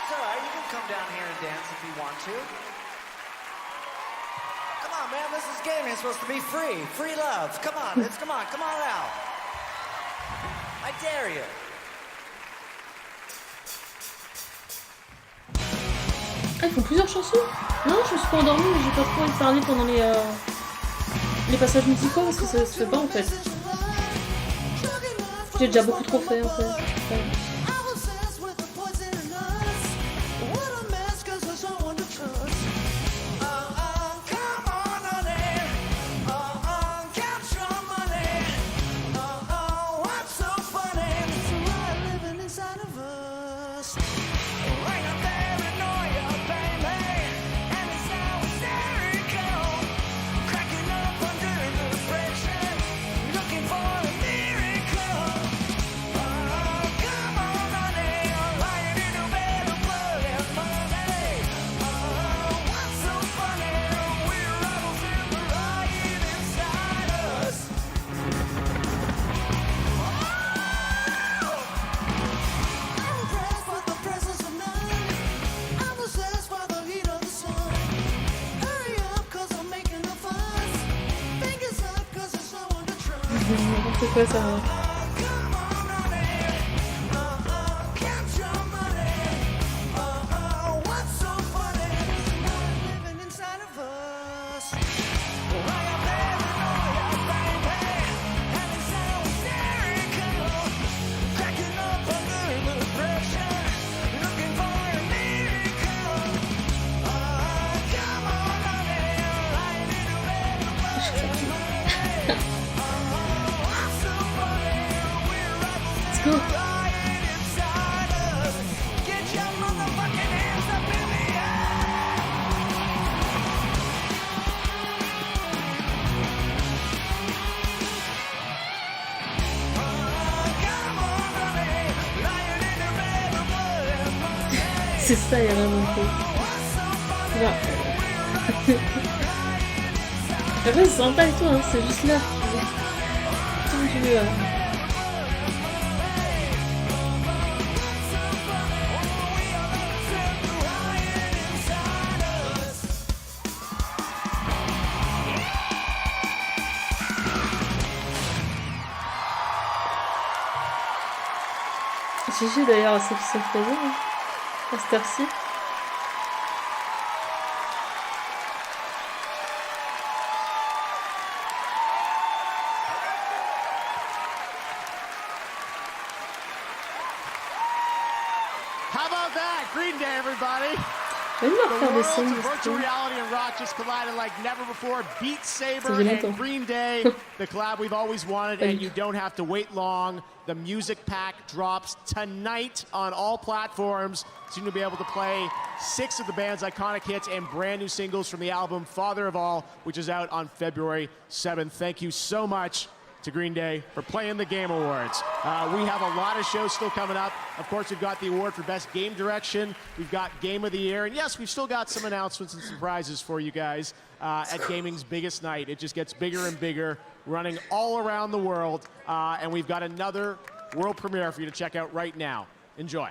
It's all right, you can come down here and dance if you want to. Come on, man, this is gaming. It's supposed to be free. Free love. Come on, come on out. I dare you. Ah, ils font plusieurs chansons? Non, je me suis pas endormie, mais j'ai pas trop envie de parler pendant les passages musicaux parce que ça se fait pas en fait. J'ai déjà beaucoup trop fait en fait. C'est quoi ça? C'est ça, il y a vraiment peu. Là. Après, c'est sympa et tout, hein, c'est juste là. Comme tu veux. GG d'ailleurs à ceux qui sont présents. Hein. À cette heure-ci. How about that? Green Day, everybody. The worlds of virtual reality and rock just collided like never before. Beat Saber and Green Day, the collab we've always wanted, and you don't have to wait long. The music pack drops tonight on all platforms. So you're going to be able to play 6 of the band's iconic hits and brand new singles from the album Father of All, which is out on February 7th. Thank you so much to Green Day for playing the Game Awards. We have a lot of shows still coming up. Of course, we've got the award for Best Game Direction. We've got Game of the Year. And yes, we've still got some announcements and surprises for you guys at gaming's biggest night. It just gets bigger and bigger, running all around the world. And we've got another world premiere for you to check out right now. Enjoy.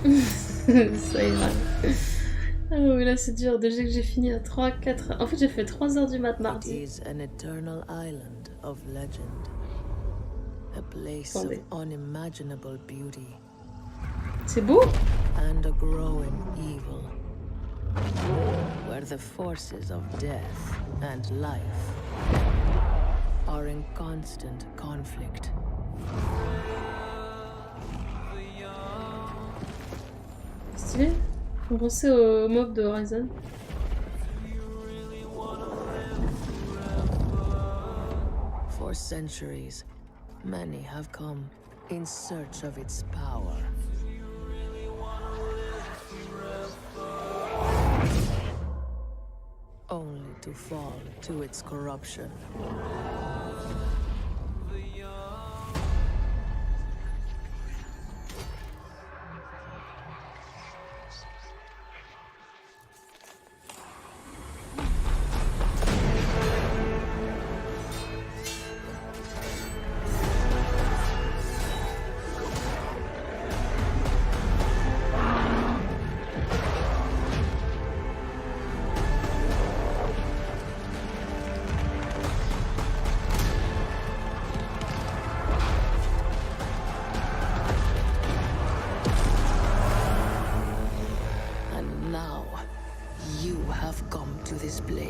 Ça ira. Ah oui, là c'est dur. Déjà que j'ai fini à 3, 4... En fait, j'ai fait 3 heures du mat mardi. It is an eternal island of legend. A place of unimaginable beauty. C'est beau. And a growing evil. Where the forces of death and life are in constant conflict. Stylé. On pensait au mob de Horizon. For centuries, many have come in search of its power. Only to fall to its corruption.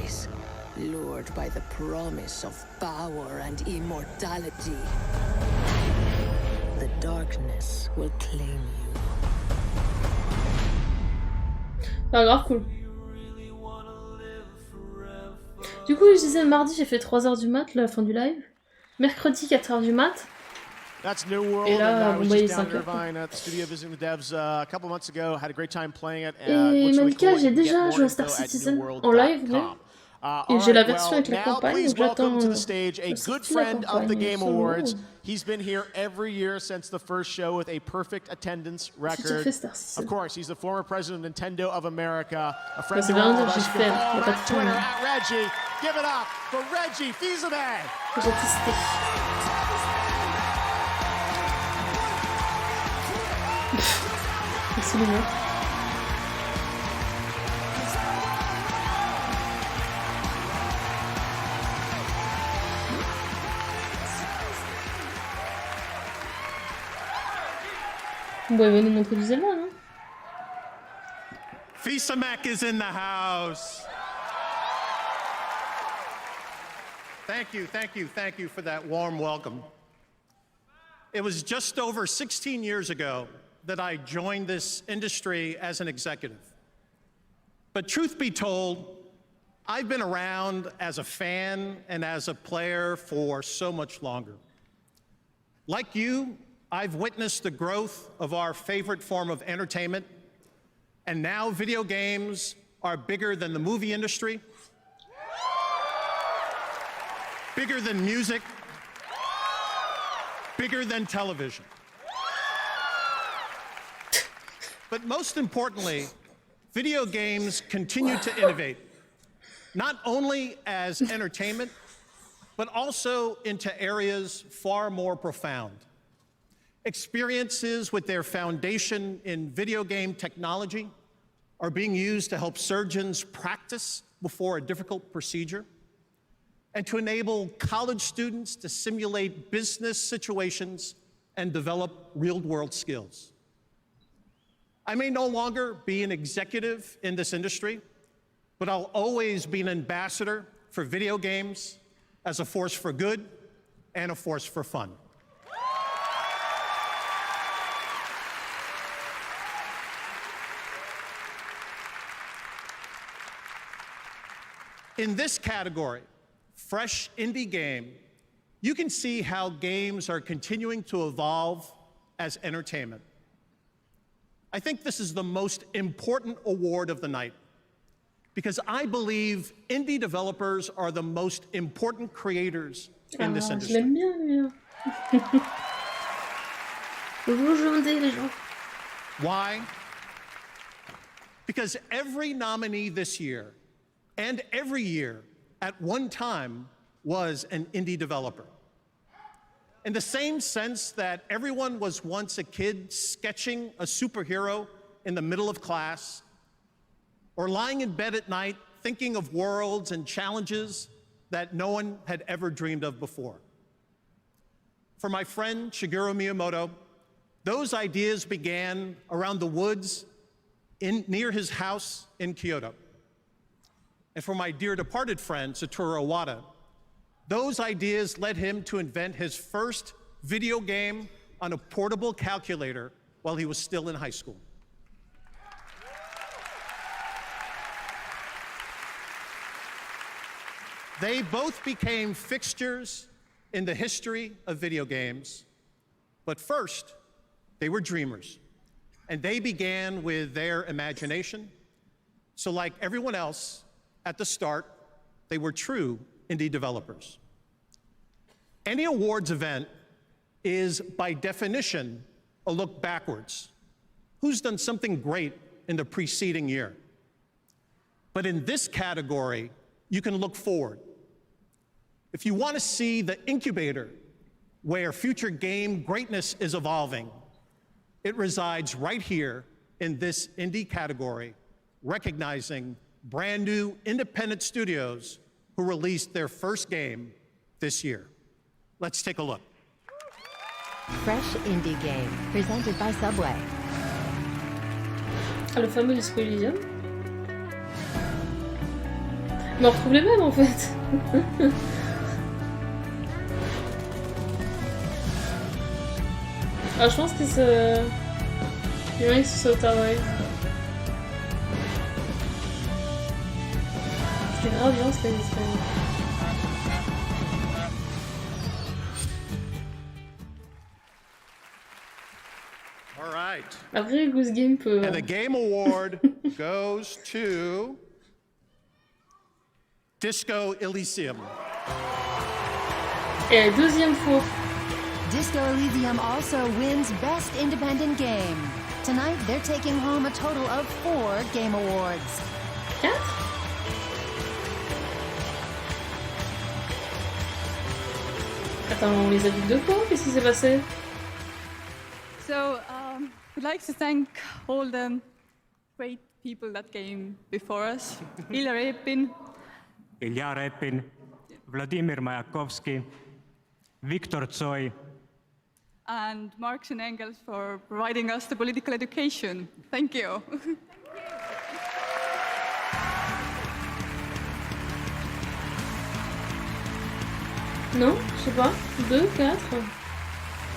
rise, lured by the promise of power and immortality. The darkness will claim you. Ah, grave cool. Du coup, je disais, mardi, j'ai fait 3h du mat, la fin du live. Mercredi, 4h du mat. That's New World, et là, and bon, was bah, just down in 5 Irvine at the studio visiting the devs a couple months ago. Had a great time playing it. Et Malika, j'ai déjà joué à Star Citizen en live, même. Et j'ai la version avec la campagne, donc j'attends to the stage a good friend of the Game Awards. He's been here every year since the first show with a perfect attendance record. Of course, he's the former president of Nintendo of America, a friend of all of us. You can follow him at Twitter at Reggie. Give it up for Reggie Fils-Aimé. J'ai testé. Absolument. Bon, il va nous montrer du Zelda, non? Fils-Aimé is in the house. Thank you for that warm welcome. It was just over 16 years ago that I joined this industry as an executive. But truth be told, I've been around as a fan and as a player for so much longer. Like you, I've witnessed the growth of our favorite form of entertainment, and now video games are bigger than the movie industry, bigger than music, bigger than television. But most importantly, video games continue to innovate, not only as entertainment, but also into areas far more profound. Experiences with their foundation in video game technology are being used to help surgeons practice before a difficult procedure, and to enable college students to simulate business situations and develop real-world skills. I may no longer be an executive in this industry, but I'll always be an ambassador for video games as a force for good and a force for fun. In this category, fresh indie game, you can see how games are continuing to evolve as entertainment. I think this is the most important award of the night, because I believe indie developers are the most important creators in this industry. Je l'aime bien, lui. Rejoindre les gens. Why? Because every nominee this year, and every year at one time, was an indie developer. In the same sense that everyone was once a kid sketching a superhero in the middle of class, or lying in bed at night thinking of worlds and challenges that no one had ever dreamed of before. For my friend Shigeru Miyamoto, those ideas began around the woods near his house in Kyoto. And for my dear departed friend Satoru Iwata, those ideas led him to invent his first video game on a portable calculator while he was still in high school. They both became fixtures in the history of video games, but first, they were dreamers, and they began with their imagination. So like everyone else, at the start, they were true indie developers. Any awards event is, by definition, a look backwards. Who's done something great in the preceding year? But in this category, you can look forward. If you want to see the incubator where future game greatness is evolving, it resides right here in this indie category, recognizing brand new independent studios who released their first game this year. Let's take a look. Fresh Indie Game, presented by Subway. Ah, le fameux Disco Elysium. On retrouve les mêmes en fait. Ah, je pense que c'est... Il y en a qui se sautent, ouais. C'était grave bien, c'était... All right. Après, Goose Game peut... And the Game Award goes to... Disco Elysium. Et deuxième fois. Disco Elysium also wins Best Independent Game. Tonight, they're taking home a total of 4 Game Awards. 4? Attends, on les a vus 2 fois? Qu'est-ce qui s'est passé? So, we'd like to thank all the great people that came before us. Ilja Repin, Ilja Repin, Vladimir Mayakovsky, Viktor Tsoi, and Marx and Engels for providing us the political education. Thank you. Non, je sais pas. 2, 4,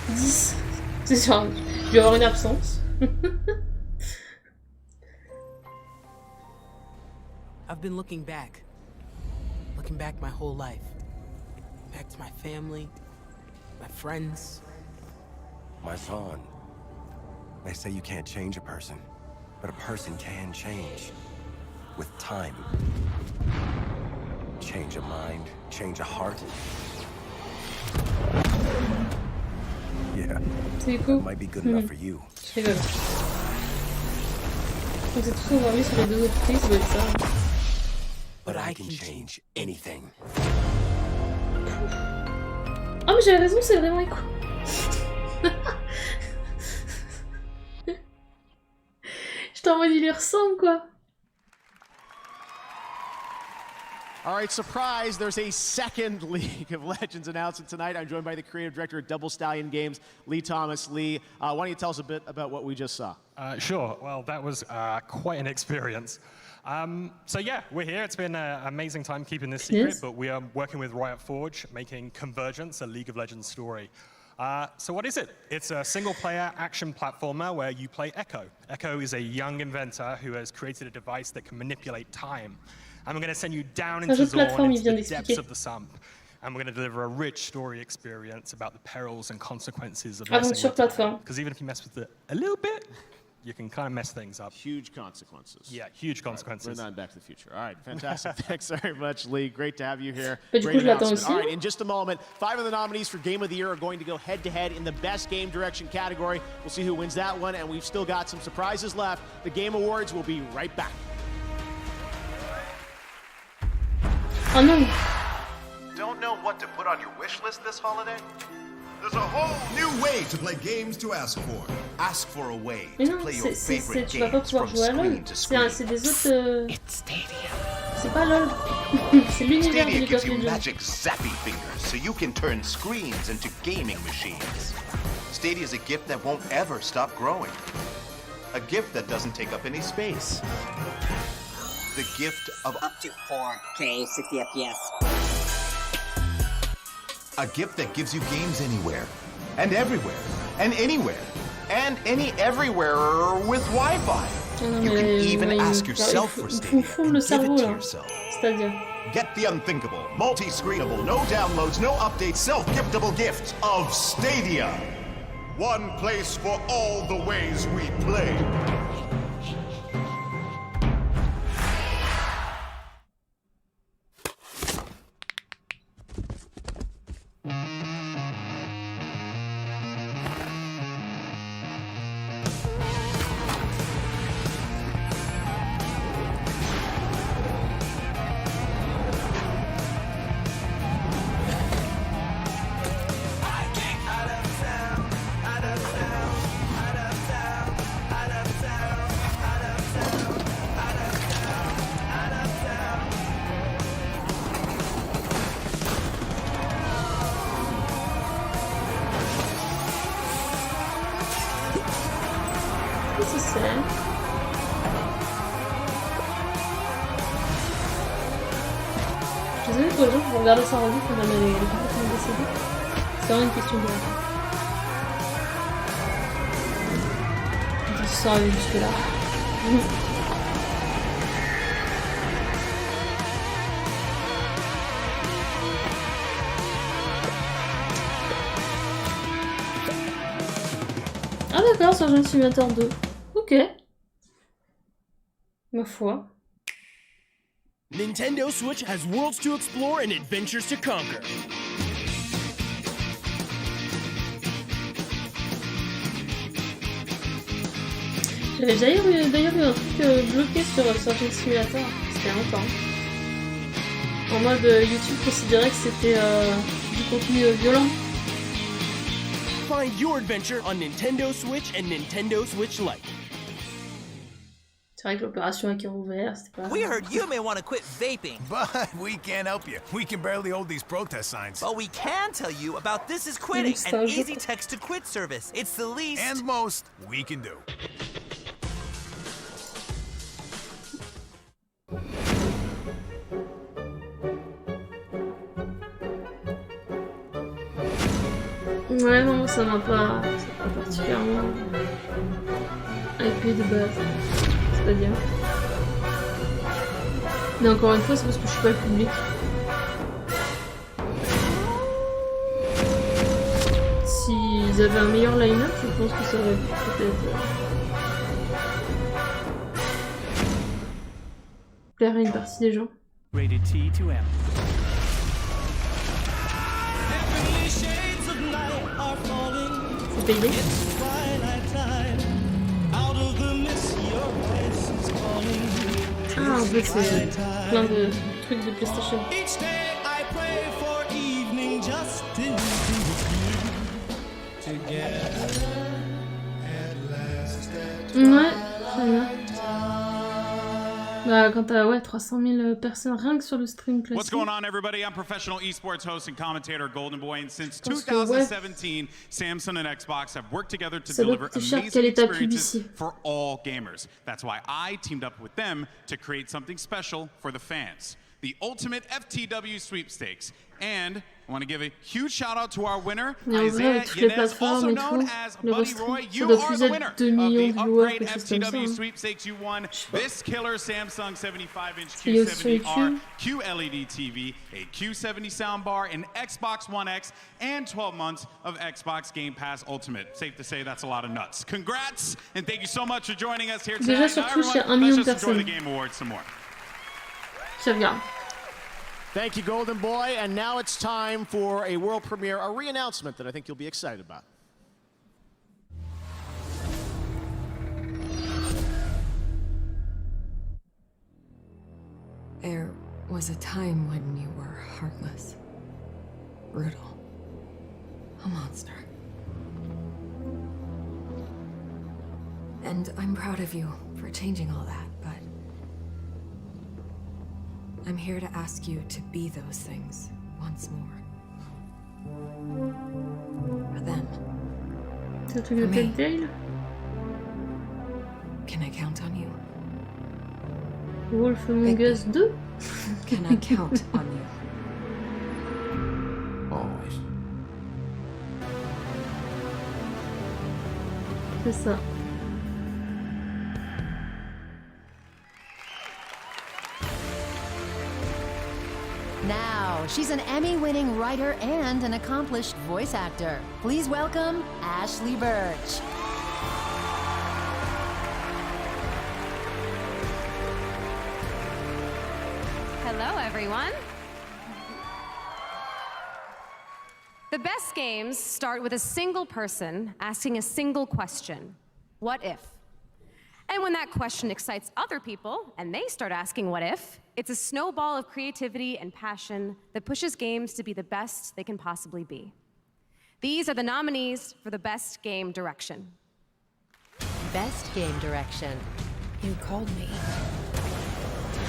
10. C'est sûr, il doit y avoir une absence. I've been looking back my whole life. Back to my family, my friends. My son. They say you can't change a person, but a person can change. With time. Change a mind, change a heart. Yeah. That might be good enough for you. Je rigole. Donc c'est tout ce qu'on va mis sur les 2 autres prix, ça doit être ça. But I can change anything. Oh mais j'avais raison, c'est vraiment éco. J'étais en mode il lui ressemble quoi. All right, surprise, there's a second League of Legends announcement tonight. I'm joined by the creative director of Double Stallion Games, Lee Thomas. Lee, why don't you tell us a bit about what we just saw? Sure, well, that was quite an experience. So yeah, we're here. It's been an amazing time keeping this secret, but we are working with Riot Forge, making Convergence, a League of Legends story. So what is it? It's a single-player action platformer where you play Echo. Echo is a young inventor who has created a device that can manipulate time. And we're going to send you down into Zorn, into the depths of the sump. And we're going to deliver a rich story experience about the perils and consequences of messing with time. Because even if you mess with it a little bit, you can kind of mess things up. Huge consequences. Yeah, huge consequences. We're not Back to the Future. All right, fantastic. Thanks very much, Lee. Great to have you here. Great announcement. All right, in just a moment, 5 of the nominees for Game of the Year are going to go head-to-head in the Best Game Direction category. We'll see who wins that one, and we've still got some surprises left. The Game Awards will be right back. Oh no. Don't know what to put on your wish list this holiday? There's a whole new way to play games to ask for. Ask for a way to play your favorite games from screen to screen. C'est des autres... C'est pas LOL. C'est l'univers de Stadia League of gives you Legends. magic zappy fingers so you can turn screens into gaming machines. Stadia is a gift that won't ever stop growing. A gift that doesn't take up any space. The gift of up to 4K 60 FPS. A gift that gives you games anywhere, and everywhere, and anywhere, and any everywhere with Wi-Fi. You can even ask yourself for Stadia and give it to yourself. Get the unthinkable, multi-screenable, no downloads, no updates, self-giftable gift of Stadia. One place for all the ways we play. désolée pour les gens qui vont regarder ça en revue quand elle est complètement décédée. C'est vraiment une question de hasard. Quand ils se sont arrivés jusque là. Ah d'accord, Surgeon Simulator 2. Ok. Ma foi. Nintendo Switch has worlds to explore and adventures to conquer. J'avais d'ailleurs eu un truc bloqué sur Surgeon Simulator, c'était longtemps. En mode YouTube considérait que c'était du contenu violent. Find your adventure on Nintendo Switch and Nintendo Switch Lite. C'est vrai que l'opération avec ouvert, c'était pas... We heard you may want to quit vaping. But we can't help you. We can barely hold these protest signs. But we can tell you about This Is Quitting, an easy text-to-quit service. It's the least... and most we can do. Ouais, non, ça m'a pas particulièrement hypé de base. C'est pas dire. Mais encore une fois, c'est parce que je suis pas le public. S'ils avaient un meilleur line-up, je pense que ça aurait pu peut-être plaire à une partie des gens. Rated T to M. C'est payé. Ah, en fait, c'est plein de trucs de PlayStation. Ouais, très bien. Bah, quand t'as 300 000 personnes rien que sur le stream classique. What's going on, everybody? I'm professional esports host and commentator Golden Boy, and since 2017, Samsung and Xbox have worked together to deliver amazing experiences for all gamers. That's why I teamed up with them to create something special for the fans, the ultimate FTW sweepstakes. And I want to give a huge shout out to our winner, Isaiah Yanez, also known as Buddy Roy. You are the winner of the Upgrade FTW sweepstakes. You won this killer Samsung 75-inch Q70R QLED TV, a Q70 soundbar, an Xbox One X, and 12 months of Xbox Game Pass Ultimate. Safe to say that's a lot of nuts. Congrats, and thank you so much for joining us here tonight. Déjà sur Twitch, il y a 1 million de personnes. Enjoy the Game Awards some more. Je regarde. Thank you, Golden Boy. And now it's time for a world premiere, a re-announcement that I think you'll be excited about. There was a time when you were heartless, brutal, a monster. And I'm proud of you for changing all that, but I'm here to ask you to be those things once more. For them. For me. Can I count on you? Wolf Among Us 2? Can I count on you? Always. C'est ça. Now, she's an Emmy-winning writer and an accomplished voice actor. Please welcome Ashley Birch. Hello, everyone. The best games start with a single person asking a single question. What if? And when that question excites other people, and they start asking what if, it's a snowball of creativity and passion that pushes games to be the best they can possibly be. These are the nominees for the Best Game Direction. Best Game Direction. You called me.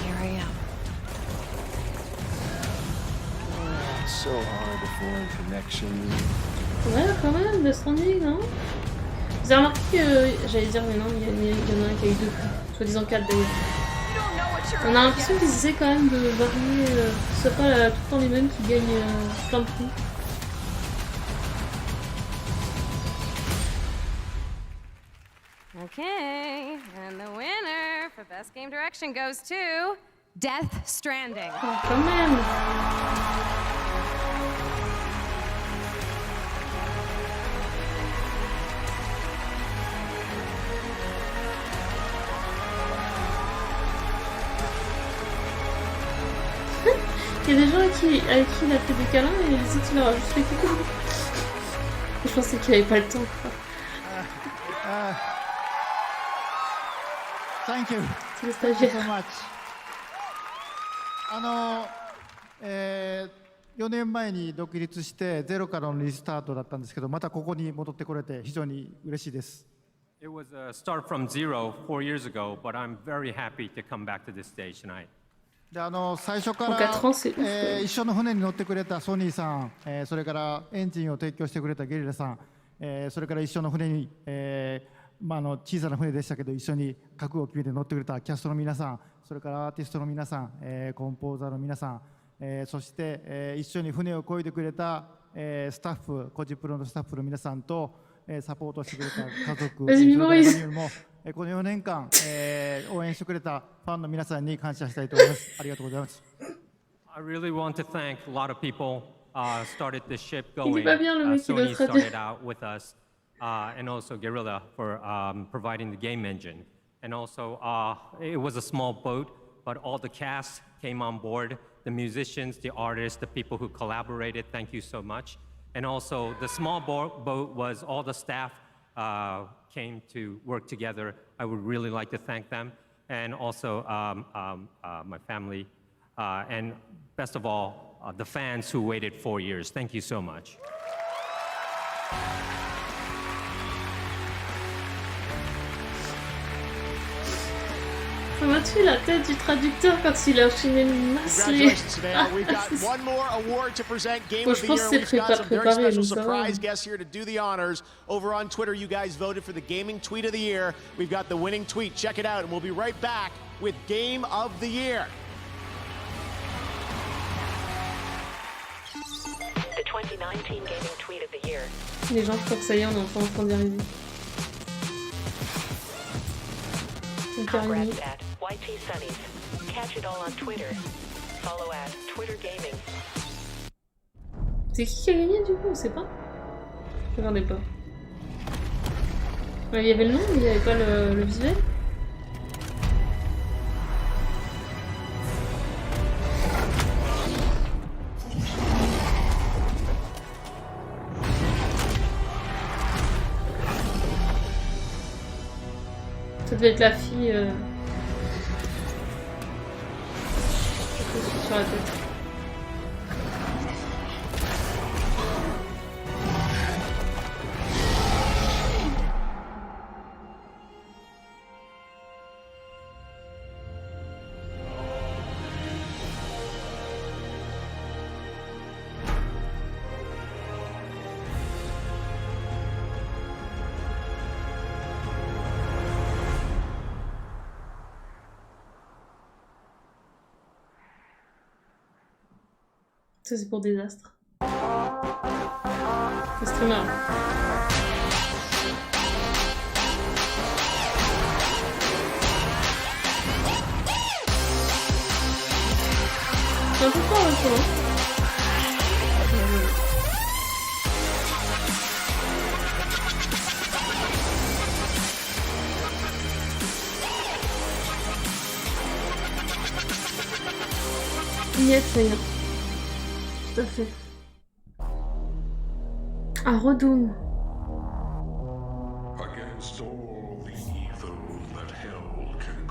Here I am. Oh, it's so hard to form connections. Ouais, quand même, Death Stranding, non? Vous avez remarqué que, j'allais dire, mais non, il y en a un qui a eu 2 prix, soi-disant 4 d'ailleurs. On a l'impression qu'ils essaient quand même de varier, que ce soit pas tout le temps les mêmes qui gagnent plein de prix. Okay, and the winner for Best Game Direction goes to Death Stranding. Oh, quand même. Il y a des gens avec qui il a fait des câlins et les autres il leur a juste fait coucou. Je pensais qu'il avait pas le temps. Thank you. C'est le stagiaire. Thank you so much. 4年前に独立してゼロからのリスタートだったんですけど、またここに戻ってこれて非常に嬉しいです。It was a start from zero 4 years ago, but I'm very happy to come back to this stage tonight. で最初から、一緒の船に乗ってくれたソニーさん、それからエンジンを提供してくれたゲリラさん、それから一緒の船に、小さな船でしたけど一緒に覚悟を決めて乗ってくれたキャストの皆さん、それからアーティストの皆さん、コンポーザーの皆さん、そして、一緒に船を漕いでくれた、スタッフ、コジプロのスタッフの皆さんと、サポートしてくれた家族、この4年間、応援してくれたファンの皆さんに感謝したいと思います。ありがとうございます。I really want to thank a lot of people started the ship going. Sony started out with us, and also Guerrilla for providing the game engine. And also, it was a small boat, but all the cast came on board. The musicians, the artists, the people who collaborated, thank you so much. And also, the small boat was all the staff came to work together. I would really like to thank them. And also my family. And best of all, the fans who waited 4 years. Thank you so much. Ça m'a tué la tête du traducteur quand il a enchaîné le masque. Bon, je pense que c'est préparé, donc ça va. Guest here to do the honors. Over on Twitter, you guys voted for the gaming tweet of the year. We've got the winning tweet. Check it out, and we'll be right back with Game of the Year. The 2019 gaming tweet of the year. Les gens, je crois que ça y est, on est enfin en train d'y arriver. Congrats at YT Sunnies. Catch it all on Twitter. Follow at Twitter Gaming. C'est qui a gagné du coup? On sait pas. Je regardais pas. Il y avait le nom, mais il n'y avait pas le visuel. Ça devait être la fille sur la tête. Ça c'est pour désastre. C'est très marrant. C'est un peu fort le coup, hein. Yes, ça y est. Tout à fait. Ah, Redoom.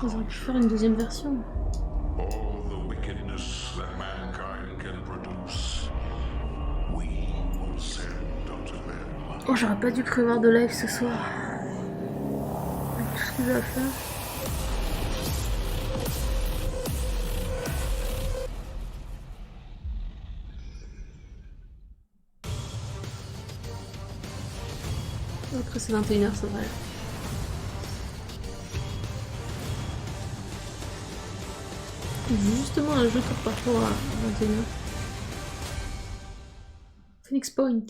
Ils auraient pu faire une deuxième version. Oh, j'aurais pas dû prévoir de live ce soir. Avec tout ce que j'ai à faire. Après c'est 21h, c'est vrai. Justement un jeu tour par tour à 21h. Phoenix Point.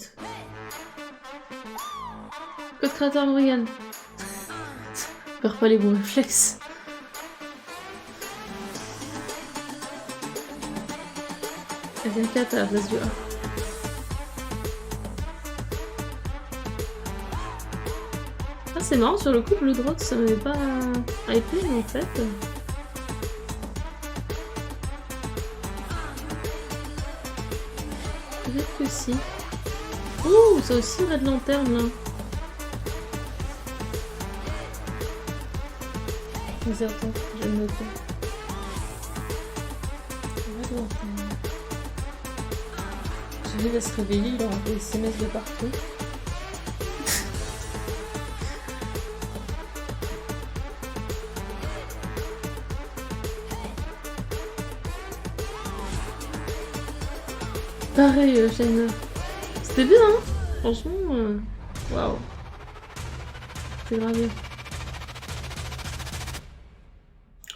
Code créateur Morgan. Perds pas les bons réflexes. Avec un 4 à la place du A. Ah c'est marrant, sur le coup Blue Rock ça m'avait pas hypé mais en fait. Peut-être que si. Ouh, ça aussi Red Lantern là. Mais attends, je vais le noter. Red Lantern. J'ai vu va se réveiller, il aura des SMS de partout. Pareil, chaîne. C'était bien, hein. Franchement, waouh. C'est gravé.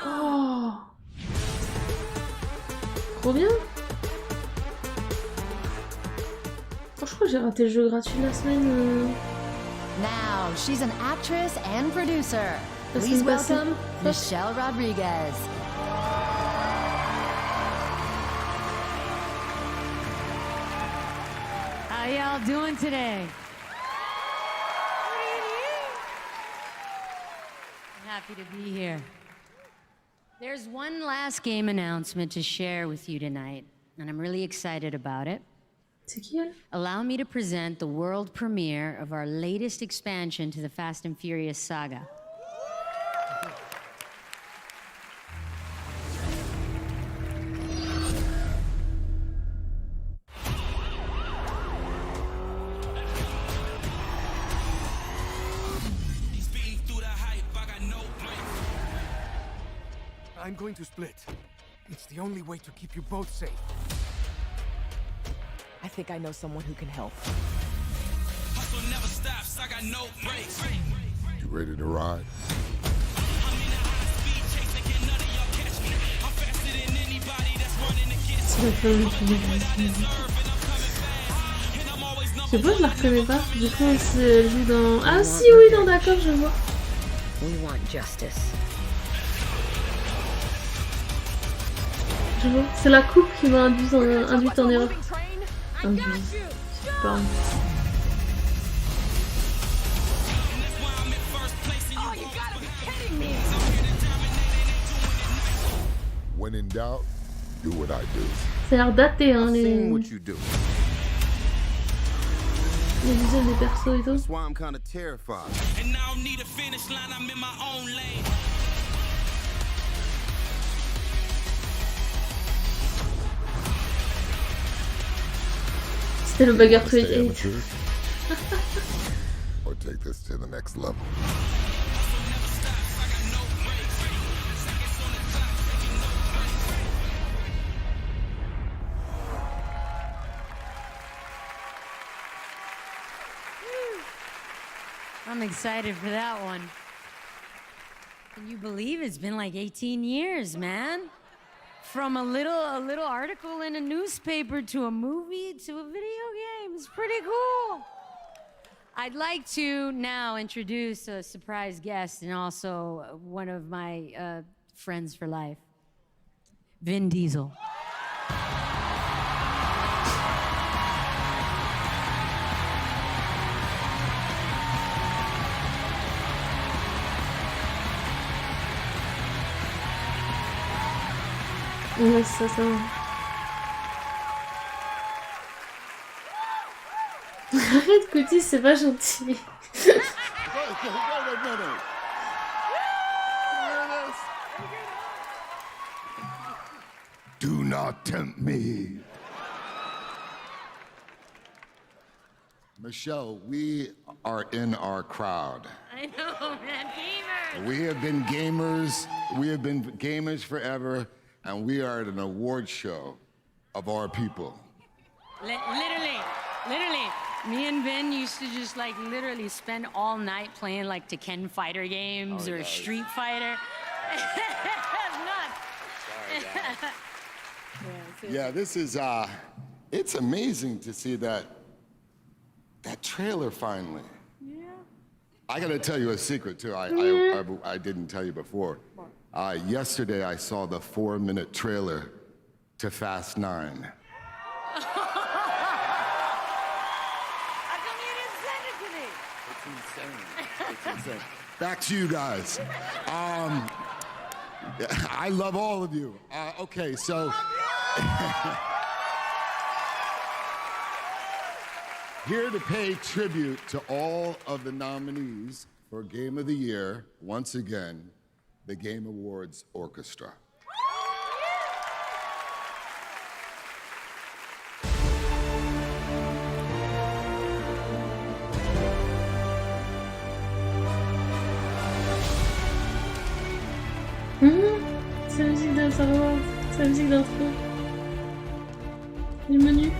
Oh, trop bien. Oh, je crois que j'ai raté le jeu gratuit la semaine. Now, she's an actress and producer. Please welcome Michelle Rodriguez. How y'all doing today? I'm happy to be here. There's one last game announcement to share with you tonight, and I'm really excited about it. Allow me to present the world premiere of our latest expansion to the Fast and Furious saga. I'm going to split. It's the only way to keep you both safe. I think I know someone who can help. Hustle never stops, I got no brakes. You ready to ride? Je sais pas, je la reconnais pas. Du coup, elle joue dans... Ah si, oui, dans d'accord, je vois. We want justice. Je vois, c'est la coupe qui m'a induite en erreur. Induit, je sais pas. When in doubt, do what I do. Ça a l'air daté, hein, les visuels des persos et tout. That's why I'm kind of terrified. And I don't need a finish line, I'm in my own lane. C'était le bagarre 28. Or take this to the next level. I'm excited for that one. Can you believe it's been like 18 years, man? From a little article in a newspaper to a movie to a video game. It's pretty cool. I'd like to now introduce a surprise guest and also one of my friends for life, Vin Diesel. Ouais, c'est ça. Arrête, Côtés, c'est pas gentil. Do not tempt me. Michelle, we are in our crowd. I know, man, gamers. We have been gamers forever, and we are at an award show of our people. Literally, me and Vin used to just like literally spend all night playing like Tekken fighter games or Street Fighter. It's nuts. Yeah, this is, it's amazing to see that trailer finally. Yeah. I gotta tell you a secret too, I didn't tell you before. Yesterday I saw the 4-minute trailer to Fast 9. How come you didn't send it to me? It's insane. It's insane. Back to you guys. I love all of you. Okay, so. Here to pay tribute to all of the nominees for Game of the Year, once again, the Game Awards Orchestra. C'est la musique d'un savoir, c'est la musique d'intro. Du menu.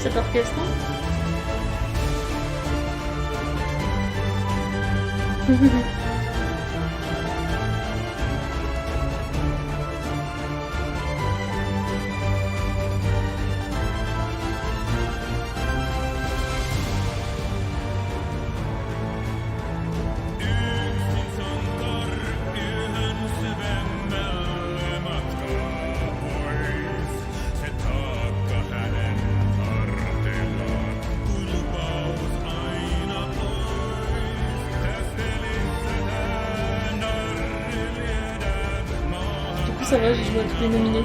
Cet orchestre. Ça va, j'ai joué à tous les nominés.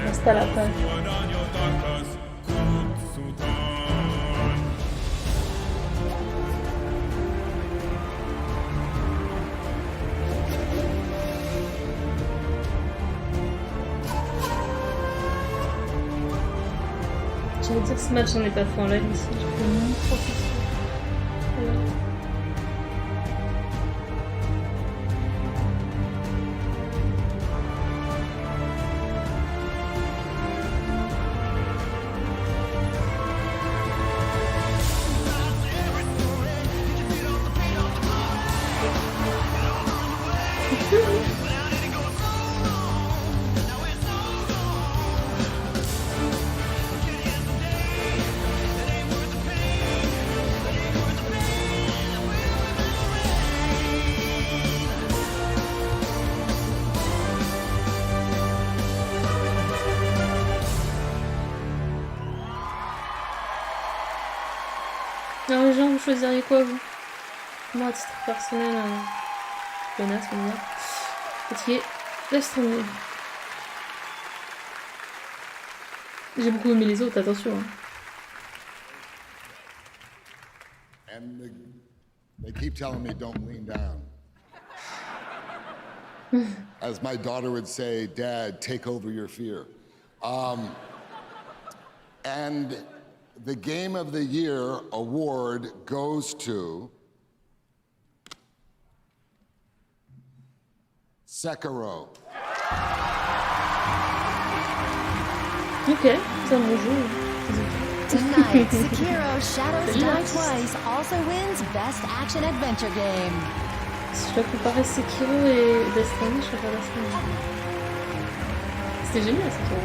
Reste à la page. J'allais dire ce match, j'en ai pas fait en live ici, j'ai fait moins 3 sessions. Alors les gens, vous choisiriez quoi vous? Moi à titre personnel, connasse on va dire. Fatigué, laisse tomber. J'ai beaucoup aimé les autres, attention. Hein. And they keep telling me don't lean down. As my daughter would say, Dad, take over your fear. And the Game of the Year award goes to Sekiro. Ok, c'est un bon jeu. Tonight, Sekiro Shadows Die Twice also wins Best Action Adventure Game. Si je dois comparer Sekiro et Death Stranding, je préfère Death Stranding. C'était génial Sekiro.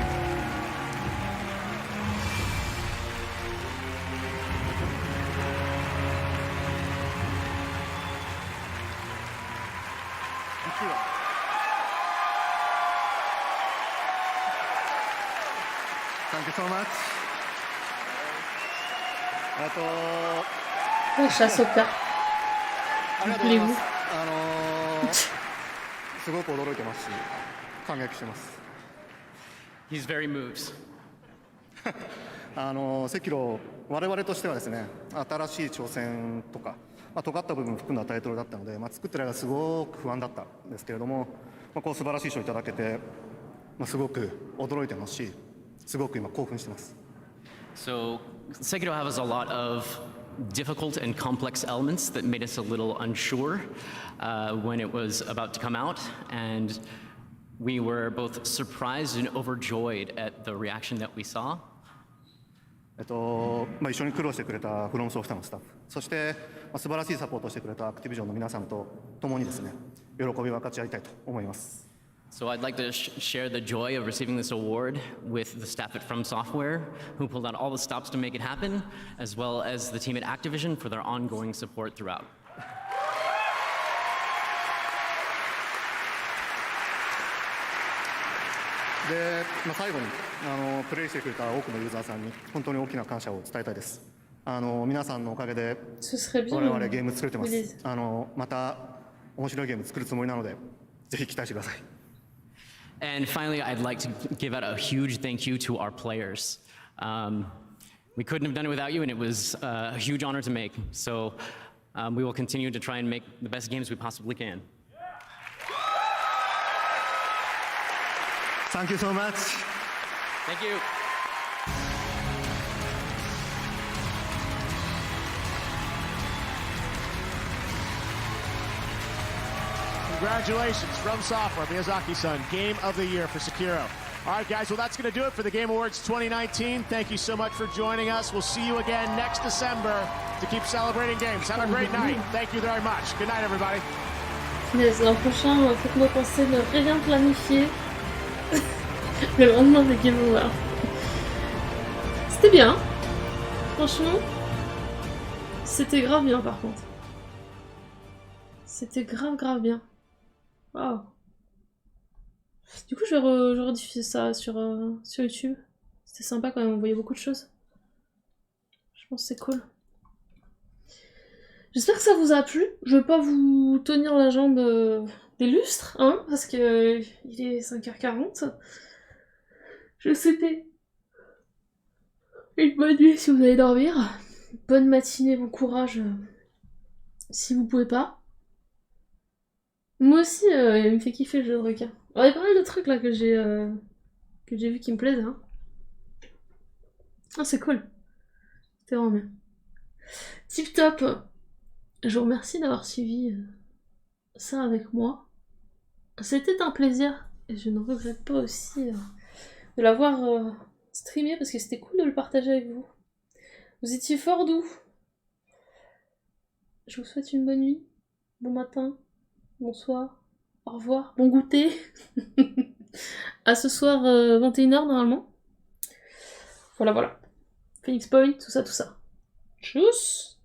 Thank you so much. Wesh, Ahsoka. Voulez-vous? すごく驚いてますし、感激してます。He's very moved. 赤炉、我々としてはですね、新しい挑戦とか、尖った部分を含んだタイトルだったので、作ってる間すごく不安だったんですけれども、こう素晴らしい賞をいただけて、すごく驚いてますし、すごく今興奮してます。So, Sekiro has a lot of difficult and complex elements that made us a little unsure when it was about to come out, and we were both surprised and overjoyed at the reaction that we saw. 一緒に苦労してくれたフロムソフトのスタッフ、そして素晴らしいサポートをしてくれたアクティビジョンの皆さんと共にですね、喜びを分かち合いたいと思います。So I'd like to share the joy of receiving this award with the staff at From Software, who pulled out all the stops to make it happen, as well as the team at Activision for their ongoing support throughout. で、最後にプレイしてくれた多くのユーザーさんに本当に大きな感謝を伝えたいです。皆さんのおかげで我々ゲーム作れてます。また面白いゲーム作るつもりなので、ぜひ期待してください。And finally, I'd like to give out a huge thank you to our players. We couldn't have done it without you, and it was a huge honor to make. So we will continue to try and make the best games we possibly can. Thank you so much. Thank you. Congratulations, From Software, Miyazaki-san, Game of the Year for Sekiro. All right, guys, well, that's going to do it for the Game Awards 2019. Thank you so much for joining us. We'll see you again next December to keep celebrating games. Have a great night. Thank you very much. Good night, everybody. L'an prochain, faites-moi penser de rien planifier le lendemain des Game Awards. C'était bien. Franchement, c'était grave bien par contre. C'était grave bien. Waouh. Du coup, je vais rediffuser ça sur YouTube. C'était sympa quand même, on voyait beaucoup de choses. Je pense que c'est cool. J'espère que ça vous a plu. Je vais pas vous tenir la jambe des lustres, hein, parce que il est 5h40. Je vous souhaite une bonne nuit si vous allez dormir. Bonne matinée, bon courage si vous pouvez pas. Moi aussi, il me fait kiffer le jeu de requin. Il y a pas mal de trucs là que j'ai vu qui me plaisent. Hein. Ah, c'est cool. C'était vraiment bien. Tip top. Je vous remercie d'avoir suivi ça avec moi. C'était un plaisir. Et je ne regrette pas aussi de l'avoir streamé parce que c'était cool de le partager avec vous. Vous étiez fort doux. Je vous souhaite une bonne nuit. Bon matin. Bonsoir, au revoir, bon goûter. À ce soir 21h normalement. Voilà. Phoenix Point, tout ça. Tchuss.